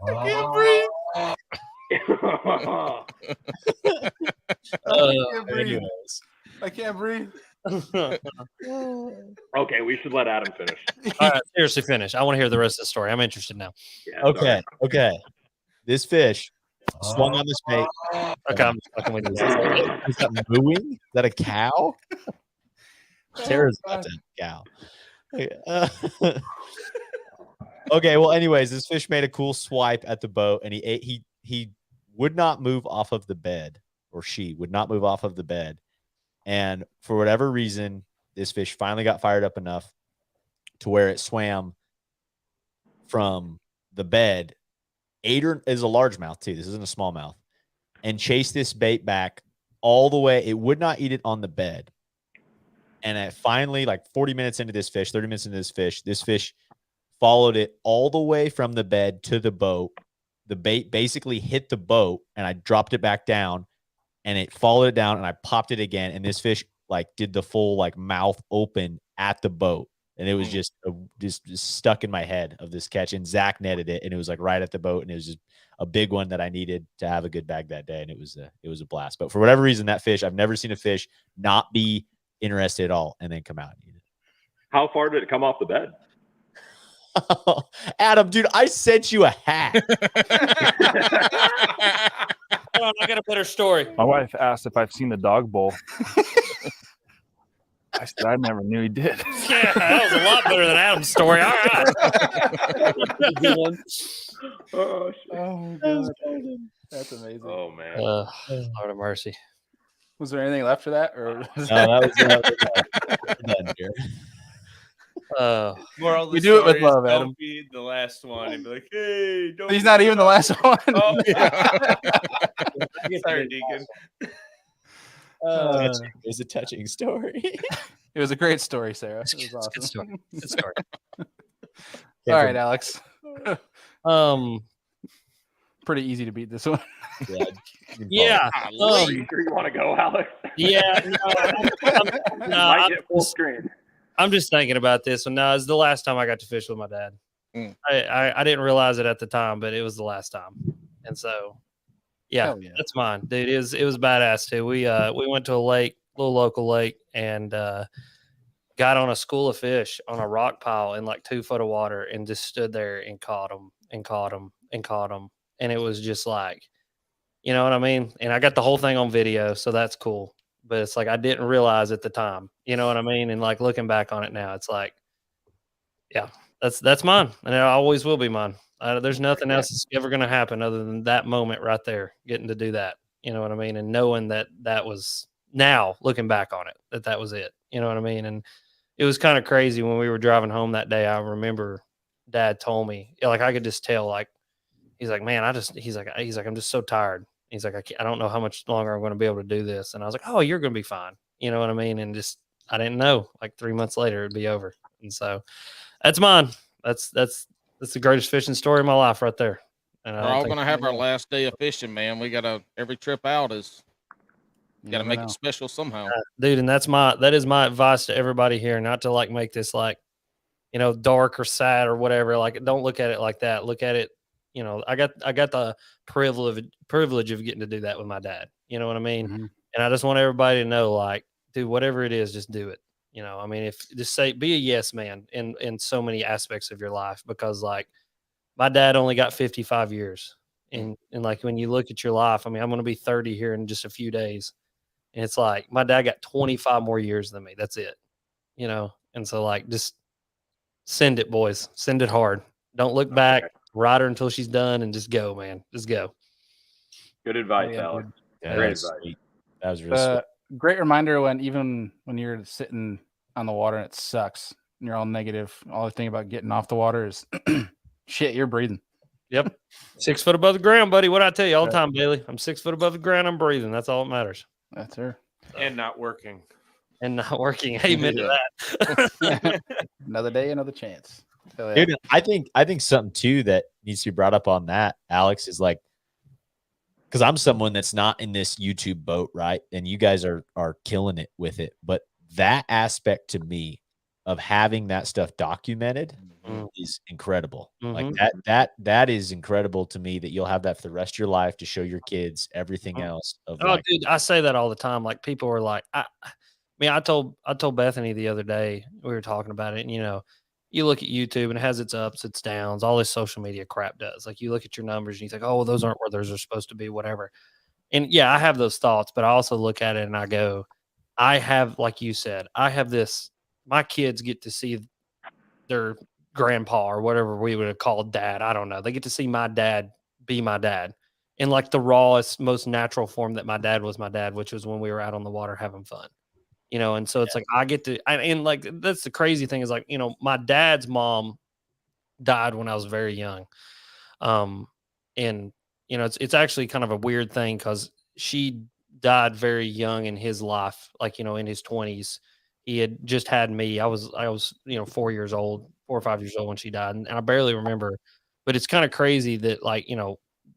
I can't breathe. Anyways, I can't breathe. Okay, we should let Adam finish. All right, seriously, finish. I want to hear the rest of the story. I'm interested now. Yeah, okay, sorry. okay. This fish swung on this bait. Okay, I'm just fucking with you. Is that mooing? Is that a cow? Sarah's about to have a cow. Okay, well, anyways, this fish made a cool swipe at the boat, and he would not move off of the bed, or she would not move off of the bed. And for whatever reason, this fish finally got fired up enough to where it swam from the bed. Is a largemouth too. This isn't a smallmouth. And chased this bait back all the way. It would not eat it on the bed. And I finally, like 40 minutes into this fish, 30 minutes into this fish followed it all the way from the bed to the boat. The bait basically hit the boat, and I dropped it back down, and it followed it down, and I popped it again. And this fish like did the full like mouth open at the boat. And it was just stuck in my head of this catch. And Zach netted it, and it was like right at the boat, and it was just a big one that I needed to have a good bag that day. And it was a blast. But for whatever reason, that fish, I've never seen a fish not be interested at all and then come out and eat it. How far did it come off the bed? Adam, dude, I sent you a hat. Hold on, I got a better story. My wife asked if I've seen the dog bowl. I said I never knew he did. Yeah, that was a lot better than Adam's story. All right. Oh, God. That's amazing. oh man. Lord of mercy. Was there anything left for that? Or was No, that was done here. Moral of the We do it with story is love, don't Adam. be the last one and be like, hey, don't. He's not even the last one. Oh, sorry, Deacon. It was a touching story. It was a great story, Sarah. It was It's a awesome. good story. Good story. All right, Alex. Um, Pretty easy to beat this one. yeah. Are you sure you want to go, Alex? Yeah. Might get full screen. I'm just thinking about this one. No, it's the last time I got to fish with my dad. I didn't realize it at the time, but it was the last time. And so, yeah, that's mine, dude. It was badass too. We went to a lake, little local lake, and got on a school of fish on a rock pile in like 2 foot of water, and just stood there and caught them and caught them and caught them. And it was just like, you know what I mean? And I got the whole thing on video, so that's cool. But it's like I didn't realize at the time, you know what I mean? And like looking back on it now, it's like, yeah, that's mine, and it always will be mine. There's nothing else that's ever going to happen other than that moment right there, getting to do that. You know what I mean? And knowing that was now looking back on it, that was it. You know what I mean? And it was kind of crazy when we were driving home that day. I remember Dad told me, like I could just tell, like he's like, man, he's like I'm just so tired. He's like, I don't know how much longer I'm going to be able to do this. And I was like, oh, you're going to be fine. You know what I mean? And just, I didn't know, like 3 months later, it'd be over. And so that's mine. That's the greatest fishing story of my life right there. And We're all going to have our last day of fishing, man. We got to, every trip out is, got to make it special somehow. Dude. And that is my advice to everybody here, not to like make this like, you know, dark or sad or whatever. Like, don't look at it like that. Look at it. You know, I got the privilege of getting to do that with my dad. You know what I mean? Mm-hmm. And I just want everybody to know, like, dude, whatever it is, just do it. You know, I mean, if just be a yes man in so many aspects of your life, because like my dad only got 55 years. And like when you look at your life, I mean, I'm going to be 30 here in just a few days. And it's like my dad got 25 more years than me. That's it. You know, and so like just send it, boys. Send it hard. Don't look back. Ride her until she's done and just go, man. Just go. Good advice, Alex. Yeah, Great that advice. That was really sweet. Great reminder when you're sitting on the water and it sucks and you're all negative. All I think about getting off the water is shit, you're breathing. Yep. 6 foot above the ground, buddy. What I tell you all the time, Bailey? I'm 6 foot above the ground. I'm breathing. That's all that matters. That's her. And not working. And not working. Amen to that. Another day, another chance. Yeah. Dude, I think something too that needs to be brought up on that, Alex, is like, because I'm someone that's not in this YouTube boat, right? And you guys are killing it with it. But that aspect to me of having that stuff documented is incredible. Like that is incredible to me, that you'll have that for the rest of your life to show your kids everything else. Dude, I say that all the time. Like people are like, I told Bethany the other day, we were talking about it, and you know, you look at YouTube and it has its ups, its downs, all this social media crap does. Like you look at your numbers and you think, oh, well, those aren't where those are supposed to be, whatever. And yeah, I have those thoughts, but I also look at it and I go, I have, like you said, I have this, my kids get to see their grandpa or whatever we would have called dad. I don't know. They get to see my dad be my dad in like the rawest, most natural form that my dad was my dad, which was when we were out on the water having fun. You know, and so it's like I get to, and like that's the crazy thing is like, you know, my dad's mom died when I was very young. And, you know, it's actually kind of a weird thing because she died very young in his life, like, you know, in his 20s. he had just had me. I was 4 years old, 4 or 5 years old when she died, and I barely remember. But it's kind of crazy that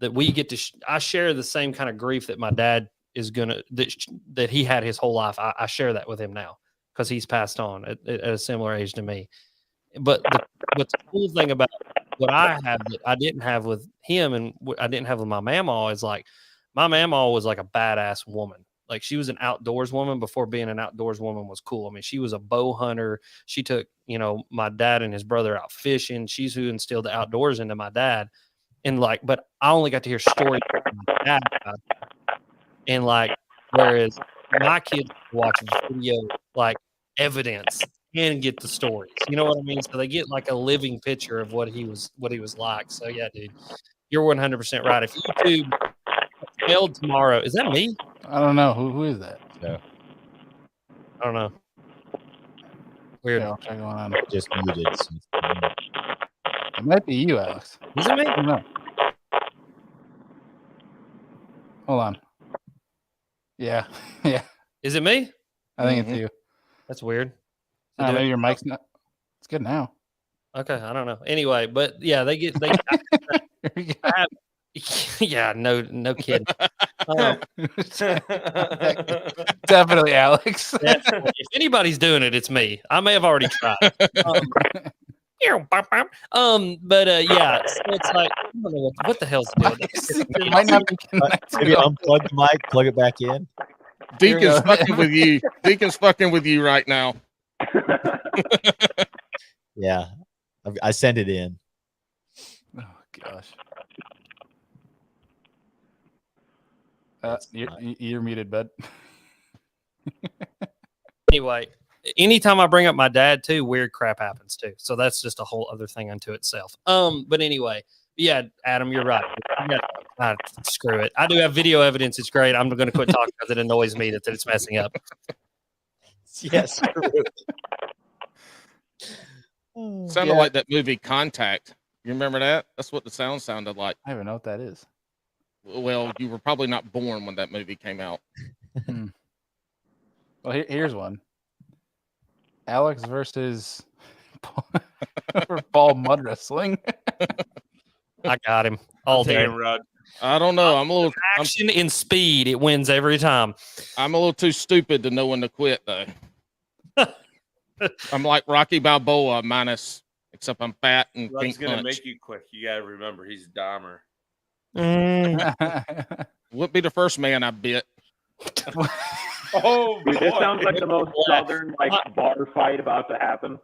that we get to I share the same kind of grief that my dad is gonna that he had his whole life. I share that with him now because he's passed on at a similar age to me. But what's the cool thing about what I have that I didn't have with him and what I didn't have with my mama is like my mama was like a badass woman. Like she was an outdoors woman before being an outdoors woman was cool. I mean, she was a bow hunter. She took, my dad and his brother out fishing. She's who instilled the outdoors into my dad. And but I only got to hear stories from my dad about it. And whereas my kids watch video, evidence and get the stories. You know what I mean? So they get a living picture of what he was like. So yeah, dude, you're 100% right. If YouTube failed tomorrow, is that me? I don't know. Who is that? Yeah. I don't know. Weird. Yeah, I'll check going on. Just muted. It might be you, Alex. Is it me? I don't know. Hold on. Yeah. Yeah. Is it me? I think it's you. That's weird. Maybe your mic's not. It's good now. Okay, I don't know. Anyway, but yeah, they yeah, no kidding. Definitely Alex. If anybody's doing it, it's me. I may have already tried. But yeah, so it's like I don't know what the hell's the deal with It might not be connected. Maybe unplug the mic, plug it back in. Deacon's fucking with you. Deacon's fucking with you right now. Yeah, I sent it in. Oh gosh. You're muted, bud. Anyway, anytime I bring up my dad too, weird crap happens too. So that's just a whole other thing unto itself. But anyway, yeah, Adam, you're right. Screw it. I do have video evidence. It's great. I'm going to quit talking because it annoys me that it's messing up. Yes. Sounded like that movie Contact. You remember that? That's what the sound sounded like. I don't even know what that is. Well, you were probably not born when that movie came out. Well, here's one. Alex versus Paul mud wrestling. I got him all day. I don't know. I'm a little action in speed. It wins every time. I'm a little too stupid to know when to quit, though. I'm like Rocky Balboa minus, except I'm fat and He's can't gonna punch. make you quick. You gotta remember, he's Dahmer. Wouldn't be the first man I bit. Oh, dude, this sounds like the most southern bar fight about to happen.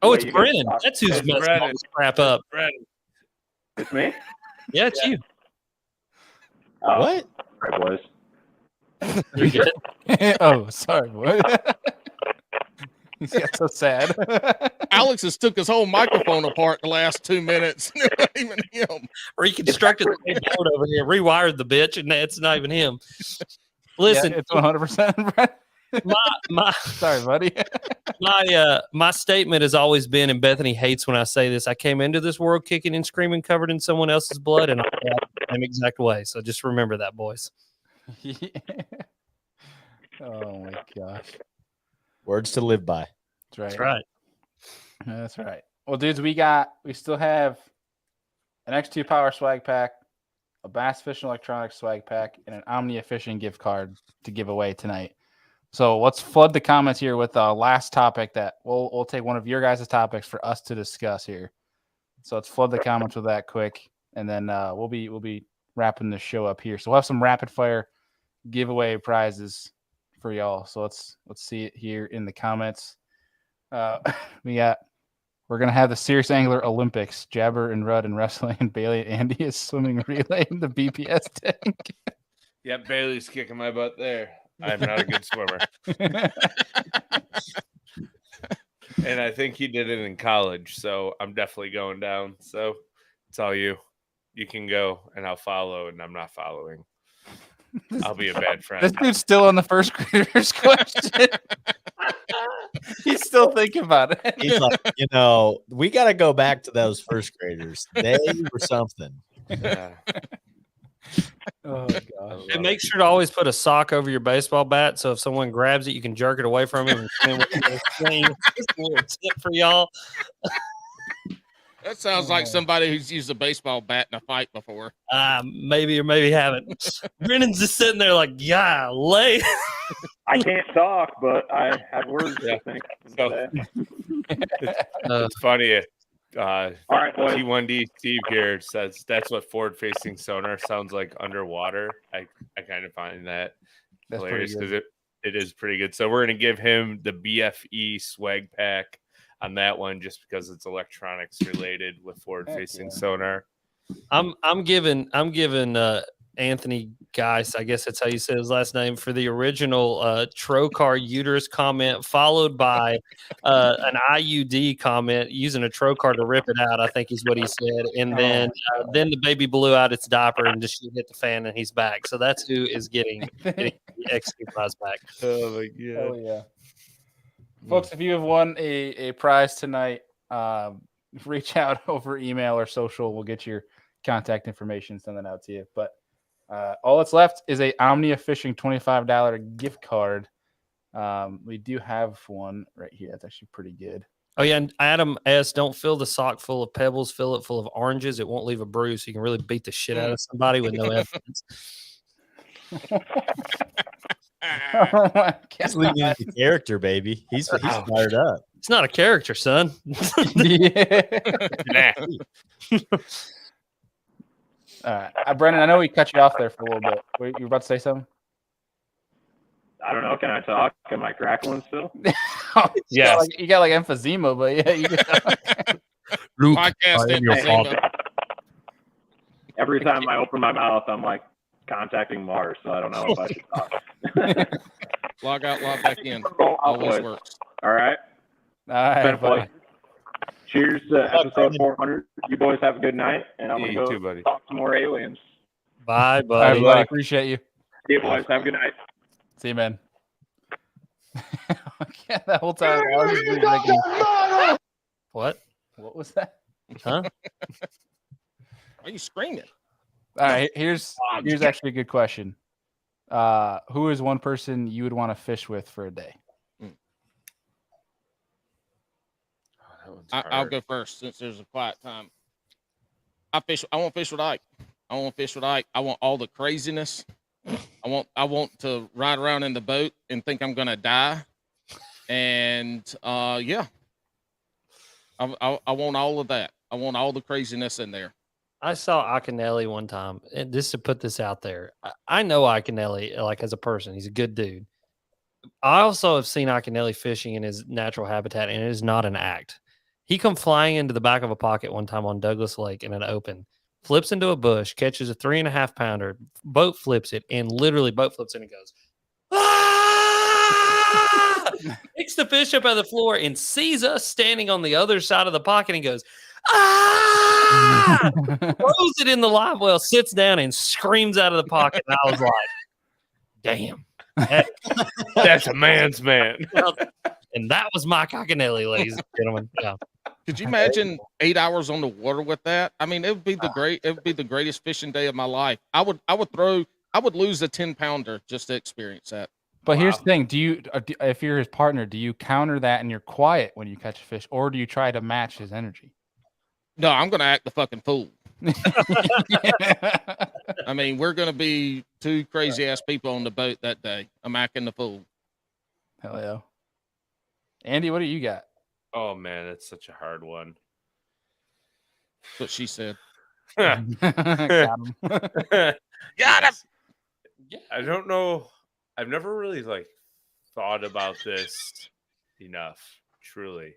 Oh, it's Brennan. That's who's messing all this crap up. Brennan. It's me? Yeah, it's you. What? Sorry, boys. You're good. Oh, sorry, boy. He's got so sad. Alex has took his whole microphone apart the last 2 minutes. Not even him. Reconstructed the whole board over here, rewired the bitch, and it's not even him. Listen, yeah, it's 100%. my sorry, buddy. my statement has always been, and Bethany hates when I say this, I came into this world kicking and screaming, covered in someone else's blood, and I'm the same exact way. So just remember that, boys. Yeah. Oh my gosh. Words to live by. That's right. That's right. That's right. Well, dudes, we still have an X2 Power swag pack, a Bass Fishing Electronics swag pack, and an Omnia Fishing gift card to give away tonight. So let's flood the comments here with the last topic that we'll take one of your guys' topics for us to discuss here. So let's flood the comments with that quick, and then we'll be wrapping the show up here. So we'll have some rapid fire giveaway prizes for y'all. So let's see it here in the comments. We're gonna have the Serious Angler Olympics. Jabber and Rudd in wrestling, and Bailey and Andy is swimming relay in the BPS tank. Yeah, Bailey's kicking my butt there. I'm not a good swimmer. And I think he did it in college, so I'm definitely going down. So it's all you. You can go, and I'll follow, and I'm not following. I'll be a bad friend. This dude's still on the first grader's question. He's still thinking about it. He's like, we got to go back to those first graders. They were something. Yeah. Oh gosh. And make sure to always put a sock over your baseball bat, so if someone grabs it, you can jerk it away from him. And just a little tip for y'all. That sounds like somebody who's used a baseball bat in a fight before. Maybe or maybe haven't. Brennan's just sitting there like, golly. I can't talk, but I have words to think. So, it's funny. All right, boys. T1D Steve Garrett says that's what forward-facing sonar sounds like underwater. I kind of find that hilarious because it is pretty good. So we're gonna give him the BFE swag pack on that one just because it's electronics related with forward-facing sonar. I'm giving Anthony Geis, I guess that's how you say his last name, for the original trocar uterus comment, followed by an IUD comment using a trocar to rip it out, I think is what he said. And then the baby blew out its diaper and just hit the fan and he's back. So that's who is getting the XQ prize back. Oh my god. Oh yeah. Folks, if you have won a prize tonight, reach out over email or social. We'll get your contact information, send that out to you. But all that's left is a Omnia Fishing $25 gift card. We do have one right here. That's actually pretty good. Oh, yeah. And Adam S., don't fill the sock full of pebbles. Fill it full of oranges. It won't leave a bruise. So you can really beat the shit out of somebody with no evidence. He's leaving the character, baby. He's fired up. It's not a character, son. All right, Brennan, I know we cut you off there for a little bit. You were about to say something? I don't know. Can I talk? Am I crackling still? Yeah. You got like emphysema, but yeah, you can. Luke, Podcast emphysema. Every time I open my mouth, I'm like contacting Mars, so I don't know if I should talk. Log out, log back in. Always works. All right. All right, buddy. Cheers to episode 400. You boys have a good night, and I'm going to go talk some more aliens. Bye, buddy. All right, buddy. Appreciate you. See you, boys. Have a good night. See you, man. That whole time. I was just thinking, what? What was that? Huh? Why are you screaming? All right, here's actually a good question. Who is one person you would want to fish with for a day? I'll go first since there's a quiet time. I want to fish with Ike. I want all the craziness. I want to ride around in the boat and think I'm gonna die. And yeah. I want all of that. I want all the craziness in there. I saw Akinelli one time, and just to put this out there, I know Akinelli like as a person. He's a good dude. I also have seen Akinelli fishing in his natural habitat, and it is not an act. He come flying into the back of a pocket one time on Douglas Lake in an open, flips into a bush, catches a 3.5 pounder, boat flips it, and literally boat flips it and goes, ah! Picks the fish up out of the floor and sees us standing on the other side of the pocket and goes, ah! Throws it in the live well, sits down and screams out of the pocket. And I was like, damn. That's a man's man. And that was Mike Akinelli, ladies and gentlemen. Yeah. Could you imagine 8 hours on the water with that? I mean, it would be the greatest fishing day of my life. I would lose a 10-pounder just to experience that. But here's the thing: if you're his partner, do you counter that and you're quiet when you catch a fish, or do you try to match his energy? No, I'm gonna act the fucking fool. I mean, we're gonna be two crazy ass people on the boat that day. I'm acting the fool. Hell yeah. Andy, what do you got? Oh man, it's such a hard one. That's what she said. Got him. Got him. Yeah, I don't know. I've never really thought about this enough. Truly.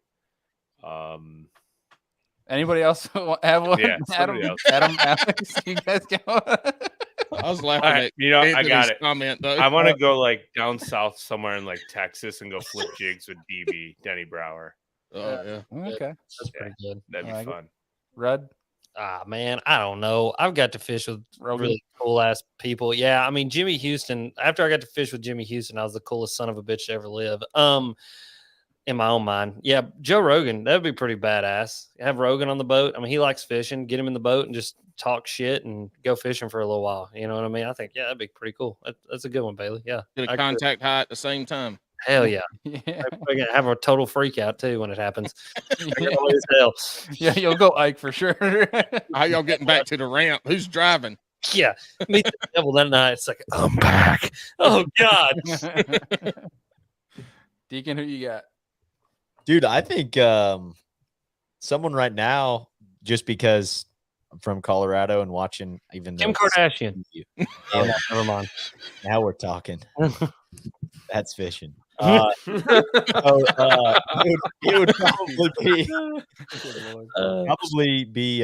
Anybody else have one? Yeah, Adam, Alex, you guys go. I was laughing at I got it. Comment though. I want to go down south somewhere in Texas and go flip jigs with DB Denny Brower. Oh yeah. Okay. That's pretty good. That'd be fun. Rudd? Man, I don't know. I've got to fish with really cool ass people. Yeah, I mean Jimmy Houston. After I got to fish with Jimmy Houston, I was the coolest son of a bitch to ever live. In my own mind, yeah, Joe Rogan. That'd be pretty badass. Have Rogan on the boat. I mean, he likes fishing. Get him in the boat and just talk shit and go fishing for a little while. You know what I mean? I think, yeah, that'd be pretty cool. That's a good one, Bailey. Yeah. Did I a agree. contact high at the same time. Hell yeah. Yeah. We're going to have a total freak out too when it happens. Annoying as hell. Yeah, you'll go Ike for sure. How y'all getting back to the ramp? Who's driving? Yeah. Meet the devil that night. It's like, I'm back. Oh, God. Deacon, who you got? Dude, I think someone right now, just because I'm from Colorado and watching even Kim though Kardashian. Oh, no, never mind. now we're talking. That's fishing. It would probably be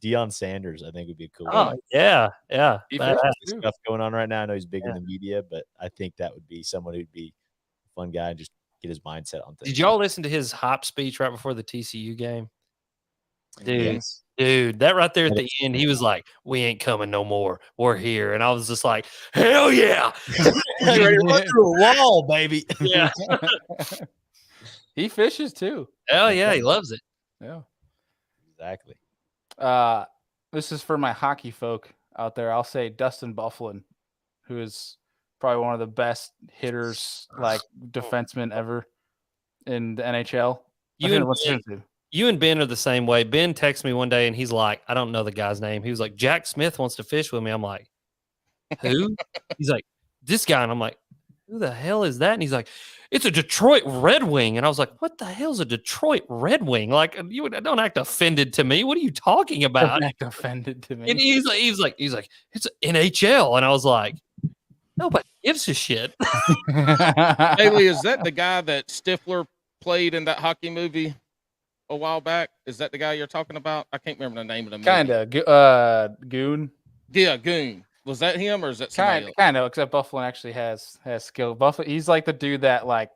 Deion Sanders. I think would be a cool Oh, one. yeah. Yeah. He Badass. fishes too. Stuff going on right now. I know he's big Yeah. in the media, but I think that would be someone who'd be a fun guy and just get his mindset on things. Did y'all listen to his hop speech right before the TCU game? Dude, Yes. dude, that right there at the end, he was like, "We ain't coming no more. We're here," and I was just like, "Hell yeah!" Ready to run through a wall, baby. Yeah, He fishes too. hell yeah, he loves it. Yeah. Exactly. This is for my hockey folk out there. I'll say Dustin Byfuglien, who is probably one of the best hitters, like defensemen ever in the NHL. You and Ben are the same way. Ben texted me one day and he's like, I don't know the guy's name. He was like, Jack Smith wants to fish with me. I'm like, who? He's like, this guy. And I'm like, who the hell is that? And he's like, it's a Detroit Red Wing. And I was like, what the hell's a Detroit Red Wing? Like, you don't act offended to me. What are you talking about? Don't act offended to me. And he's like, it's NHL. And I was like, nobody gives a shit. Bailey, is that the guy that Stifler played in that hockey movie a while back? Is that the guy you're talking about? I can't remember the name of the movie. Kinda. Goon. Yeah, Goon. Was that him or is that somebody else? Kind of, except Byfuglien actually has skill. Byfuglien, he's like the dude that like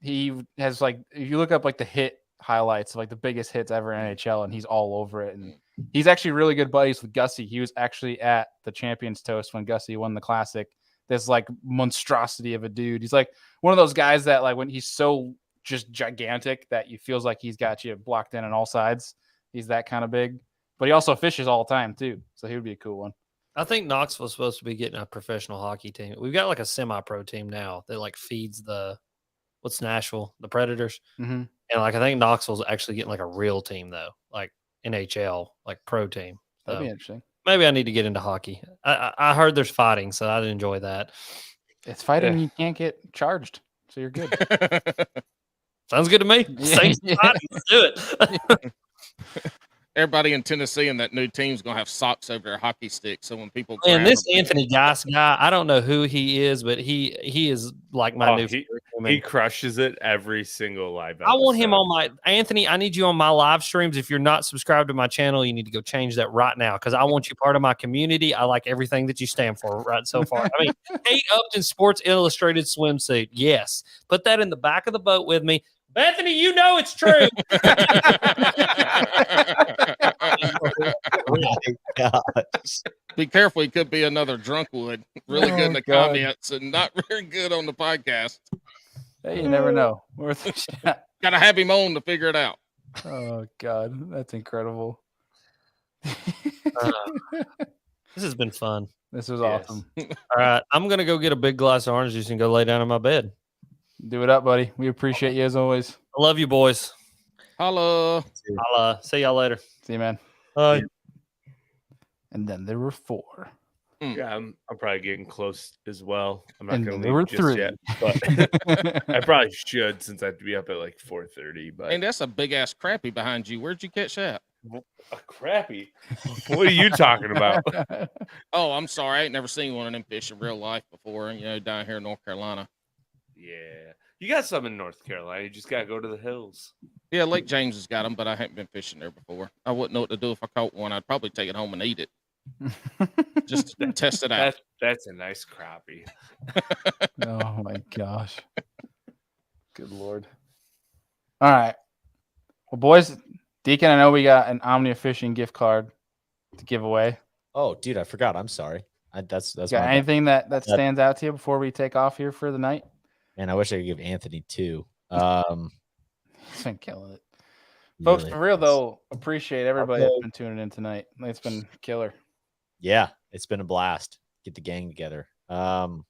he has like if you look up like the hit highlights of like the biggest hits ever in NHL, and he's all over it. And he's actually really good buddies with Gussie. He was actually at the Champions Toast when Gussie won the Classic. This like monstrosity of a dude. He's like one of those guys that like when he's so just gigantic that you feels like he's got you blocked in on all sides. He's that kind of big, but he also fishes all the time too. So he would be a cool one. I think Knoxville's supposed to be getting a professional hockey team. We've got like a semi-pro team now that like feeds what's Nashville, the Predators. Mm-hmm. And like I think Knoxville's actually getting like a real team though, like NHL, like pro team. That'd So be interesting. maybe I need to get into hockey. I heard there's fighting, so I'd enjoy that. It's fighting. You can't get charged, so you're good. Sounds good to me. Say fighting, let's do it. Everybody in Tennessee and that new team's gonna have socks over their hockey sticks. So when people And grab this them- Anthony Geis guy, I don't know who he is, but he is like my new. He crushes it every single live episode. I want him on my Anthony. I need you on my live streams. If you're not subscribed to my channel, you need to go change that right now because I want you part of my community. I like everything that you stand for right so far. I mean, Kate Upton Sports Illustrated swimsuit. Yes, put that in the back of the boat with me. Bethany, you know it's true. Be careful, he could be another Drunkwood. Really good in the comments and not very good on the podcast. Hey, you never know. Worth a shot. Gotta have him on to figure it out. Oh God, that's incredible. This has been fun. This was awesome. All right, I'm gonna go get a big glass of orange juice and go lay down in my bed. Do it up, buddy. We appreciate you as always. I love you, boys. Holla. I'll see y'all later. See you, man. Bye. And then there were 4. Yeah, I'm probably getting close as well. I'm not And going there to were leave just 3. yet, but I probably should since I have to be up at like 4:30. But And that's a big ass crappie behind you. Where'd you catch that? a crappie. What are you talking about? Oh, I'm sorry. I ain't never seen one of them fish in real life before, down here in North Carolina. Yeah, you got some in North Carolina. You just gotta go to the hills. Yeah, Lake James has got them, but I haven't been fishing there before. I wouldn't know what to do if I caught one. I'd probably take it home and eat it. Just to test it out. That's a nice crappie. Oh my gosh. Good Lord. All right. Well, boys, Deacon, I know we got an Omnia Fishing gift card to give away. Oh, dude, I forgot. I'm sorry. That's Got my bad. anything that stands out to you before we take off here for the night? Man, I wish I could give Anthony 2. He's been killing it. Folks, Really for real has. though, appreciate everybody Okay. that's been tuning in tonight. It's been killer. Yeah, it's been a blast. Get the gang together. And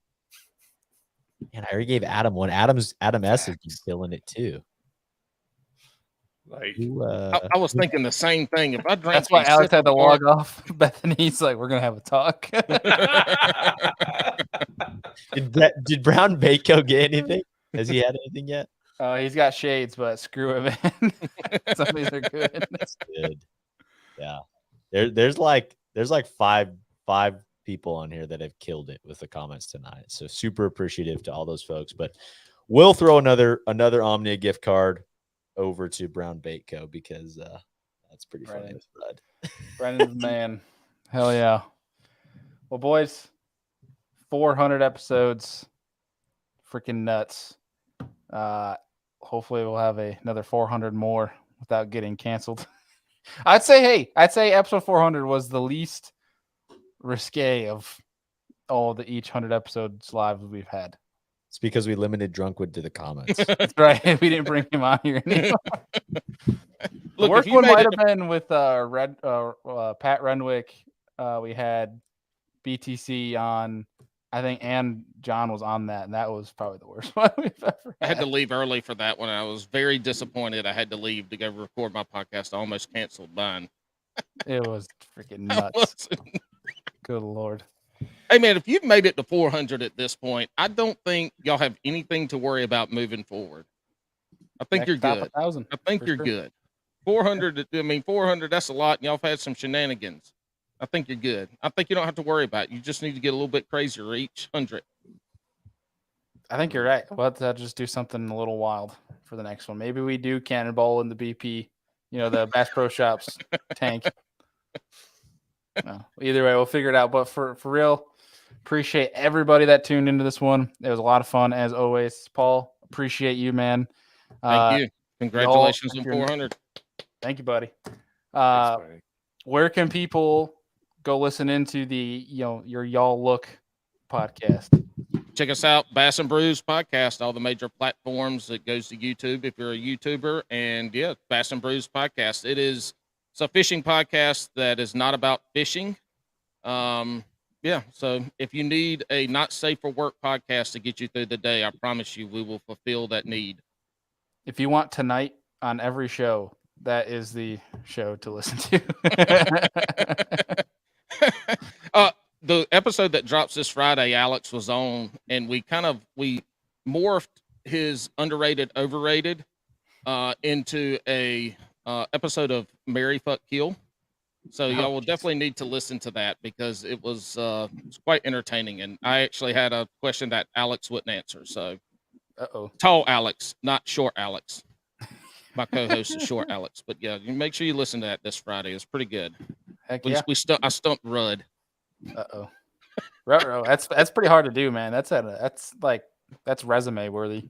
I already gave Adam one. Adam S has been killing it too. Like, I was thinking the same thing. If I drank, That's why a Alex sip had to of log off. Bethany's like, we're gonna have a talk. Did Brown Baco get anything? Has he had anything yet? He's got shades, but screw him, man. Some of these are good. That's good. Yeah. There's like five people on here that have killed it with the comments tonight. So super appreciative to all those folks. But we'll throw another Omnia gift card over to Brown Bait Co. because that's pretty funny. Brennan's man. Hell yeah. Well, boys, 400 episodes. Freaking nuts. Hopefully we'll have another 400 more without getting canceled. I'd say episode 400 was the least risque of all the each 100 episodes live we've had. It's because we limited Drunkwood to the comments. That's right. We didn't bring him on here anymore. The Look, worst if you one made might it- have been with Pat Renwick. We had BTC on, I think, and John was on that, and that was probably the worst one we've ever I had. had to leave early for that one. I was very disappointed. I had to leave to go record my podcast. I almost canceled mine. It was freaking I nuts. wasn't- Good Lord. Hey, man, if you've made it to 400 at this point, I don't think y'all have anything to worry about moving forward. I think Next you're top good. 1,000. I think for you're sure. good. 400, 400, that's a lot. And y'all have had some shenanigans. I think you're good. I think you don't have to worry about it. You just need to get a little bit crazier each 100. I think you're right. We'll have to just do something a little wild for the next one. Maybe we do cannonball in the BP, the Bass Pro Shops tank. No, either way, we'll figure it out. But for real, appreciate everybody that tuned into this one. It was a lot of fun as always. Paul, appreciate you, man. Thank you. Congratulations y'all- on 400. Thank you, buddy. thanks, buddy. Where can people go listen into the your Y'all Look podcast? Check us out, Bass and Brews podcast, all the major platforms. It goes to YouTube if you're a YouTuber. And yeah, Bass and Brews podcast. It's a fishing podcast that is not about fishing. Yeah, so if you need a not safe for work podcast to get you through the day, I promise you we will fulfill that need. If you want tonight on every show, that is the show to listen to. The episode that drops this Friday, Alex was on, and we morphed his underrated, overrated into a episode of Marry, Fuck, Kill. So y'all will definitely need to listen to that because it was quite entertaining. And I actually had a question that Alex wouldn't answer. So tall Alex, not short Alex. My co-host is short Alex. But yeah, you make sure you listen to that this Friday. It's pretty good. Heck yeah. I stumped Rudd. Ruh-roh. That's pretty hard to do, man. That's resume worthy.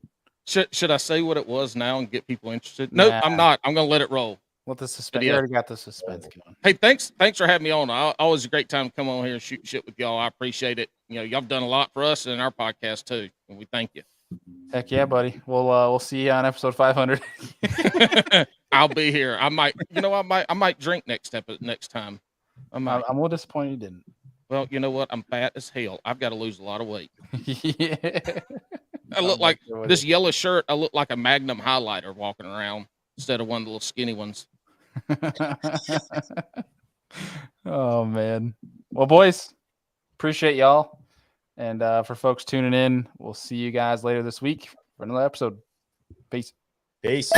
Should I say what it was now and get people interested? No, Nah. I'm not. I'm gonna let it roll. Let the suspense. Yeah. You already got the suspense going. Hey, thanks for having me on. Always a great time to come on here and shoot shit with y'all. I appreciate it. Y'all have done a lot for us and our podcast too, and we thank you. Heck yeah, buddy. We'll see you on episode 500. I'll be here. I might drink next time. I'm a little disappointed you didn't. Well, you know what? I'm fat as hell. I've got to lose a lot of weight. Yeah. I look like this yellow shirt. I look like a Magnum highlighter walking around instead of one of the little skinny ones. Oh man. Well, boys, appreciate y'all. And for folks tuning in, we'll see you guys later this week for another episode. Peace. Peace.